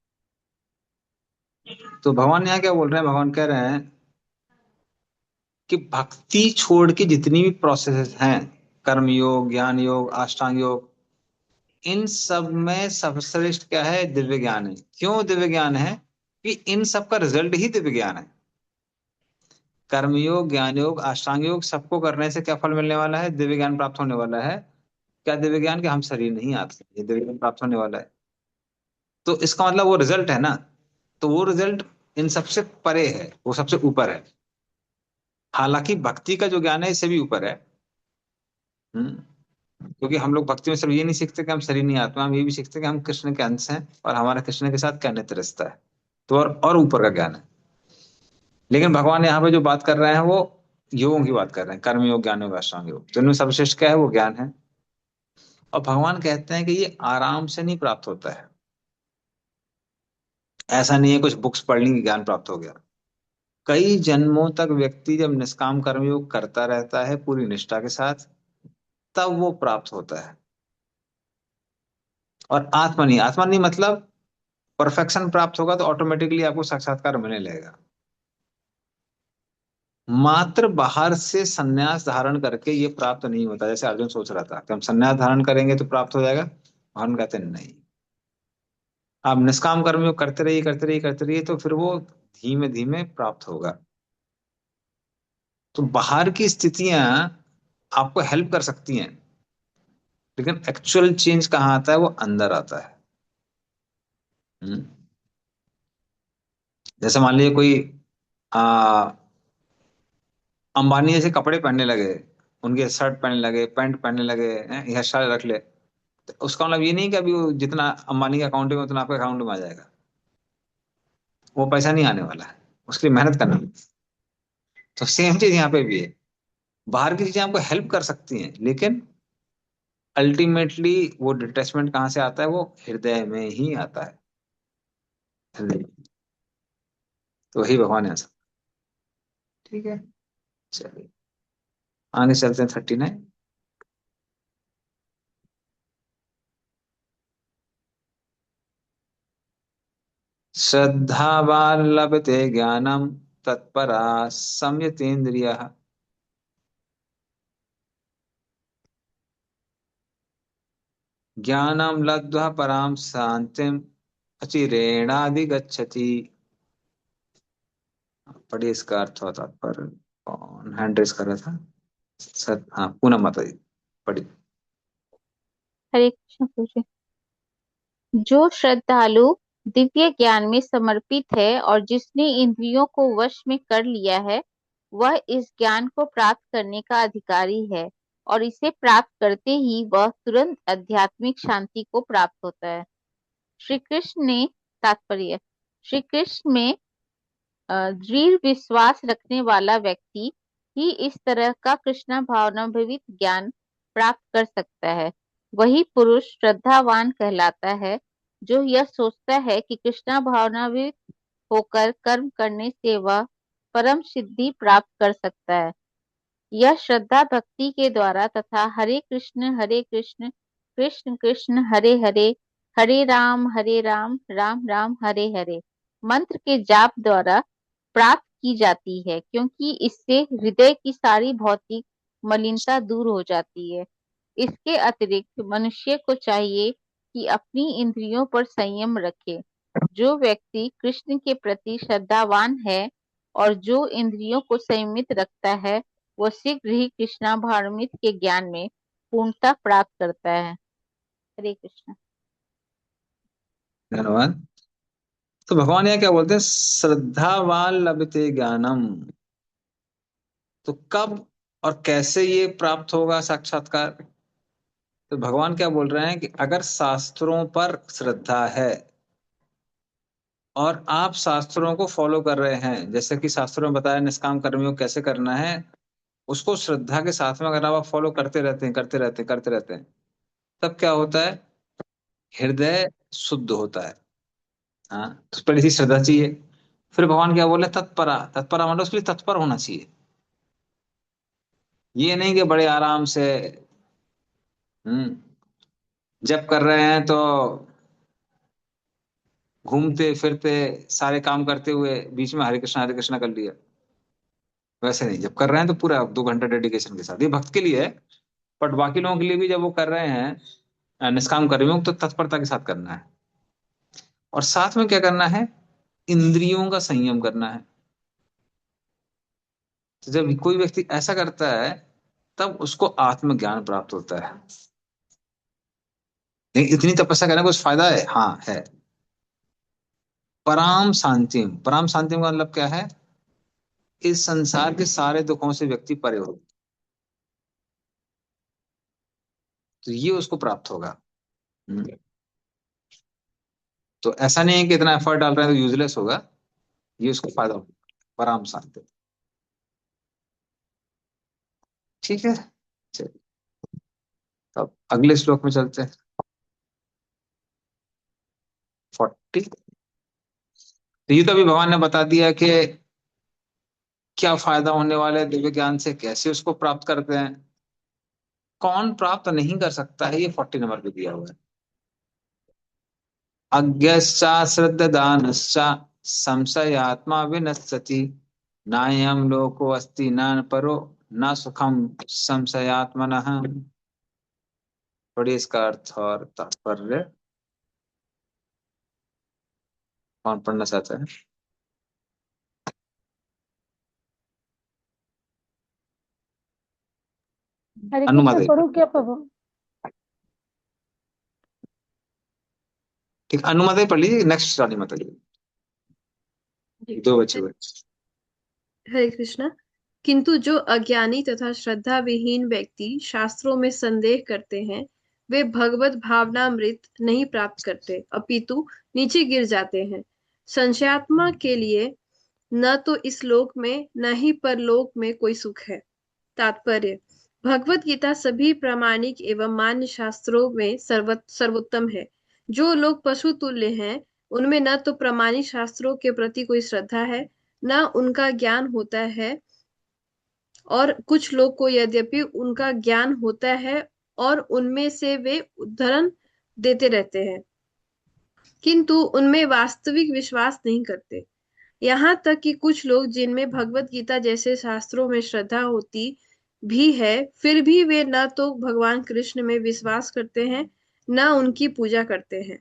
Speaker 2: तो भगवान यहाँ क्या बोल रहे हैं? भगवान कह रहे हैं कि भक्ति छोड़ के जितनी भी प्रोसेसेस हैं, कर्म योग, ज्ञान योग, अष्टांग योग, इन सब में सर्वश्रेष्ठ क्या है? दिव्य ज्ञान है। क्यों दिव्य ज्ञान है? कि इन सब का रिजल्ट ही दिव्य ज्ञान है। कर्म योग, ज्ञान योग, अष्टांग योग सबको करने से क्या फल मिलने वाला है? दिव्य ज्ञान प्राप्त होने वाला है। क्या दिव्य ज्ञान? कि हम शरीर नहीं आते, ये दिव्य ज्ञान प्राप्त होने वाला है। तो इसका मतलब वो रिजल्ट है ना। तो वो रिजल्ट इन सबसे परे है, वो सबसे ऊपर है। हालांकि भक्ति का जो ज्ञान है इससे भी ऊपर है। क्योंकि हम लोग भक्ति में सिर्फ ये नहीं सीखते कि हम शरीर नहीं आत्मा, हम ये भी सीखते कि हम कृष्ण के अंश हैं और हमारा कृष्ण के साथ क्या नित्य रिश्ता है। तो और ऊपर का ज्ञान है। लेकिन भगवान यहाँ पे जो बात कर रहे हैं वो योगों की बात कर रहे हैं, कर्म योग, ज्ञान योग, अष्टांग योग। तो इनमें सर्वश्रेष्ठ क्या है? वो ज्ञान है। और भगवान कहते हैं कि ये आराम से नहीं प्राप्त होता है। ऐसा नहीं है कुछ बुक्स पढ़ ली ज्ञान प्राप्त हो गया। कई जन्मों तक व्यक्ति जब निष्काम कर्मयोग करता रहता है पूरी निष्ठा के साथ, तब वो प्राप्त होता है। और आत्मा नहीं मतलब परफेक्शन प्राप्त होगा तो ऑटोमेटिकली आपको साक्षात्कार मिलने लगेगा। मात्र बाहर से संन्यास धारण करके ये प्राप्त नहीं होता। जैसे अर्जुन सोच रहा था कि हम संन्यास धारण करेंगे तो प्राप्त हो जाएगा। भगवान कहते हैं नहीं, आप निष्काम कर्मयोग करते रहिए, करते रहिए, करते रहिए, तो फिर वो धीमे धीमे प्राप्त होगा। तो बाहर की स्थितियां आपको हेल्प कर सकती हैं, लेकिन एक्चुअल चेंज कहाँ आता है? वो अंदर आता है। हम्म। जैसे मान लीजिए कोई आ, अंबानी जैसे कपड़े पहनने लगे, उनके शर्ट पहनने लगे, पैंट पहनने लगे, हेयर स्टाइल रख ले, तो उसका मतलब ये नहीं कि अभी वो जितना अंबानी के अकाउंट में उतना आपके अकाउंट में आ जाएगा। वो पैसा नहीं आने वाला है, उसके लिए मेहनत करना है। तो सेम चीज यहाँ पे भी है। बाहर की चीजें आपको हेल्प कर सकती हैं, लेकिन अल्टीमेटली वो डिटैचमेंट कहाँ से आता है? वो हृदय में ही आता है। हृदय। तो वही भगवान है सब। ठीक है, चलिए आगे चलते हैं 39। श्रद्धावान् लभते ज्ञानम तत्परा संयतेन्द्रियः। ज्ञानम लब्ध्वा पराम शांतिम अचिरेणाधिगच्छति। पढ़िए इसका अर्थ होता पर कौन हैंड रेस कर रहा था? हाँ, पूनम माता जी पढ़िए।
Speaker 8: हरे कृष्ण प्रभु जी। जो श्रद्धालु दिव्य ज्ञान में समर्पित है और जिसने इंद्रियों को वश में कर लिया है, वह इस ज्ञान को प्राप्त करने का अधिकारी है और इसे प्राप्त करते ही वह तुरंत आध्यात्मिक शांति को प्राप्त होता है। श्री कृष्ण ने तात्पर्य, श्री कृष्ण में दृढ़ विश्वास रखने वाला व्यक्ति ही इस तरह का कृष्ण भावनाभवित ज्ञान प्राप्त कर सकता है। वही पुरुष श्रद्धावान कहलाता है, जो यह सोचता है कि कृष्ण भावनाभवित होकर कर्म करने से वह परम सिद्धि प्राप्त कर सकता है। यह श्रद्धा भक्ति के द्वारा तथा हरे कृष्ण कृष्ण कृष्ण हरे हरे, हरे राम राम राम हरे हरे मंत्र के जाप द्वारा प्राप्त की जाती है, क्योंकि इससे हृदय की सारी भौतिक मलिनता दूर हो जाती है। इसके अतिरिक्त मनुष्य को चाहिए कि अपनी इंद्रियों पर संयम रखे। जो व्यक्ति कृष्ण के प्रति श्रद्धावान है और जो इंद्रियों को संयमित रखता है, वह शीघ्र ही कृष्णाभारमित के ज्ञान में पूर्णता प्राप्त करता है। हरे कृष्ण।
Speaker 2: धन्यवाद। तो भगवान यहाँ क्या बोलते हैं, श्रद्धावान लभते ज्ञानम। तो कब और कैसे ये प्राप्त होगा साक्षात्कार? तो भगवान क्या बोल रहे हैं कि अगर शास्त्रों पर श्रद्धा है और आप शास्त्रों को फॉलो कर रहे हैं, जैसे कि शास्त्रों में बताया निष्काम कर्मियों को कैसे करना है, उसको श्रद्धा के साथ में अगर आप फॉलो करते रहते हैं, करते रहते हैं, करते रहते हैं, तब क्या होता है, हृदय शुद्ध होता है। हाँ, तो पहले ही श्रद्धा चाहिए। फिर भगवान क्या बोले, तत्परा। तत्परा मतलब उसके लिए तत्पर होना चाहिए। ये नहीं कि बड़े आराम से हम्म जब कर रहे हैं तो घूमते फिरते सारे काम करते हुए बीच में हरे कृष्णा कर लिया। वैसे नहीं, जब कर रहे हैं तो पूरा 2 घंटा डेडिकेशन के साथ। ये भक्त के लिए है, बट बाकी लोगों के लिए भी जब वो कर रहे हैं निष्काम कर्मियों को, तो तत्परता के साथ करना है। और साथ में क्या करना है, इंद्रियों का संयम करना है। तो जब कोई व्यक्ति ऐसा करता है तब उसको आत्मज्ञान प्राप्त होता है। लेकिन इतनी तपस्या करने का कुछ फायदा है? हाँ है। पराम शांतिम का मतलब क्या है, इस संसार के सारे दुखों से व्यक्ति परे हो, तो ये उसको प्राप्त होगा। हम्म। तो ऐसा नहीं है कि इतना एफर्ट डाल रहे हैं तो यूजलेस होगा, ये उसको फायदा होगा। पराम शांति। ठीक है, चलिए अब अगले श्लोक में चलते हैं। 40। तो ये तो अभी भगवान ने बता दिया कि क्या फायदा होने वाला है दिव्य ज्ञान से, कैसे उसको प्राप्त करते हैं, कौन प्राप्त नहीं कर सकता है, ये 40 नंबर पे दिया हुआ है। अज्ञश्चा श्रद्धानश्चा संशयात्मा विनश्यति, नायं लोको अस्ति न परो न सुखम संशयात्मनः। थोड़ी इसका अर्थ और तात्पर्य कौन पढ़ना चाहता है?
Speaker 4: हरे कृष्ण
Speaker 2: अनुवाद।
Speaker 4: पढ़ो क्या प्रभु?
Speaker 2: ठीक, अनुवाद पढ़ लीजिए, नेक्स्ट रानी माता जी,
Speaker 5: जी।
Speaker 2: 2 बचे हुए।
Speaker 5: हरे कृष्णा। किंतु जो अज्ञानी तथा श्रद्धा विहीन व्यक्ति शास्त्रों में संदेह करते हैं, वे भगवत भावनामृत नहीं प्राप्त करते, अपितु नीचे गिर जाते हैं। संशयात्मा के लिए न तो इस लोक में न ही परलोक में कोई सुख है। तात्पर्य: भगवत गीता सभी प्रामाणिक एवं मान्य शास्त्रों में सर्वोत्तम है। जो लोग पशु तुल्य हैं, उनमें न तो प्रामाणिक शास्त्रों के प्रति कोई श्रद्धा है, न उनका ज्ञान होता है, और कुछ लोग को यद्यपि उनका ज्ञान होता है और उनमें से वे उद्धरण देते रहते हैं, किंतु उनमें वास्तविक विश्वास नहीं करते। यहाँ तक कि कुछ लोग जिनमें भगवत गीता जैसे शास्त्रों में श्रद्धा होती भी है, फिर भी वे न तो भगवान कृष्ण में विश्वास करते हैं, न उनकी पूजा करते हैं।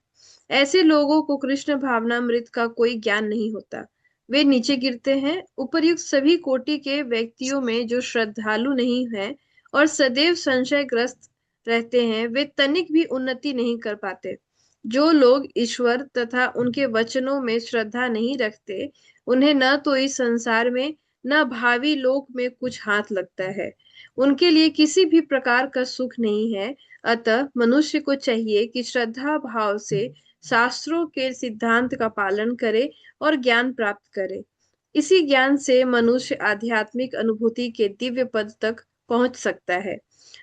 Speaker 5: ऐसे लोगों को कृष्ण भावनामृत का कोई ज्ञान नहीं होता। वे नीचे गिरते हैं। उपर्युक्त सभी कोटि के व्यक्तियों में जो श्रद्धालु नहीं है और सदैव संशयग्रस्त रहते हैं, वे तनिक भी उन्नति नहीं कर पाते। जो लोग ईश्वर तथा उनके वचनों में श्रद्धा नहीं रखते, उन्हें न तो इस संसार में न भावी लोक में कुछ हाथ लगता है। उनके लिए किसी भी प्रकार का सुख नहीं है। अतः मनुष्य को चाहिए कि श्रद्धा भाव से शास्त्रों के सिद्धांत का पालन करे और ज्ञान प्राप्त करे। इसी ज्ञान से मनुष्य आध्यात्मिक अनुभूति के दिव्य पद तक पहुंच सकता है।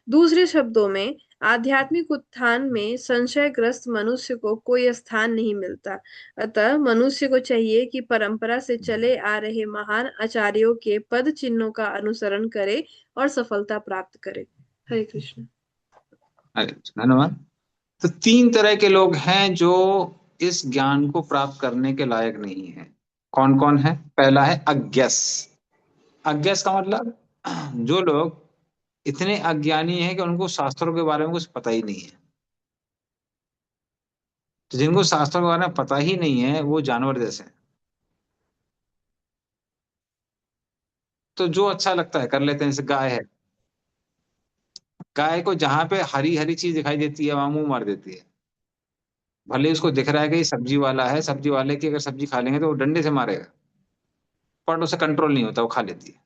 Speaker 5: दूसरे शब्दों में, आध्यात्मिक उत्थान में संशयग्रस्त मनुष्य को कोई स्थान नहीं मिलता। अतः मनुष्य को चाहिए कि परंपरा से चले आ रहे महान आचार्यों के पद चिन्हों का अनुसरण करे और सफलता प्राप्त करे। हरे कृष्ण।
Speaker 2: अरे धन्यवाद। तो 3 तरह के लोग हैं जो इस ज्ञान को प्राप्त करने के लायक नहीं है। कौन कौन है? पहला है अज्ञस। अज्ञस का मतलब जो लोग इतने अज्ञानी हैं कि उनको शास्त्रों के बारे में कुछ पता ही नहीं है। तो जिनको शास्त्रों के बारे में पता ही नहीं है, वो जानवर जैसे हैं। तो जो अच्छा लगता है कर लेते हैं, जैसे गाय है, गाय को जहां पे हरी हरी चीज दिखाई देती है वहां मुंह मार देती है। भले उसको दिख रहा है कि ये सब्जी वाला है, सब्जी वाले की अगर सब्जी खा लेंगे तो वो डंडे से मारेगा, पर उसे कंट्रोल नहीं होता, वो खा लेती है।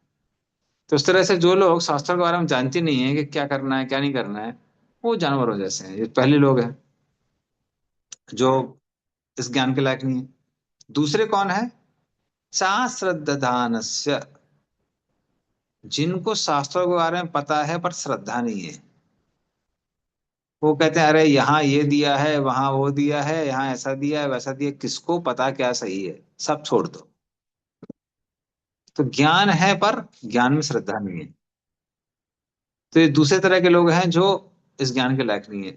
Speaker 2: तो इस तरह से जो लोग शास्त्रों के बारे में जानते नहीं है कि क्या करना है क्या नहीं करना है, वो जानवरों जैसे हैं। ये पहले लोग हैं जो इस ज्ञान के लायक नहीं है। दूसरे कौन है? शास्त्रदानस्य, जिनको शास्त्रों के बारे में पता है पर श्रद्धा नहीं है। वो कहते हैं अरे यहाँ ये दिया है, वहां वो दिया है, यहाँ ऐसा दिया है वैसा दिया है, किसको पता क्या सही है, सब छोड़ दो। तो ज्ञान है पर ज्ञान में श्रद्धा नहीं है। तो ये दूसरे तरह के लोग हैं जो इस ज्ञान के लायक नहीं है।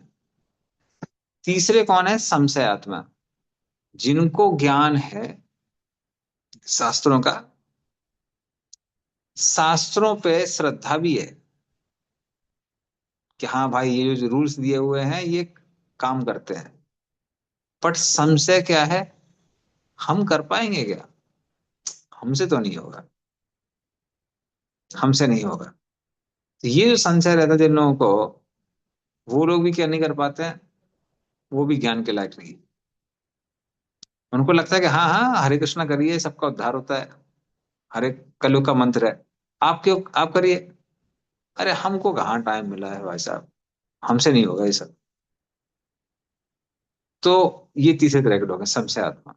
Speaker 2: तीसरे कौन है? संशयात्मा, जिनको ज्ञान है शास्त्रों का, शास्त्रों पे श्रद्धा भी है कि हाँ भाई ये जो रूल्स दिए हुए हैं ये काम करते हैं, बट संशय क्या है, हम कर पाएंगे क्या, हमसे तो नहीं होगा, हमसे नहीं होगा। तो ये जो संशय रहता है जिन लोगों को, वो लोग भी क्या नहीं कर पाते हैं, वो भी ज्ञान के लायक नहीं। उनको लगता है कि हाँ हाँ हरे कृष्णा करिए सबका उद्धार होता है, हरे कलयुग का मंत्र है, आप क्यों आप करिए। अरे हमको कहाँ टाइम मिला है भाई साहब, हमसे नहीं होगा ये सब। तो ये तीसरे तरह के लोग हैं, संशय आत्मा।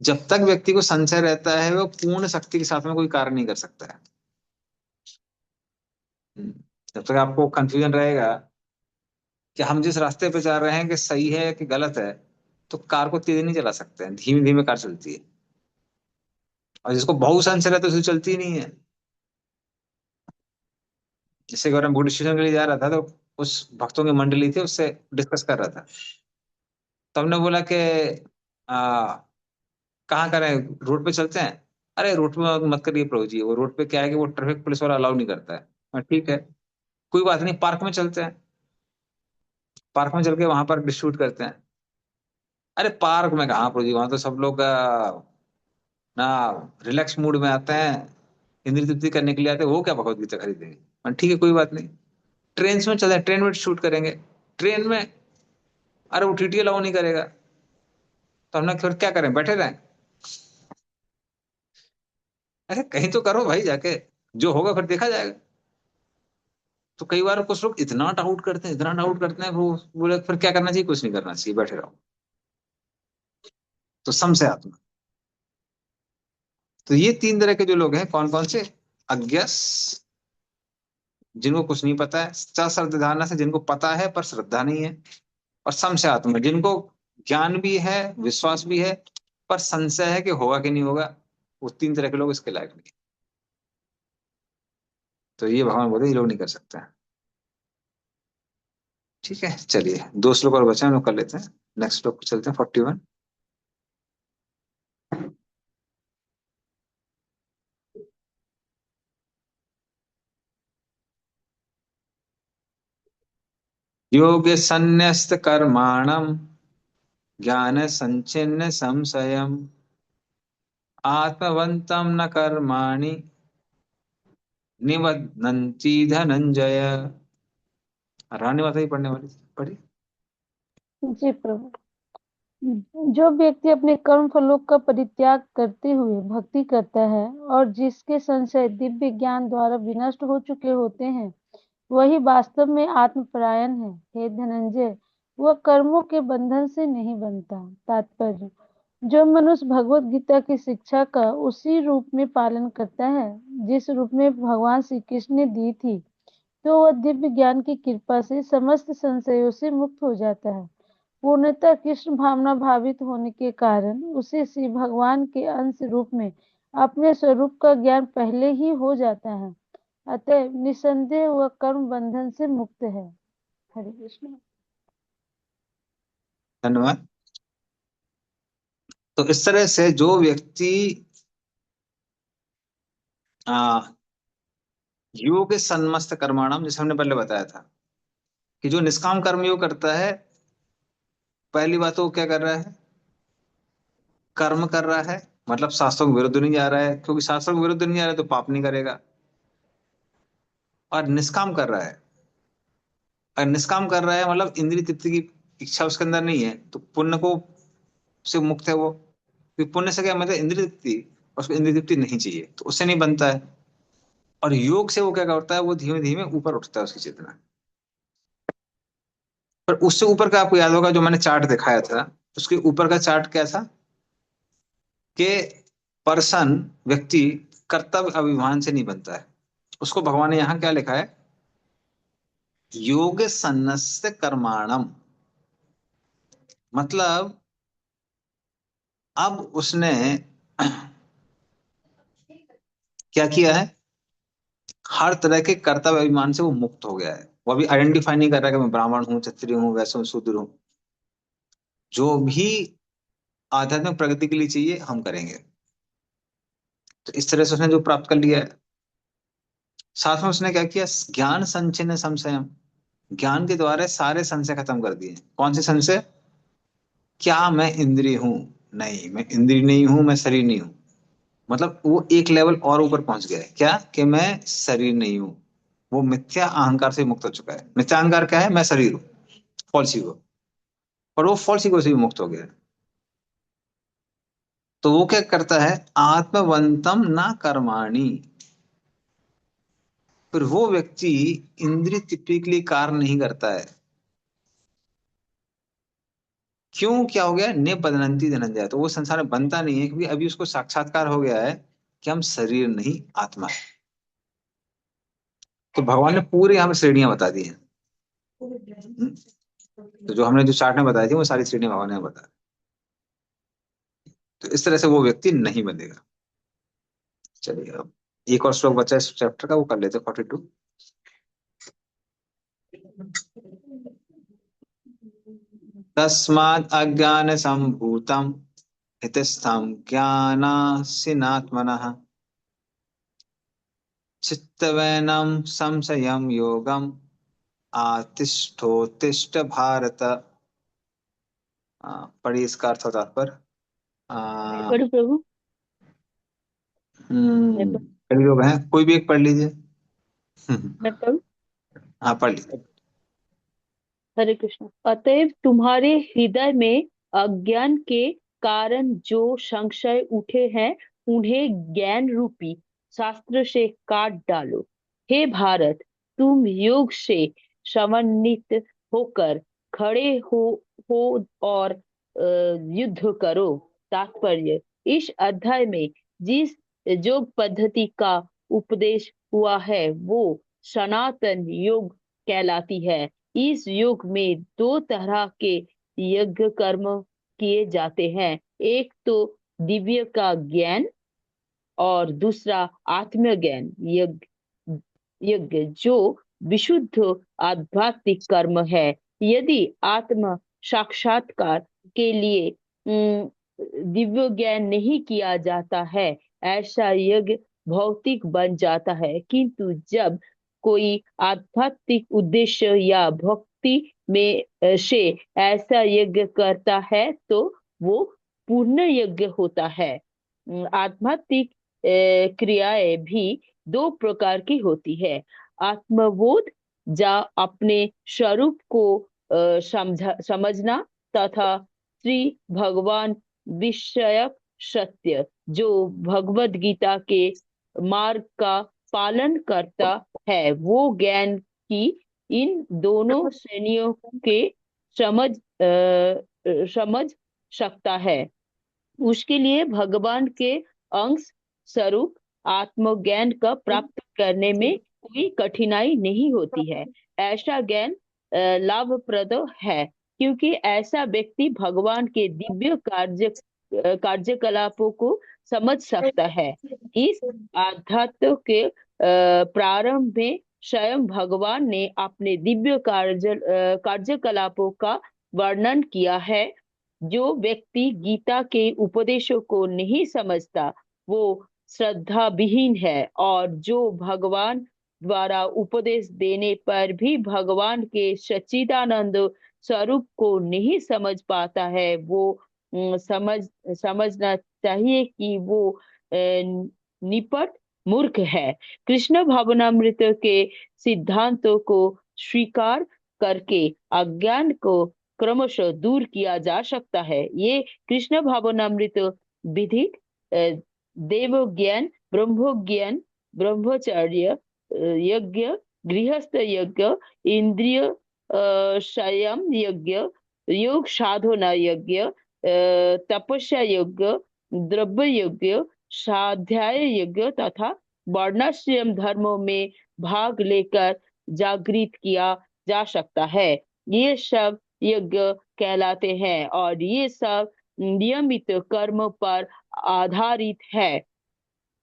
Speaker 2: जब तक व्यक्ति को संशय रहता है वो पूर्ण शक्ति के साथ में कोई कार्य नहीं कर सकता है। हम्म। जब तक आपको कंफ्यूजन रहेगा कि हम जिस रास्ते पे जा रहे हैं कि सही है कि गलत है, तो कार को तेज नहीं चला सकते हैं, धीमे धीमे कार चलती है। और जिसको बहुत संशय रहता है तो उसे चलती ही नहीं है। जैसे अगर मैं बुद्ध स्टेशन के लिए जा रहा था तो उस भक्तों की मंडली थी, उससे डिस्कस कर रहा था। तो हमने बोला कि आ, कहाँ करें, रोड पे चलते हैं। अरे रोड पे मत करिए प्रभु जी, वो रोड पे क्या है कि वो ट्रैफिक पुलिस वाला अलाउ नहीं करता है। ठीक है, कोई बात नहीं, पार्क में चलते हैं, पार्क में चल के वहां पर डिस्ट्रीब्यूट करते हैं। अरे पार्क में कहाँ प्रभु जी, वहां तो सब लोग ना रिलैक्स मूड में आते हैं, इंद्रिय तृप्ति करने के लिए आते हैं, वो क्या भगवत गीता खरीदेंगे। ठीक है कोई बात नहीं, ट्रेन में चलते हैं, ट्रेन में शूट करेंगे। ट्रेन में अरे वो टीटी अलाउ नहीं करेगा, तो हमने फिर क्या करें, बैठे रहें। अरे कहीं तो करो भाई जाके, जो होगा फिर देखा जाएगा। तो कई बार कुछ लोग इतना डाउट करते हैं, इतना डाउट करते हैं, वो बोले फिर क्या करना चाहिए, कुछ नहीं करना चाहिए, बैठे रहो। तो समझे आत्मा। तो ये तीन तरह के जो लोग हैं, कौन कौन से? अज्ञस, जिनको कुछ नहीं पता है, सश्रद्धाना से जिनको पता है पर श्रद्धा नहीं है, और संशय आत्मा, जिनको ज्ञान भी है विश्वास भी है पर संशय है कि होगा कि नहीं होगा। वो तीन तरह के लोग इसके लायक नहीं। तो ये भगवान बोलते हैं, ये लोग नहीं कर सकते हैं। ठीक है, चलिए दो श्लोक और बचे हैं, हम लोग कर लेते हैं। नेक्स्ट श्लोक पे चलते हैं, 41। योग संन्यस्त कर्माणम ज्ञान संचिन्न संशयम आत्मवंतम न कर्माणि निबध्नन्ति धनंजय। रानी माता ही पढ़ने वाली थी, पढ़ी।
Speaker 4: जी प्रभु। जो व्यक्ति अपने कर्म फलों का परित्याग करते हुए भक्ति करता है और जिसके संशय दिव्य ज्ञान द्वारा विनष्ट हो चुके होते हैं, वही वास्तव में आत्मपरायण है। हे धनंजय, वह कर्मों के बंधन से नहीं बनता। तात्पर्य: जो मनुष्य भगवत गीता की शिक्षा का उसी रूप में पालन करता है जिस रूप में भगवान श्री कृष्ण ने दी थी, तो वह दिव्य ज्ञान की कृपा से समस्त संशयों से मुक्त हो जाता है। पूर्णतः कृष्ण भावना भावित होने के कारण उसे श्री भगवान के अंश रूप में अपने स्वरूप का ज्ञान पहले ही हो जाता है। अतः निसंदेह वह कर्म बंधन से मुक्त है। हरे कृष्ण।
Speaker 2: धन्यवाद। तो इस तरह से जो व्यक्ति आ, योग सन्मस्त कर्माणम, जैसे हमने पहले बताया था कि जो निष्काम कर्म योग करता है, पहली बात तो वो क्या कर रहा है, कर्म कर रहा है, मतलब शास्त्रों के विरुद्ध नहीं जा रहा है, क्योंकि शास्त्रों के विरुद्ध नहीं जा रहा है तो पाप नहीं करेगा। और निष्काम कर रहा है, और निष्काम कर रहा है मतलब इंद्रिय तृप्ति की इच्छा उसके अंदर नहीं है, तो पुण्य को से मुक्त है वो। क्योंकि पुण्य से क्या मतलब इंद्रिय तृप्ति, उसको इंद्रिय तृप्ति नहीं चाहिए, तो उससे नहीं बनता है। और योग से वो क्या करता है, वो धीमे धीमे ऊपर उठता है उसकी चेतना। पर उससे ऊपर का आपको याद होगा जो मैंने चार्ट दिखाया था, उसके ऊपर का चार्ट क्या था कि पर्सन, व्यक्ति कर्तव्य अभिमान से नहीं बनता है। उसको भगवान ने यहाँ क्या लिखा है, योग सन्नस्य कर्माणम। मतलब अब उसने क्या किया है, हर तरह के कर्तव्य अभिमान से वो मुक्त हो गया है। वो अभी आइडेंटिफाई नहीं कर रहा कि मैं ब्राह्मण हूँ, क्षत्रिय हूँ, वैश्य हूँ, शूद्र हूँ। जो भी आध्यात्मिक प्रगति के लिए चाहिए हम करेंगे। तो इस तरह से उसने जो प्राप्त कर लिया है, साथ में उसने क्या किया, ज्ञान संचिन संशयम, ज्ञान के द्वारा सारे संशय खत्म कर दिए। कौन से संशय, क्या मैं इंद्रिय हूं, नहीं मैं इंद्रिय नहीं हूं, मैं शरीर नहीं हूं। मतलब वो एक लेवल और ऊपर पहुंच गया है, क्या कि मैं शरीर नहीं हूं। वो मिथ्या अहंकार से मुक्त हो चुका है। मिथ्या अहंकार क्या है, मैं शरीर हूं, फॉल्स ईगो। और वो फॉल्स ईगो से भी मुक्त हो गया है। तो वो क्या करता है, आत्मवंतम ना कर्माणि। फिर वो व्यक्ति इंद्रिय तृप्ति के लिए कार्य नहीं करता है। क्यों, क्या हो गया, ने बदनंती धनंजय, तो वो संसार में बनता नहीं है, क्योंकि अभी उसको साक्षात्कार हो गया है कि हम शरीर नहीं आत्मा है। तो भगवान ने पूरे यहाँ पे श्रेणियां बता दी हैं। तो जो हमने जो चार्ट में बताई थी वो सारी श्रेणियां भगवान ने बता दी। तो इस तरह से वो व्यक्ति नहीं बनेगा। चलिए अब एक और श्लोक बचा है इस चैप्टर का, वो कर लेते 42। तस्माद् अज्ञान संभूतम हितस्थम ज्ञानासिनात्मनः चित्तवैनम संशयम योगम आतिष्ठोत्तिष्ठ भारत। पढ़िए इसका अर्थ और तात्पर्य। आ,
Speaker 7: पढ़ो प्रभु। मैं पढ़-
Speaker 2: कई लोग हैं, कोई भी एक पढ़ लीजिए।
Speaker 7: मैं पढ़ूं?
Speaker 2: हाँ पढ़ लीजिए।
Speaker 7: हरे कृष्ण। अतएव तुम्हारे हृदय में अज्ञान के कारण जो संशय उठे हैं, उन्हें ज्ञान रूपी शास्त्र से काट डालो। हे भारत, तुम योग से समन्वित होकर खड़े हो और युद्ध करो। तात्पर्य, इस अध्याय में जिस योग पद्धति का उपदेश हुआ है वो सनातन योग कहलाती है। इस युग में दो तरह के यज्ञ कर्म किए जाते हैं, एक तो दिव्य का ज्ञान और दूसरा आत्म ज्ञान यज्ञ यज्ञ जो विशुद्ध आध्यात्मिक कर्म है। यदि आत्म साक्षात्कार के लिए दिव्य ज्ञान नहीं किया जाता है, ऐसा यज्ञ भौतिक बन जाता है। किंतु जब कोई आध्यात्मिक उद्देश्य या भक्ति में से ऐसा यज्ञ करता है तो वो पूर्ण यज्ञ होता है। आध्यात्मिक क्रियाएं भी दो प्रकार की होती है। आत्मबोध जा अपने स्वरूप को समझना, तथा श्री भगवान विषयक सत्य जो भगवत गीता के मार्ग का पालन करता है। वो ज्ञान की इन दोनों श्रेणियों के समझ सकता है, उसके लिए भगवान के अंश स्वरूप आत्मज्ञान का प्राप्त करने में कोई कठिनाई नहीं होती है। ऐसा ज्ञान लाभप्रद है, क्योंकि ऐसा व्यक्ति भगवान के दिव्य कार्यकलापों को समझ सकता है। इस आध्यात्म के प्रारंभ में स्वयं भगवान ने अपने दिव्य कार्यकलापों का वर्णन किया है। जो व्यक्ति गीता के उपदेशों को नहीं समझता वो श्रद्धा विहीन है, और जो भगवान द्वारा उपदेश देने पर भी भगवान के सच्चिदानंद स्वरूप को नहीं समझ पाता है, वो समझना चाहिए कि वो निपट मूर्ख है। कृष्ण भावनामृत के सिद्धांतों को स्वीकार करके अज्ञान को क्रमशः दूर किया जा सकता है। ये कृष्ण भावनामृत विधि देव ज्ञान, ब्रह्मज्ञान, ब्रह्मचर्य यज्ञ, गृहस्थ यज्ञ, इंद्रिय संयम यज्ञ, योग साधना यज्ञ, तपस्या यज्ञ, द्रव्य यज्ञ, स्वाध्याय यज्ञ तथा वर्णाश्रम धर्मों में भाग लेकर जागृत किया जा सकता है। ये सब यज्ञ कहलाते हैं और ये सब नियमित कर्म पर आधारित है।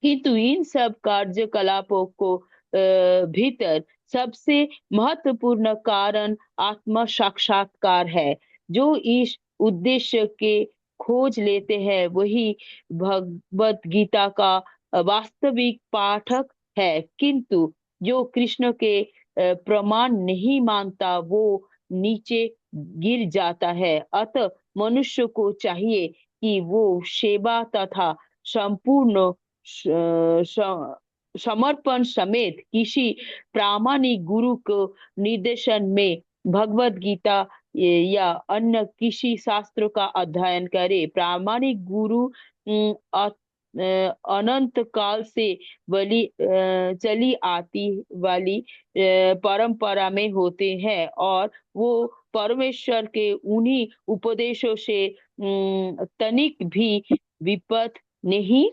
Speaker 7: किंतु इन सब कार्यकलापों को भीतर सबसे महत्वपूर्ण कारण आत्म साक्षात्कार है। जो इस उद्देश्य के खोज लेते हैं वही भगवत गीता का वास्तविक पाठक है। किंतु जो कृष्ण के प्रमाण नहीं मानता वो नीचे गिर जाता है। अतः मनुष्य को चाहिए कि वो सेवा तथा संपूर्ण समर्पण समेत किसी प्रामाणिक गुरु को निर्देशन में भगवत गीता या अन्य किसी शास्त्र का अध्ययन करे। प्रामाणिक गुरु अनंत काल से चली आती वाली परंपरा में होते हैं और वो परमेश्वर के उन्हीं उपदेशों से तनिक भी विपद नहीं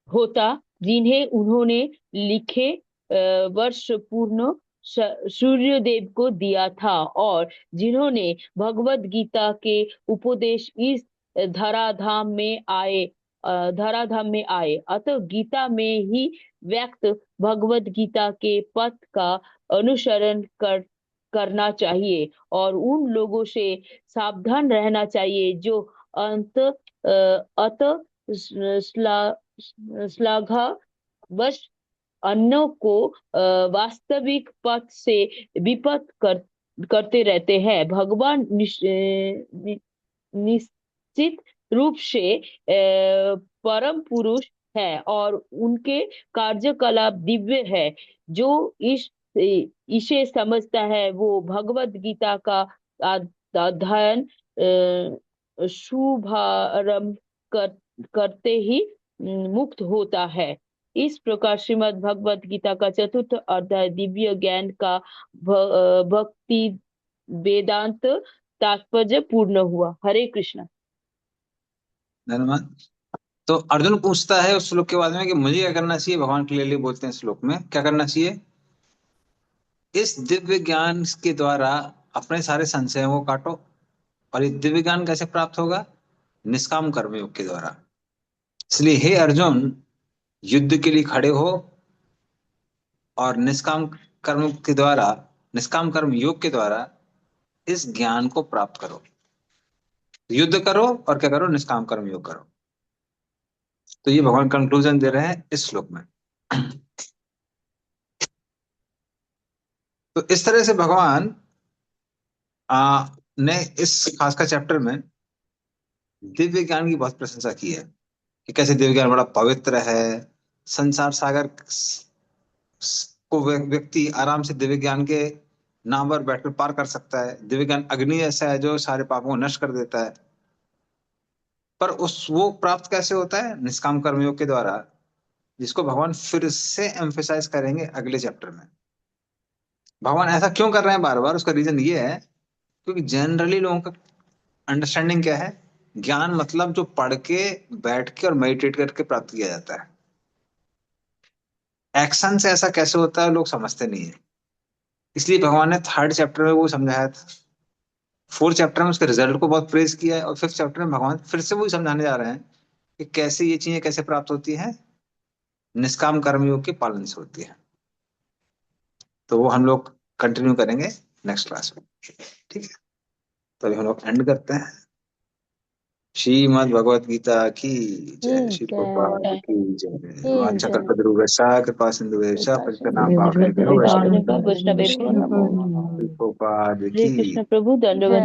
Speaker 7: होता जिन्हें उन्होंने लिखे वर्ष पूर्ण सूर्यदेव को दिया था और जिन्होंने भगवत गीता के उपदेश इस धराधाम में आए अतः गीता में ही व्यक्त भगवत गीता के पथ का अनुसरण करना चाहिए और उन लोगों से सावधान रहना चाहिए जो श्लाघावश अन्यों को वास्तविक पथ से विपद करते रहते हैं। भगवान निश्चित रूप से परम पुरुष है और उनके कार्यकलाप दिव्य है। जो इसे समझता है वो भगवत गीता का अध्ययन शुभारंभ करते ही मुक्त होता है। इस प्रकार श्रीमद् भगवत गीता का चतुर्थ अध्याय दिव्य ज्ञान का भक्ति वेदांत तात्पर्य पूर्ण हुआ। हरे कृष्ण।
Speaker 2: धन्यवाद। तो अर्जुन पूछता है उस श्लोक के बाद में कि मुझे क्या करना चाहिए। भगवान क्लियरली बोलते हैं श्लोक में क्या करना चाहिए। इस दिव्य ज्ञान के द्वारा अपने सारे संशयों को काटो। और ये दिव्य ज्ञान कैसे प्राप्त होगा। निष्काम कर्म योग के द्वारा। इसलिए हे अर्जुन युद्ध के लिए खड़े हो और निष्काम कर्म योग के द्वारा इस ज्ञान को प्राप्त करो। युद्ध करो और क्या करो, निष्काम कर्म योग करो। तो ये भगवान कंक्लूजन दे रहे हैं इस श्लोक में। तो इस तरह से भगवान ने इस खासकर चैप्टर में दिव्य ज्ञान की बहुत प्रशंसा की है कि कैसे दिव्य ज्ञान बड़ा पवित्र है। संसार सागर को व्यक्ति आराम से दिव्य ज्ञान के नाम पर बैठकर पार कर सकता है। दिव्य ज्ञान अग्नि ऐसा है जो सारे पापों को नष्ट कर देता है। पर वो प्राप्त कैसे होता है, निष्काम कर्मयोग के द्वारा, जिसको भगवान फिर से एम्फेसाइज करेंगे अगले चैप्टर में। भगवान ऐसा क्यों कर रहे हैं बार बार, उसका रीजन ये है क्योंकि जनरली लोगों का अंडरस्टैंडिंग क्या है, ज्ञान मतलब जो पढ़ के बैठ के और मेडिटेट करके प्राप्त किया जाता है। एक्शन से ऐसा कैसे होता है लोग समझते नहीं है। इसलिए भगवान ने 3rd चैप्टर में वो समझाया था, 4th चैप्टर में उसके रिजल्ट को बहुत प्रेज किया है और 5th चैप्टर में भगवान फिर से वही समझाने जा रहे हैं कि कैसे ये चीजें कैसे प्राप्त होती है, निष्काम कर्मयोग के पालन से होती है। तो वो हम लोग कंटिन्यू करेंगे नेक्स्ट क्लास में, ठीक है। तो अभी हम लोग एंड करते हैं। श्रीमद् भगवत गीता की जय। श्री प्रभुपाद की जय। वाञ्छाकल्पतरुभ्यश्च कृपा सिन्धुभ्यश्च पतितानां पावनेभ्यो वैष्णवेभ्यो नमो नमः। प्रभुपाद की
Speaker 7: कृष्ण प्रभु दंडवत।